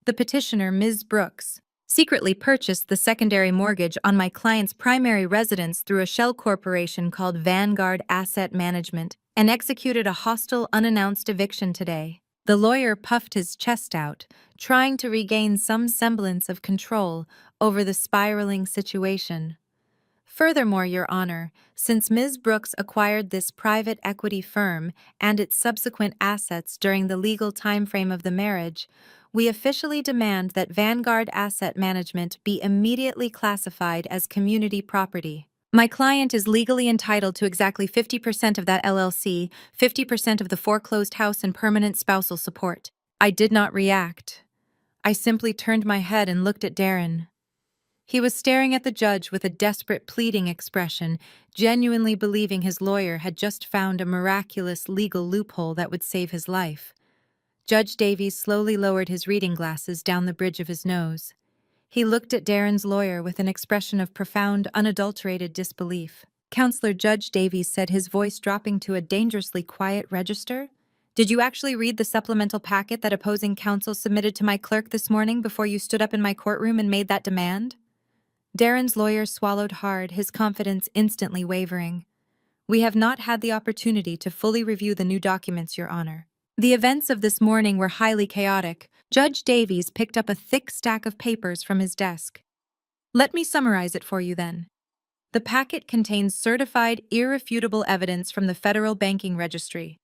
S1: The petitioner, Ms. Brooks, secretly purchased the secondary mortgage on my client's primary residence through a shell corporation called Vanguard Asset Management and executed a hostile, unannounced eviction today." The lawyer puffed his chest out, trying to regain some semblance of control over the spiraling situation. "Furthermore, Your Honor, since Ms. Brooks acquired this private equity firm and its subsequent assets during the legal timeframe of the marriage, we officially demand that Vanguard Asset Management be immediately classified as community property. My client is legally entitled to exactly 50% of that LLC, 50% of the foreclosed house, and permanent spousal support." I did not react. I simply turned my head and looked at Darren. He was staring at the judge with a desperate, pleading expression, genuinely believing his lawyer had just found a miraculous legal loophole that would save his life. Judge Davies slowly lowered his reading glasses down the bridge of his nose. He looked at Darren's lawyer with an expression of profound, unadulterated disbelief. "Counselor," Judge Davies said, his voice dropping to a dangerously quiet register, "did you actually read the supplemental packet that opposing counsel submitted to my clerk this morning before you stood up in my courtroom and made that demand?" Darren's lawyer swallowed hard, his confidence instantly wavering. "We have not had the opportunity to fully review the new documents, Your Honor. The events of this morning were highly chaotic." Judge Davies picked up a thick stack of papers from his desk. "Let me summarize it for you then. The packet contains certified, irrefutable evidence from the Federal Banking Registry.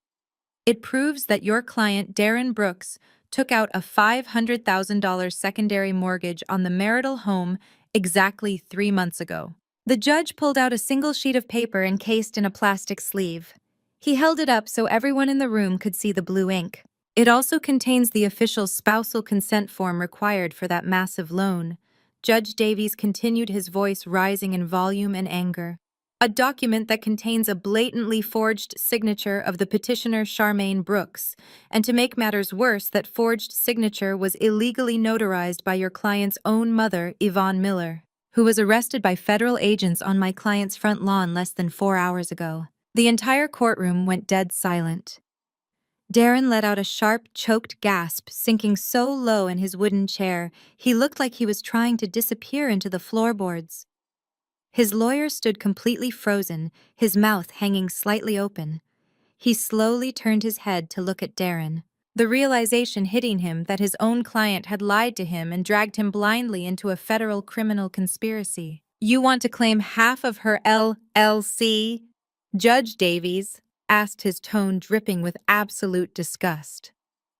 S1: It proves that your client, Darren Brooks, took out a $500,000 secondary mortgage on the marital home exactly 3 months ago." The judge pulled out a single sheet of paper encased in a plastic sleeve. He held it up so everyone in the room could see the blue ink. "It also contains the official spousal consent form required for that massive loan." Judge Davies continued, his voice rising in volume and anger. "A document that contains a blatantly forged signature of the petitioner Charmaine Brooks, and to make matters worse, that forged signature was illegally notarized by your client's own mother, Yvonne Miller, who was arrested by federal agents on my client's front lawn less than 4 hours ago." The entire courtroom went dead silent. Darren let out a sharp, choked gasp, sinking so low in his wooden chair, he looked like he was trying to disappear into the floorboards. His lawyer stood completely frozen, his mouth hanging slightly open. He slowly turned his head to look at Darren, the realization hitting him that his own client had lied to him and dragged him blindly into a federal criminal conspiracy. "You want to claim half of her LLC?" Judge Davies asked, his tone dripping with absolute disgust.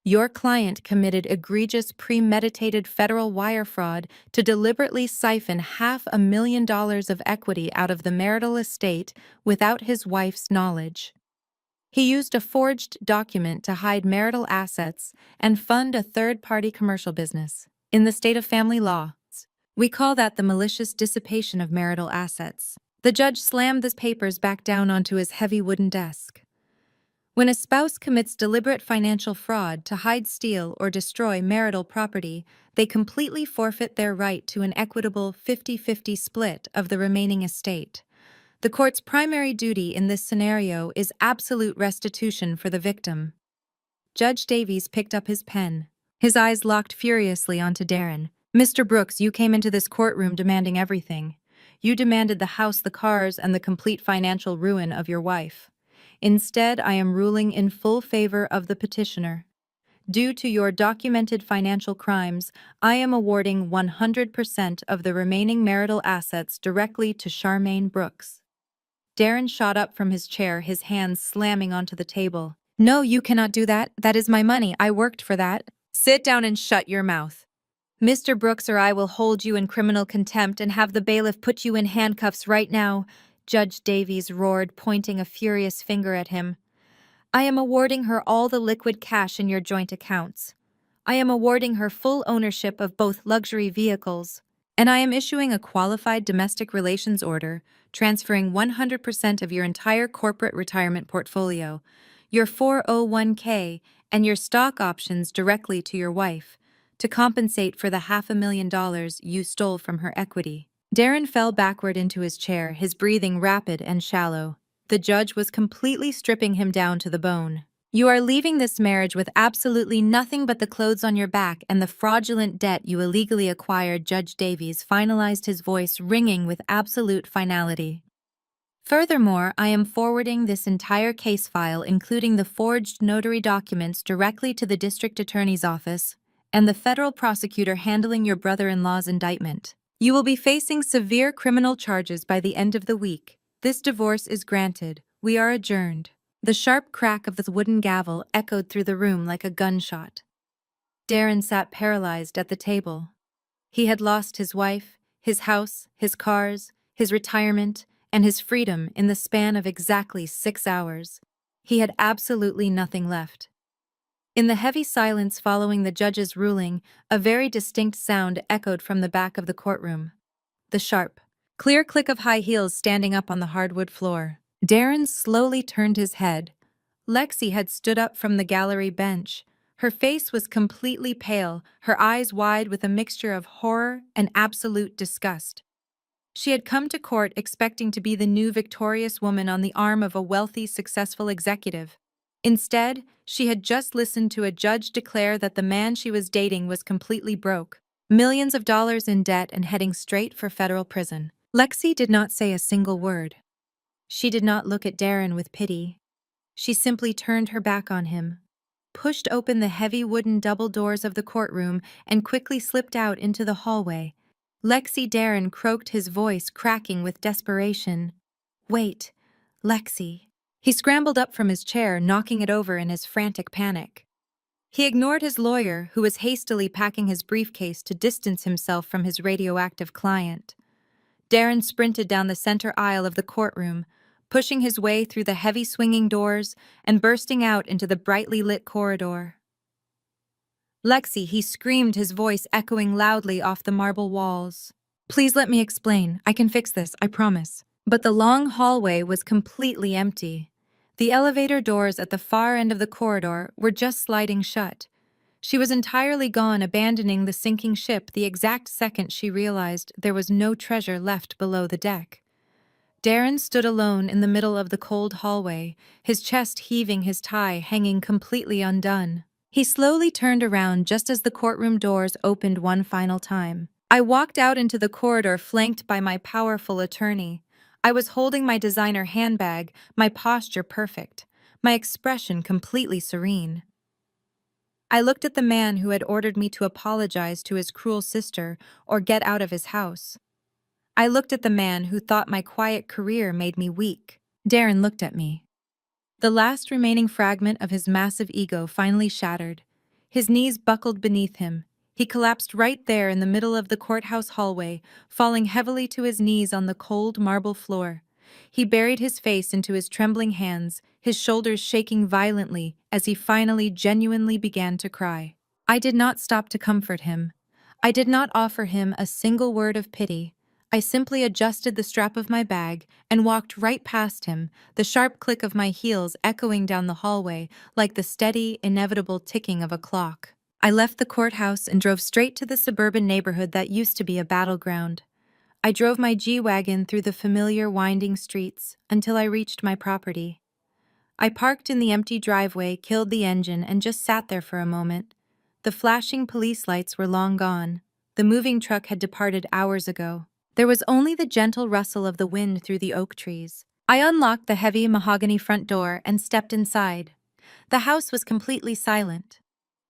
S1: "Your client committed egregious premeditated federal wire fraud to deliberately siphon $500,000 of equity out of the marital estate without his wife's knowledge. He used a forged document to hide marital assets and fund a third-party commercial business. In the state of family law, we call that the malicious dissipation of marital assets." The judge slammed the papers back down onto his heavy wooden desk. When a spouse commits deliberate financial fraud to hide, steal, or destroy marital property, they completely forfeit their right to an equitable 50-50 split of the remaining estate. The court's primary duty in this scenario is absolute restitution for the victim. Judge Davies picked up his pen. His eyes locked furiously onto Darren. "Mr. Brooks, you came into this courtroom demanding everything. You demanded the house, the cars, and the complete financial ruin of your wife. Instead, I am ruling in full favor of the petitioner. Due to your documented financial crimes, I am awarding 100% of the remaining marital assets directly to Charmaine Brooks." Darren shot up from his chair, his hands slamming onto the table. "No, you cannot do that. That is my money. I worked for that." "Sit down and shut your mouth. Mr. Brooks, or I will hold you in criminal contempt and have the bailiff put you in handcuffs right now," Judge Davies roared, pointing a furious finger at him. "I am awarding her all the liquid cash in your joint accounts. I am awarding her full ownership of both luxury vehicles. And I am issuing a qualified domestic relations order, transferring 100% of your entire corporate retirement portfolio, your 401k, and your stock options directly to your wife, to compensate for the $500,000 you stole from her equity." Darren fell backward into his chair, his breathing rapid and shallow. The judge was completely stripping him down to the bone. "You are leaving this marriage with absolutely nothing but the clothes on your back and the fraudulent debt you illegally acquired," Judge Davies finalized, his voice ringing with absolute finality. "Furthermore, I am forwarding this entire case file, including the forged notary documents, directly to the district attorney's office and the federal prosecutor handling your brother-in-law's indictment. You will be facing severe criminal charges by the end of the week. This divorce is granted. We are adjourned." The sharp crack of the wooden gavel echoed through the room like a gunshot. Darren sat paralyzed at the table. He had lost his wife, his house, his cars, his retirement, and his freedom in the span of exactly 6 hours. He had absolutely nothing left. In the heavy silence following the judge's ruling, a very distinct sound echoed from the back of the courtroom. The sharp, clear click of high heels standing up on the hardwood floor. Darren slowly turned his head. Lexi had stood up from the gallery bench. Her face was completely pale, her eyes wide with a mixture of horror and absolute disgust. She had come to court expecting to be the new victorious woman on the arm of a wealthy, successful executive. Instead, she had just listened to a judge declare that the man she was dating was completely broke, millions of dollars in debt, and heading straight for federal prison. Lexi did not say a single word. She did not look at Darren with pity. She simply turned her back on him, pushed open the heavy wooden double doors of the courtroom, and quickly slipped out into the hallway. "Lexi," Darren croaked, his voice cracking with desperation. "Wait, Lexi." He scrambled up from his chair, knocking it over in his frantic panic. He ignored his lawyer, who was hastily packing his briefcase to distance himself from his radioactive client. Darren sprinted down the center aisle of the courtroom, pushing his way through the heavy swinging doors and bursting out into the brightly lit corridor. "Lexi," he screamed, his voice echoing loudly off the marble walls. "Please let me explain. I can fix this, I promise." But the long hallway was completely empty. The elevator doors at the far end of the corridor were just sliding shut. She was entirely gone, abandoning the sinking ship the exact second she realized there was no treasure left below the deck. Darren stood alone in the middle of the cold hallway, his chest heaving, his tie hanging completely undone. He slowly turned around just as the courtroom doors opened one final time. I walked out into the corridor flanked by my powerful attorney. I was holding my designer handbag, my posture perfect, my expression completely serene. I looked at the man who had ordered me to apologize to his cruel sister or get out of his house. I looked at the man who thought my quiet career made me weak. Darren looked at me. The last remaining fragment of his massive ego finally shattered. His knees buckled beneath him. He collapsed right there in the middle of the courthouse hallway, falling heavily to his knees on the cold marble floor. He buried his face into his trembling hands, his shoulders shaking violently as he finally genuinely began to cry. I did not stop to comfort him. I did not offer him a single word of pity. I simply adjusted the strap of my bag and walked right past him, the sharp click of my heels echoing down the hallway like the steady, inevitable ticking of a clock. I left the courthouse and drove straight to the suburban neighborhood that used to be a battleground. I drove my G-Wagon through the familiar winding streets until I reached my property. I parked in the empty driveway, killed the engine, and just sat there for a moment. The flashing police lights were long gone. The moving truck had departed hours ago. There was only the gentle rustle of the wind through the oak trees. I unlocked the heavy mahogany front door and stepped inside. The house was completely silent.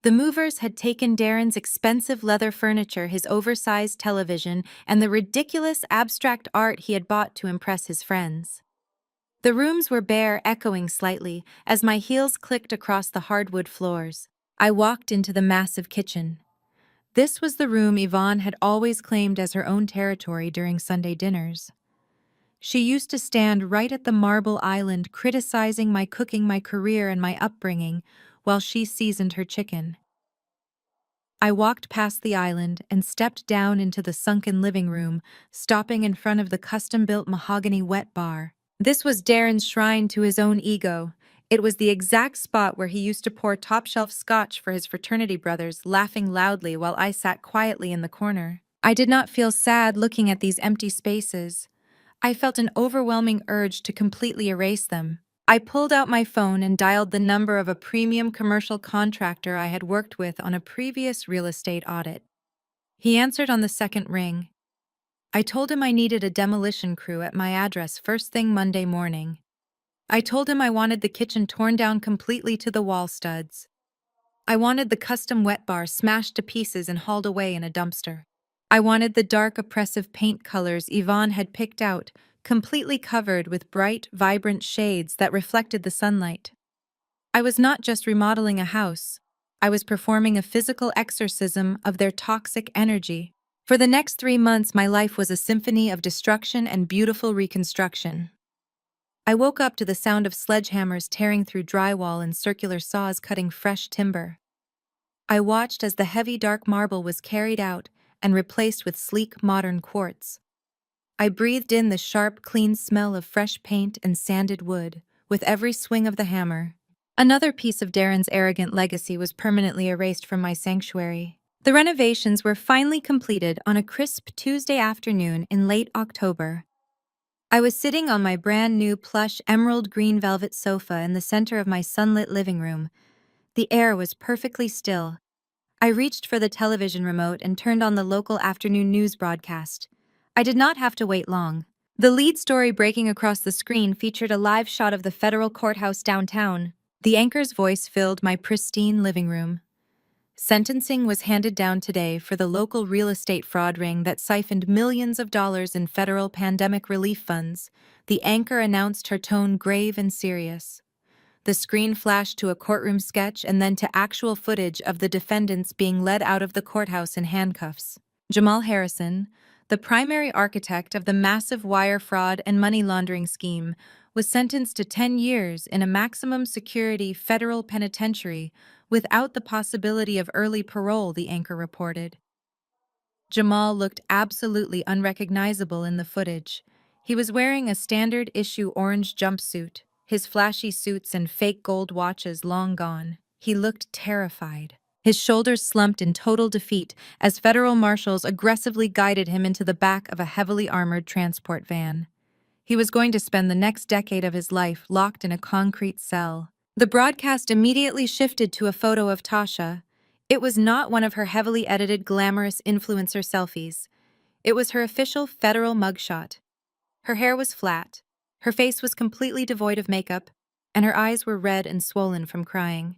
S1: The movers had taken Darren's expensive leather furniture, his oversized television, and the ridiculous abstract art he had bought to impress his friends. The rooms were bare, echoing slightly, as my heels clicked across the hardwood floors. I walked into the massive kitchen. This was the room Yvonne had always claimed as her own territory during Sunday dinners. She used to stand right at the marble island criticizing my cooking, my career, and my upbringing, while she seasoned her chicken. I walked past the island and stepped down into the sunken living room, stopping in front of the custom-built mahogany wet bar. This was Darren's shrine to his own ego. It was the exact spot where he used to pour top-shelf scotch for his fraternity brothers, laughing loudly while I sat quietly in the corner. I did not feel sad looking at these empty spaces. I felt an overwhelming urge to completely erase them. I pulled out my phone and dialed the number of a premium commercial contractor I had worked with on a previous real estate audit. He answered on the second ring. I told him I needed a demolition crew at my address first thing Monday morning. I told him I wanted the kitchen torn down completely to the wall studs. I wanted the custom wet bar smashed to pieces and hauled away in a dumpster. I wanted the dark, oppressive paint colors Yvonne had picked out, completely covered with bright, vibrant shades that reflected the sunlight. I was not just remodeling a house. I was performing a physical exorcism of their toxic energy. For the next 3 months, my life was a symphony of destruction and beautiful reconstruction. I woke up to the sound of sledgehammers tearing through drywall and circular saws cutting fresh timber. I watched as the heavy dark marble was carried out and replaced with sleek modern quartz. I breathed in the sharp, clean smell of fresh paint and sanded wood with every swing of the hammer. Another piece of Darren's arrogant legacy was permanently erased from my sanctuary. The renovations were finally completed on a crisp Tuesday afternoon in late October. I was sitting on my brand new plush emerald green velvet sofa in the center of my sunlit living room. The air was perfectly still. I reached for the television remote and turned on the local afternoon news broadcast. I did not have to wait long. The lead story breaking across the screen featured a live shot of the federal courthouse downtown. The anchor's voice filled my pristine living room. Sentencing was handed down today for the local real estate fraud ring that siphoned millions of dollars in federal pandemic relief funds. The anchor announced, her tone grave and serious. The screen flashed to a courtroom sketch and then to actual footage of the defendants being led out of the courthouse in handcuffs. Jamal Harrison, the primary architect of the massive wire fraud and money laundering scheme, was sentenced to 10 years in a maximum security federal penitentiary without the possibility of early parole, the anchor reported. Jamal looked absolutely unrecognizable in the footage. He was wearing a standard issue orange jumpsuit, his flashy suits and fake gold watches long gone. He looked terrified. His shoulders slumped in total defeat as federal marshals aggressively guided him into the back of a heavily armored transport van. He was going to spend the next decade of his life locked in a concrete cell. The broadcast immediately shifted to a photo of Tasha. It was not one of her heavily edited glamorous influencer selfies. It was her official federal mugshot. Her hair was flat, her face was completely devoid of makeup, and her eyes were red and swollen from crying.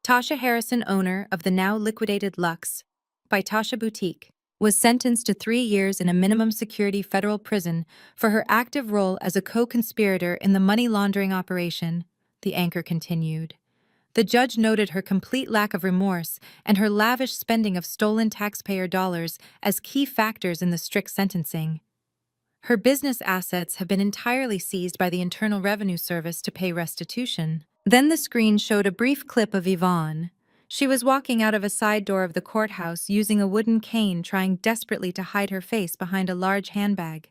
S1: Tasha Harrison, owner of the now liquidated Luxe by Tasha Boutique, was sentenced to 3 years in a minimum security federal prison for her active role as a co-conspirator in the money laundering operation, the anchor continued. The judge noted her complete lack of remorse and her lavish spending of stolen taxpayer dollars as key factors in the strict sentencing. Her business assets have been entirely seized by the Internal Revenue Service to pay restitution. Then the screen showed a brief clip of Yvonne. She was walking out of a side door of the courthouse using a wooden cane, trying desperately to hide her face behind a large handbag.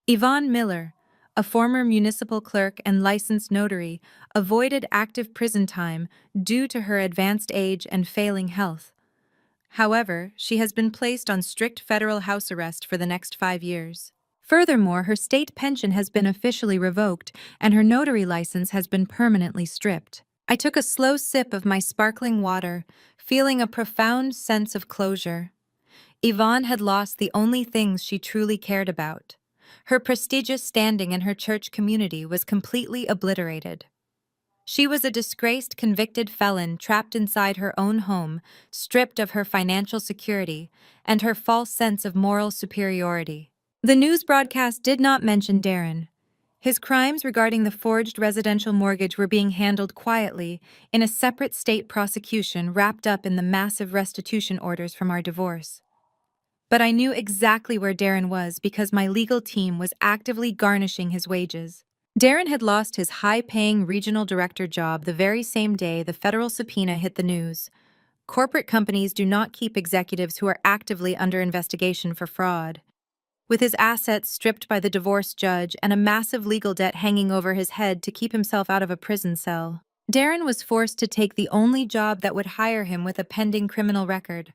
S1: Yvonne Miller, a former municipal clerk and licensed notary, avoided active prison time due to her advanced age and failing health. However, she has been placed on strict federal house arrest for the next 5 years. Furthermore, her state pension has been officially revoked and her notary license has been permanently stripped. I took a slow sip of my sparkling water, feeling a profound sense of closure. Yvonne had lost the only things she truly cared about. Her prestigious standing in her church community was completely obliterated. She was a disgraced convicted felon trapped inside her own home, stripped of her financial security and her false sense of moral superiority. The news broadcast did not mention Darren. His crimes regarding the forged residential mortgage were being handled quietly in a separate state prosecution wrapped up in the massive restitution orders from our divorce. But I knew exactly where Darren was because my legal team was actively garnishing his wages. Darren had lost his high-paying regional director job the very same day the federal subpoena hit the news. Corporate companies do not keep executives who are actively under investigation for fraud. With his assets stripped by the divorce judge and a massive legal debt hanging over his head to keep himself out of a prison cell, Darren was forced to take the only job that would hire him with a pending criminal record.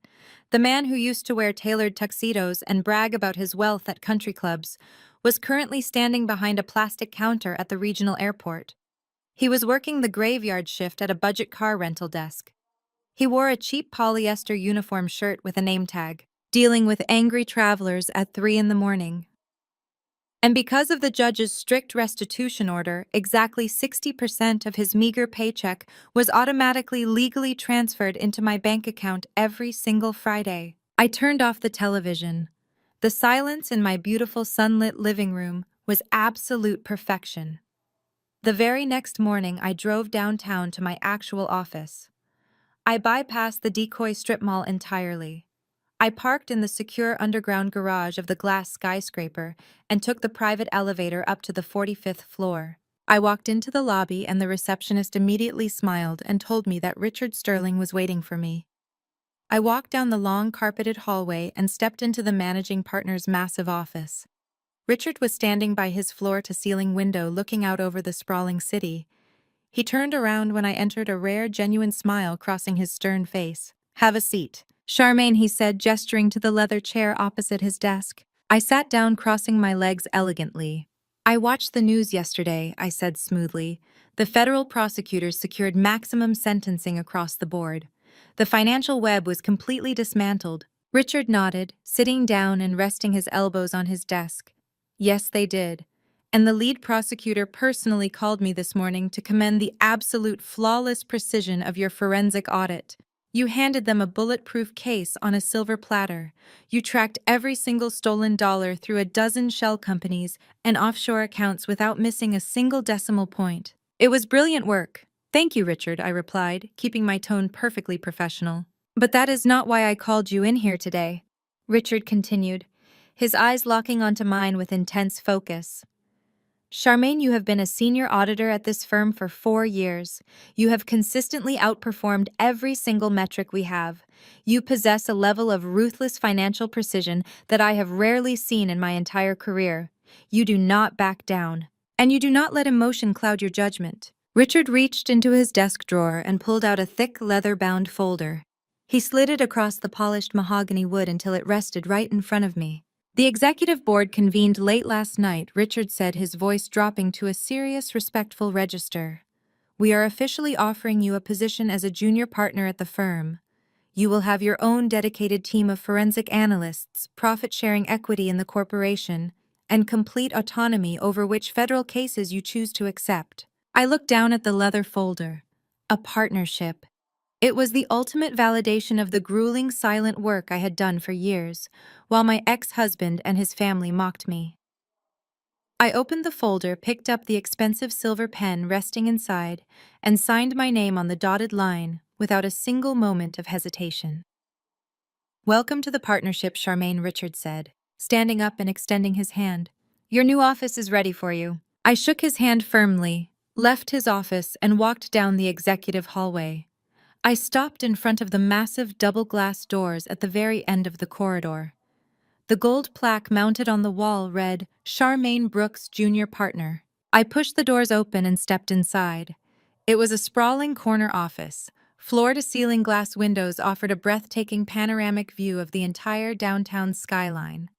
S1: The man who used to wear tailored tuxedos and brag about his wealth at country clubs was currently standing behind a plastic counter at the regional airport. He was working the graveyard shift at a budget car rental desk. He wore a cheap polyester uniform shirt with a name tag, dealing with angry travelers at 3 in the morning. And because of the judge's strict restitution order, exactly 60% of his meager paycheck was automatically legally transferred into my bank account every single Friday. I turned off the television. The silence in my beautiful sunlit living room was absolute perfection. The very next morning, I drove downtown to my actual office. I bypassed the decoy strip mall entirely. I parked in the secure underground garage of the glass skyscraper and took the private elevator up to the 45th floor. I walked into the lobby and the receptionist immediately smiled and told me that Richard Sterling was waiting for me. I walked down the long carpeted hallway and stepped into the managing partner's massive office. Richard was standing by his floor-to-ceiling window looking out over the sprawling city. He turned around when I entered, a rare, genuine smile crossing his stern face. "Have a seat." "Charmaine," he said, gesturing to the leather chair opposite his desk. I sat down, crossing my legs elegantly. "I watched the news yesterday," I said smoothly. "The federal prosecutors secured maximum sentencing across the board. The financial web was completely dismantled." Richard nodded, sitting down and resting his elbows on his desk. "Yes, they did. And the lead prosecutor personally called me this morning to commend the absolute flawless precision of your forensic audit. You handed them a bulletproof case on a silver platter. You tracked every single stolen dollar through a dozen shell companies and offshore accounts without missing a single decimal point. It was brilliant work." "Thank you, Richard," I replied, keeping my tone perfectly professional. "But that is not why I called you in here today," Richard continued, his eyes locking onto mine with intense focus. "Charmaine, you have been a senior auditor at this firm for 4 years. You have consistently outperformed every single metric we have. You possess a level of ruthless financial precision that I have rarely seen in my entire career. You do not back down. And you do not let emotion cloud your judgment." Richard reached into his desk drawer and pulled out a thick, leather-bound folder. He slid it across the polished mahogany wood until it rested right in front of me. The executive board convened late last night, Richard said, his voice dropping to a serious, respectful register. We are officially offering you a position as a junior partner at the firm. You will have your own dedicated team of forensic analysts, profit-sharing equity in the corporation, and complete autonomy over which federal cases you choose to accept. I looked down at the leather folder. A partnership. It was the ultimate validation of the grueling, silent work I had done for years, while my ex-husband and his family mocked me. I opened the folder, picked up the expensive silver pen resting inside, and signed my name on the dotted line without a single moment of hesitation. Welcome to the partnership, Charmaine, Richard said, standing up and extending his hand. Your new office is ready for you. I shook his hand firmly, left his office, and walked down the executive hallway. I stopped in front of the massive double-glass doors at the very end of the corridor. The gold plaque mounted on the wall read, Charmaine Brooks, Junior Partner. I pushed the doors open and stepped inside. It was a sprawling corner office. Floor-to-ceiling glass windows offered a breathtaking panoramic view of the entire downtown skyline.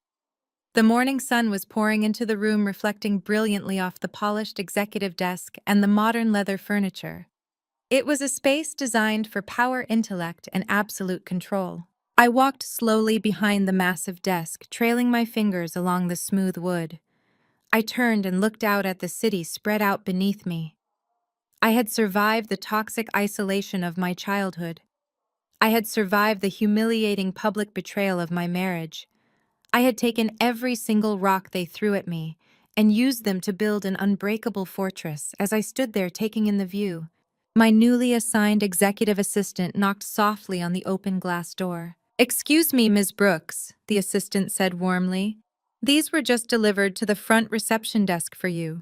S1: The morning sun was pouring into the room, reflecting brilliantly off the polished executive desk and the modern leather furniture. It was a space designed for power, intellect, and absolute control. I walked slowly behind the massive desk, trailing my fingers along the smooth wood. I turned and looked out at the city spread out beneath me. I had survived the toxic isolation of my childhood. I had survived the humiliating public betrayal of my marriage. I had taken every single rock they threw at me and used them to build an unbreakable fortress as I stood there taking in the view. My newly assigned executive assistant knocked softly on the open glass door. Excuse me, Ms. Brooks, the assistant said warmly. These were just delivered to the front reception desk for you.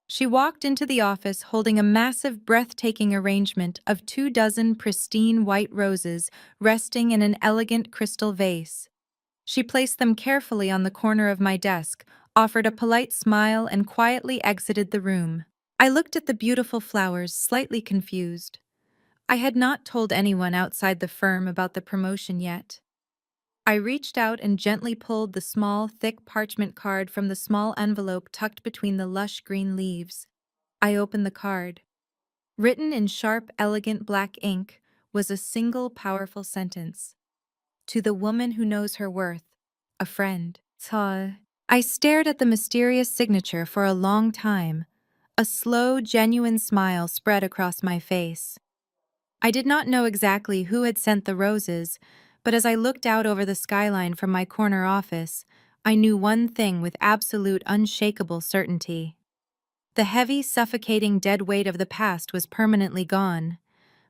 S1: She walked into the office holding a massive, breathtaking arrangement of 24 pristine white roses resting in an elegant crystal vase. She placed them carefully on the corner of my desk, offered a polite smile, and quietly exited the room. I looked at the beautiful flowers, slightly confused. I had not told anyone outside the firm about the promotion yet. I reached out and gently pulled the small, thick parchment card from the small envelope tucked between the lush green leaves. I opened the card. Written in sharp, elegant black ink was a single powerful sentence. To the woman who knows her worth, a friend. I stared at the mysterious signature for a long time. A slow, genuine smile spread across my face. I did not know exactly who had sent the roses, but as I looked out over the skyline from my corner office, I knew one thing with absolute, unshakable certainty. The heavy, suffocating dead weight of the past was permanently gone.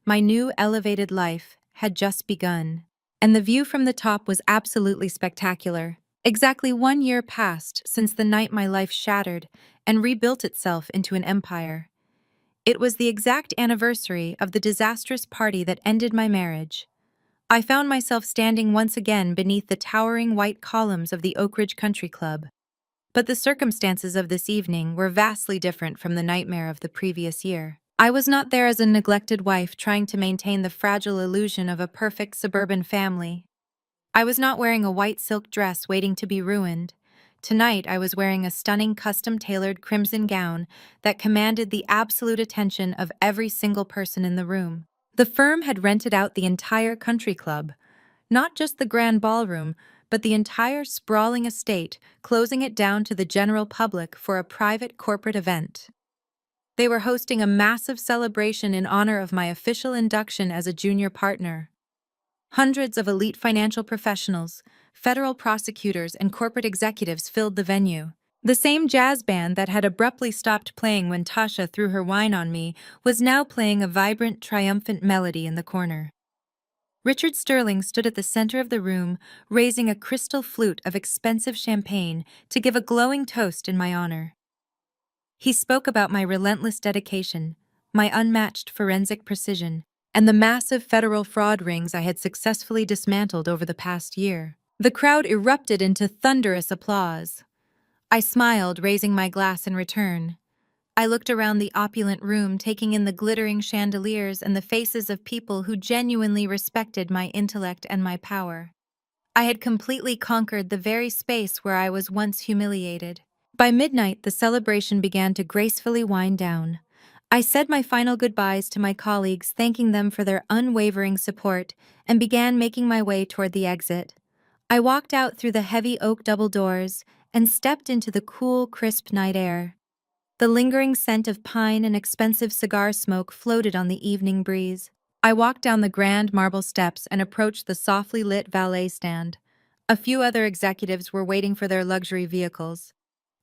S1: My new, elevated life had just begun. And the view from the top was absolutely spectacular. Exactly 1 year passed since the night my life shattered and rebuilt itself into an empire. It was the exact anniversary of the disastrous party that ended my marriage. I found myself standing once again beneath the towering white columns of the Oak Ridge Country Club. But the circumstances of this evening were vastly different from the nightmare of the previous year. I was not there as a neglected wife trying to maintain the fragile illusion of a perfect suburban family. I was not wearing a white silk dress waiting to be ruined. Tonight, I was wearing a stunning custom-tailored crimson gown that commanded the absolute attention of every single person in the room. The firm had rented out the entire country club, not just the grand ballroom, but the entire sprawling estate, closing it down to the general public for a private corporate event. They were hosting a massive celebration in honor of my official induction as a junior partner. Hundreds of elite financial professionals, federal prosecutors, and corporate executives filled the venue. The same jazz band that had abruptly stopped playing when Tasha threw her wine on me was now playing a vibrant, triumphant melody in the corner. Richard Sterling stood at the center of the room, raising a crystal flute of expensive champagne to give a glowing toast in my honor. He spoke about my relentless dedication, my unmatched forensic precision, and the massive federal fraud rings I had successfully dismantled over the past year. The crowd erupted into thunderous applause. I smiled, raising my glass in return. I looked around the opulent room, taking in the glittering chandeliers and the faces of people who genuinely respected my intellect and my power. I had completely conquered the very space where I was once humiliated. By midnight, the celebration began to gracefully wind down. I said my final goodbyes to my colleagues, thanking them for their unwavering support, and began making my way toward the exit. I walked out through the heavy oak double doors and stepped into the cool, crisp night air. The lingering scent of pine and expensive cigar smoke floated on the evening breeze. I walked down the grand marble steps and approached the softly lit valet stand. A few other executives were waiting for their luxury vehicles.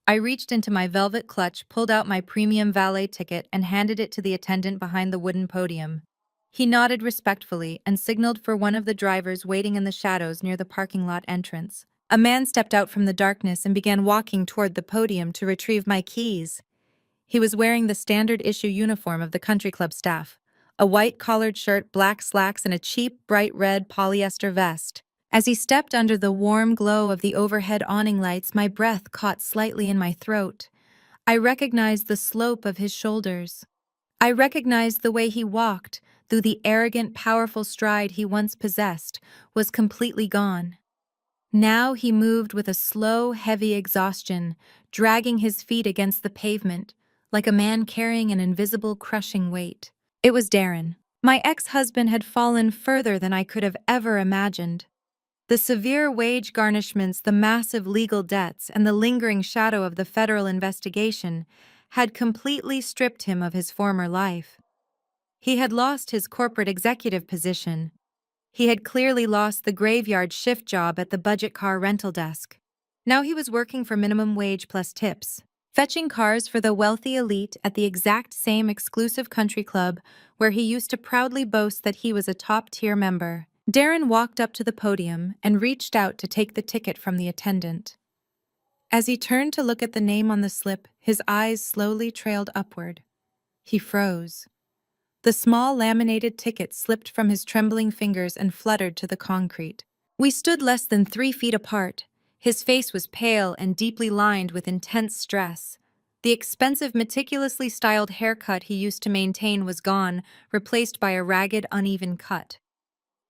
S1: I reached into my velvet clutch, pulled out my premium valet ticket, and handed it to the attendant behind the wooden podium. He nodded respectfully and signaled for one of the drivers waiting in the shadows near the parking lot entrance. A man stepped out from the darkness and began walking toward the podium to retrieve my keys. He was wearing the standard-issue uniform of the country club staff, a white collared shirt, black slacks, and a cheap, bright red polyester vest. As he stepped under the warm glow of the overhead awning lights, my breath caught slightly in my throat. I recognized the slope of his shoulders. I recognized the way he walked, though the arrogant, powerful stride he once possessed was completely gone. Now he moved with a slow, heavy exhaustion, dragging his feet against the pavement, like a man carrying an invisible, crushing weight. It was Darren. My ex-husband had fallen further than I could have ever imagined. The severe wage garnishments, the massive legal debts, and the lingering shadow of the federal investigation had completely stripped him of his former life. He had lost his corporate executive position. He had clearly lost the graveyard shift job at the budget car rental desk. Now he was working for minimum wage plus tips, fetching cars for the wealthy elite at the exact same exclusive country club where he used to proudly boast that he was a top-tier member. Darren walked up to the podium and reached out to take the ticket from the attendant. As he turned to look at the name on the slip, his eyes slowly trailed upward. He froze. The small laminated ticket slipped from his trembling fingers and fluttered to the concrete. We stood less than 3 feet apart. His face was pale and deeply lined with intense stress. The expensive, meticulously styled haircut he used to maintain was gone, replaced by a ragged, uneven cut.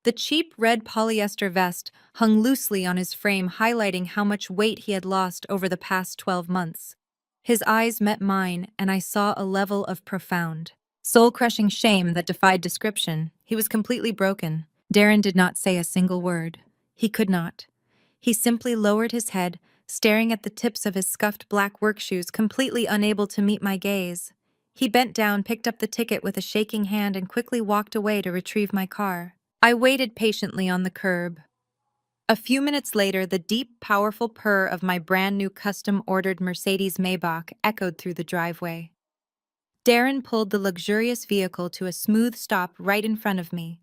S1: The cheap red polyester vest hung loosely on his frame, highlighting how much weight he had lost over the past 12 months. His eyes met mine, and I saw a level of profound, soul-crushing shame that defied description. He was completely broken. Darren did not say a single word. He could not. He simply lowered his head, staring at the tips of his scuffed black work shoes, completely unable to meet my gaze. He bent down, picked up the ticket with a shaking hand, and quickly walked away to retrieve my car. I waited patiently on the curb. A few minutes later, the deep, powerful purr of my brand-new custom-ordered Mercedes Maybach echoed through the driveway. Darren pulled the luxurious vehicle to a smooth stop right in front of me.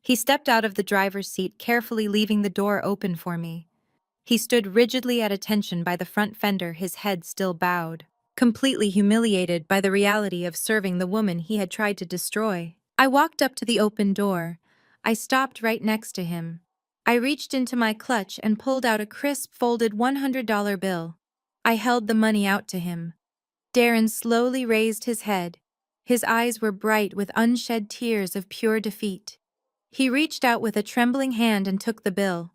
S1: He stepped out of the driver's seat, carefully leaving the door open for me. He stood rigidly at attention by the front fender, his head still bowed, completely humiliated by the reality of serving the woman he had tried to destroy. I walked up to the open door. I stopped right next to him. I reached into my clutch and pulled out a crisp, folded $100 bill. I held the money out to him. Darren slowly raised his head. His eyes were bright with unshed tears of pure defeat. He reached out with a trembling hand and took the bill.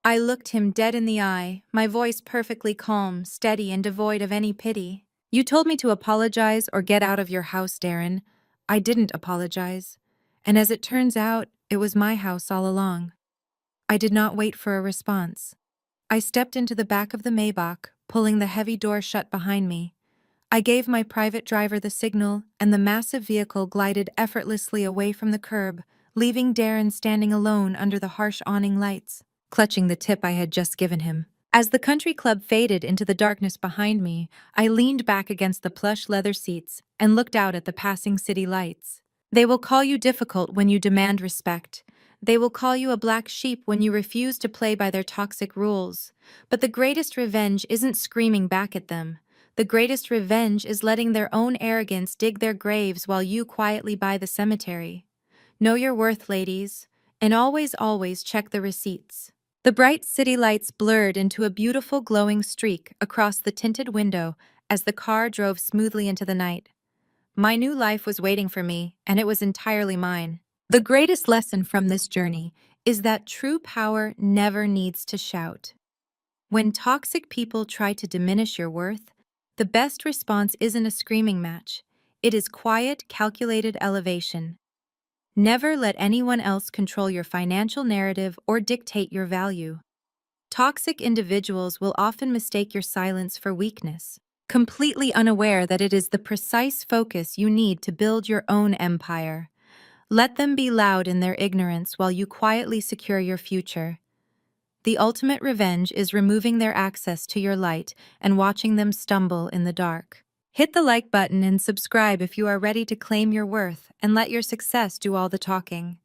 S1: I looked him dead in the eye, my voice perfectly calm, steady, and devoid of any pity. "You told me to apologize or get out of your house, Darren. I didn't apologize. And as it turns out, it was my house all along." I did not wait for a response. I stepped into the back of the Maybach, pulling the heavy door shut behind me. I gave my private driver the signal, and the massive vehicle glided effortlessly away from the curb, leaving Darren standing alone under the harsh awning lights, clutching the tip I had just given him. As the country club faded into the darkness behind me, I leaned back against the plush leather seats and looked out at the passing city lights. They will call you difficult when you demand respect. They will call you a black sheep when you refuse to play by their toxic rules. But the greatest revenge isn't screaming back at them. The greatest revenge is letting their own arrogance dig their graves while you quietly buy the cemetery. Know your worth, ladies, and always, always check the receipts. The bright city lights blurred into a beautiful glowing streak across the tinted window as the car drove smoothly into the night. My new life was waiting for me, and it was entirely mine. The greatest lesson from this journey is that true power never needs to shout. When toxic people try to diminish your worth, the best response isn't a screaming match. It is quiet, calculated elevation. Never let anyone else control your financial narrative or dictate your value. Toxic individuals will often mistake your silence for weakness, completely unaware that it is the precise focus you need to build your own empire. Let them be loud in their ignorance while you quietly secure your future. The ultimate revenge is removing their access to your light and watching them stumble in the dark. Hit the like button and subscribe if you are ready to claim your worth and let your success do all the talking.